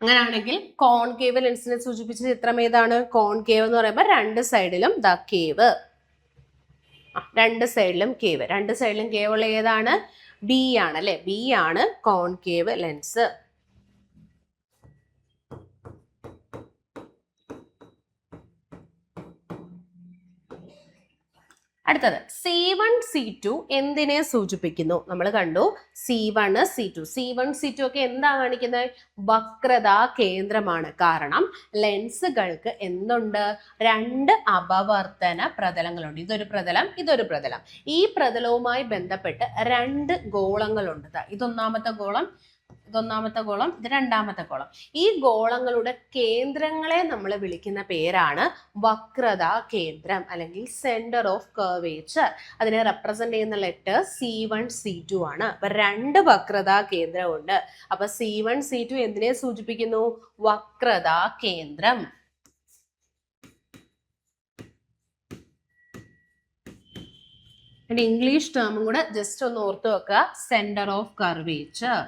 അങ്ങനെയാണെങ്കിൽ കോൺകേവ് ലെൻസിനെ സൂചിപ്പിച്ച ചിത്രം ഏതാണ്? കോൺകേവ് എന്ന് പറയുമ്പോൾ രണ്ട് സൈഡിലും ദ കേവ്, രണ്ട് സൈഡിലും കേവ്. രണ്ട് സൈഡിലും കേവ് ഉള്ള ഏതാണ്? B ആണ് അല്ലെ, B ആണ് കോൺകേവ് ലെൻസ്. അടുത്തത് C1 C2 എന്തിനെ സൂചിപ്പിക്കുന്നു? നമ്മൾ കണ്ടു C1 C2. C1 C2 ഒക്കെ എന്താ കാണിക്കുന്നത്? വക്രതാ കേന്ദ്രമാണ്. കാരണം ലെൻസുകൾക്ക് എന്തുണ്ട്? രണ്ട് അപവർത്തന പ്രതലങ്ങളുണ്ട്. ഇതൊരു പ്രതലം, ഇതൊരു പ്രതലം. ഈ പ്രതലവുമായി ബന്ധപ്പെട്ട് രണ്ട് ഗോളങ്ങളുണ്ട്. ഇതൊന്നാമത്തെ ഗോളം, ഇതൊന്നാമത്തെ ഗോളം, ഇത് രണ്ടാമത്തെ ഗോളം. ഈ ഗോളങ്ങളുടെ കേന്ദ്രങ്ങളെ നമ്മൾ വിളിക്കുന്ന പേരാണ് വക്രതാ കേന്ദ്രം അല്ലെങ്കിൽ സെന്റർ ഓഫ് കർവേച്ചർ. അതിനെ റെപ്രസെന്റ് ചെയ്യുന്ന ലെറ്റർ C1 C2 ആണ്. അപ്പൊ രണ്ട് വക്രതാ കേന്ദ്രമുണ്ട്. അപ്പൊ C1 C2 എന്തിനെ സൂചിപ്പിക്കുന്നു? വക്രതാ കേന്ദ്രം. ഇംഗ്ലീഷ് ടേമും കൂടെ ജസ്റ്റ് ഒന്ന് ഓർത്ത് വെക്കുക, സെന്റർ ഓഫ് കർവേച്ചർ.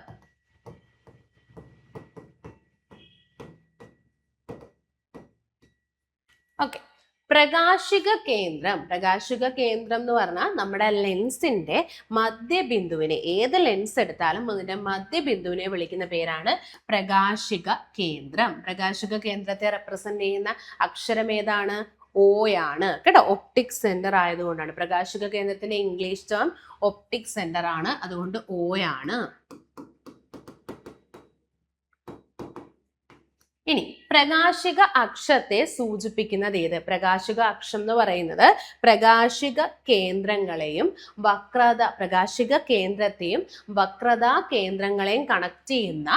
ഓക്കെ, പ്രകാശിക കേന്ദ്രം. പ്രകാശിക കേന്ദ്രം എന്ന് പറഞ്ഞാൽ നമ്മുടെ ലെൻസിന്റെ മധ്യബിന്ദുവിനെ, ഏത് ലെൻസ് എടുത്താലും അതിന്റെ മധ്യബിന്ദുവിനെ വിളിക്കുന്ന പേരാണ് പ്രകാശിക കേന്ദ്രം. പ്രകാശിക കേന്ദ്രത്തെ റെപ്രസെന്റ് ചെയ്യുന്ന അക്ഷരം ഏതാണ്? O ആണ് കേട്ടോ. ഒപ്റ്റിക് സെന്റർ ആയതുകൊണ്ടാണ്. പ്രകാശിക കേന്ദ്രത്തിന്റെ ഇംഗ്ലീഷ് ടേം ഒപ്റ്റിക് സെന്റർ ആണ്, അതുകൊണ്ട് O ആണ്. ഇനി പ്രകാശിക അക്ഷത്തെ സൂചിപ്പിക്കുന്നത് ഏത്? പ്രകാശിക അക്ഷം എന്ന് പറയുന്നത് പ്രകാശിക കേന്ദ്രങ്ങളെയും പ്രകാശിക കേന്ദ്രത്തെയും വക്രതാ കേന്ദ്രങ്ങളെയും കണക്ട് ചെയ്യുന്ന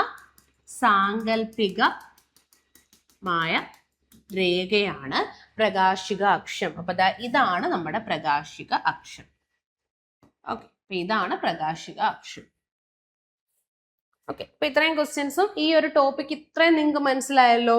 സാങ്കല്പികമായ രേഖയാണ് പ്രകാശിക അക്ഷം. അപ്പൊ ഇതാണ് നമ്മുടെ പ്രകാശിക അക്ഷം. ഓക്കെ, ഇതാണ് പ്രകാശിക അക്ഷം. ഓക്കെ, അപ്പൊ ഇത്രയും ക്വസ്റ്റ്യൻസും ഈ ഒരു ടോപ്പിക് ഇത്രയും നിങ്ങൾക്ക് മനസ്സിലായല്ലോ.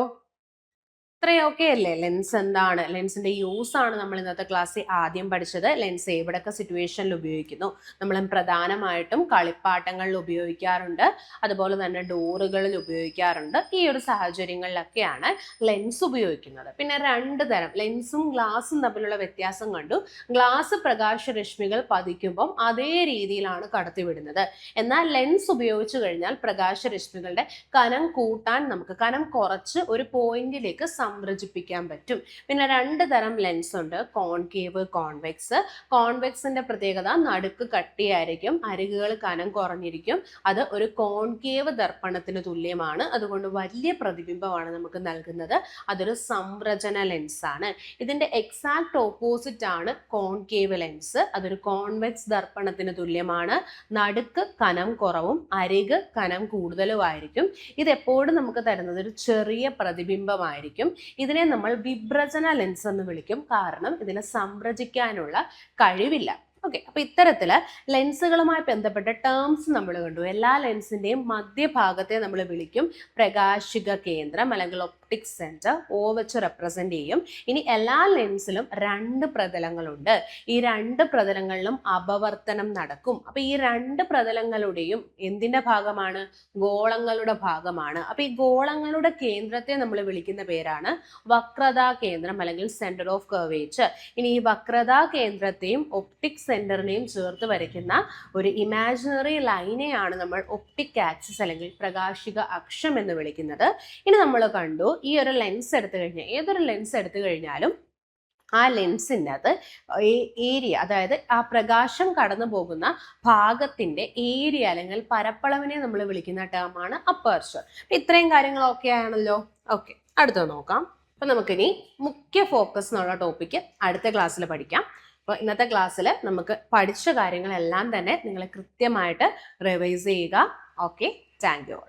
ഇത്രയും ഓക്കെ അല്ലേ? ലെൻസ് എന്താണ്, ലെൻസിന്റെ യൂസ് ആണ് നമ്മൾ ഇന്നത്തെ ക്ലാസ്സിൽ ആദ്യം പഠിച്ചത്. ലെൻസ് എവിടൊക്കെ സിറ്റുവേഷനിൽ ഉപയോഗിക്കുന്നു? നമ്മൾ പ്രധാനമായിട്ടും കളിപ്പാട്ടങ്ങളിൽ ഉപയോഗിക്കാറുണ്ട്, അതുപോലെ തന്നെ ഡോറുകളിൽ ഉപയോഗിക്കാറുണ്ട്. ഈ ഒരു സാഹചര്യങ്ങളിലൊക്കെയാണ് ലെൻസ് ഉപയോഗിക്കുന്നത്. പിന്നെ രണ്ട് തരം ലെൻസും ഗ്ലാസും തമ്മിലുള്ള വ്യത്യാസം കണ്ടു. ഗ്ലാസ് പ്രകാശരശ്മികൾ പതിക്കുമ്പം അതേ രീതിയിലാണ് കടത്തിവിടുന്നത്. എന്നാൽ ലെൻസ് ഉപയോഗിച്ചു കഴിഞ്ഞാൽ പ്രകാശരശ്മികളുടെ കനം കൂട്ടാൻ, നമുക്ക് കനം കുറച്ച് ഒരു പോയിന്റിലേക്ക് സംരചിപ്പിക്കാൻ പറ്റും. പിന്നെ രണ്ട് തരം ലെൻസ് ഉണ്ട്, കോൺകേവ്, കോൺവെക്സ്. കോൺവെക്സിന്റെ പ്രത്യേകത നടുക്ക് കട്ടിയായിരിക്കും, അരികുകൾ കനം കുറഞ്ഞിരിക്കും. അത് ഒരു കോൺകേവ് ദർപ്പണത്തിന് തുല്യമാണ്. അതുകൊണ്ട് വലിയ പ്രതിബിംബമാണ് നമുക്ക് നൽകുന്നത്. അതൊരു സംരചന ലെൻസ് ആണ്. ഇതിന്റെ എക്സാക്ട് ഓപ്പോസിറ്റ് ആണ് കോൺകേവ് ലെൻസ്. അതൊരു കോൺവെക്സ് ദർപ്പണത്തിന് തുല്യമാണ്. നടുക്ക് കനം കുറവും അരിക് കനം കൂടുതലും ആയിരിക്കും. ഇത് എപ്പോഴും നമുക്ക് തരുന്നത് ഒരു ചെറിയ പ്രതിബിംബമായിരിക്കും. ഇതിനെ നമ്മൾ വിഭ്രജന ലെൻസ് എന്ന് വിളിക്കും, കാരണം ഇതിനെ സംരചിക്കാനുള്ള കഴിവില്ല. ഓക്കെ, അപ്പൊ ഇത്തരത്തില് ലെൻസുകളുമായി ബന്ധപ്പെട്ട ടേംസ് നമ്മൾ കണ്ടു. എല്ലാ ലെൻസിന്റെയും മധ്യഭാഗത്തെ നമ്മൾ വിളിക്കും പ്രകാശിക കേന്ദ്രം അല്ലെങ്കിൽ ഒപ്റ്റിക് സെന്റർ O വെച്ച് റെപ്രസെന്റ് ചെയ്യും. ഇനി എല്ലാ ലെൻസിലും 2 പ്രതലങ്ങളുണ്ട്. ഈ 2 പ്രതലങ്ങളിലും അപവർത്തനം നടക്കും. അപ്പൊ ഈ 2 പ്രതലങ്ങളുടെയും എന്തിന്റെ ഭാഗമാണ്? ഗോളങ്ങളുടെ ഭാഗമാണ്. അപ്പൊ ഈ ഗോളങ്ങളുടെ കേന്ദ്രത്തെ നമ്മൾ വിളിക്കുന്ന പേരാണ് വക്രതാ കേന്ദ്രം അല്ലെങ്കിൽ സെന്റർ ഓഫ് കർവേച്ചർ. ഇനി ഈ വക്രതാ കേന്ദ്രത്തെയും ഒപ്റ്റിക് സെന്ററിനെയും ചേർത്ത് വരയ്ക്കുന്ന ഒരു ഇമാജിനറി ലൈനെയാണ് നമ്മൾ ഒപ്റ്റിക് ആക്സിസ് അല്ലെങ്കിൽ പ്രകാശിക അക്ഷം എന്ന് വിളിക്കുന്നത്. ഇനി നമ്മൾ കണ്ടു, ഈ ഒരു ലെൻസ് എടുത്തു കഴിഞ്ഞാൽ, ഏതൊരു ലെൻസ് എടുത്തു കഴിഞ്ഞാലും ആ ലെൻസിൻ്റെ അത് ഏരിയ, അതായത് ആ പ്രകാശം കടന്നു പോകുന്ന ഭാഗത്തിന്റെ ഏരിയ അല്ലെങ്കിൽ പരപ്പളവിനെ നമ്മൾ വിളിക്കുന്ന ടേമാണ് അപ്പർച്ചർ. ഇത്രയും കാര്യങ്ങളൊക്കെ ആണല്ലോ. ഓക്കെ, അടുത്തത് നോക്കാം. അപ്പൊ നമുക്കിനി മുഖ്യ ഫോക്കസ് എന്നുള്ള ടോപ്പിക്ക് അടുത്ത ക്ലാസ്സിൽ പഠിക്കാം. അപ്പോൾ ഇന്നത്തെ ക്ലാസ്സിൽ നമുക്ക് പഠിച്ച കാര്യങ്ങളെല്ലാം തന്നെ നിങ്ങൾ കൃത്യമായിട്ട് റിവൈസ് ചെയ്യുക. Okay, thank you.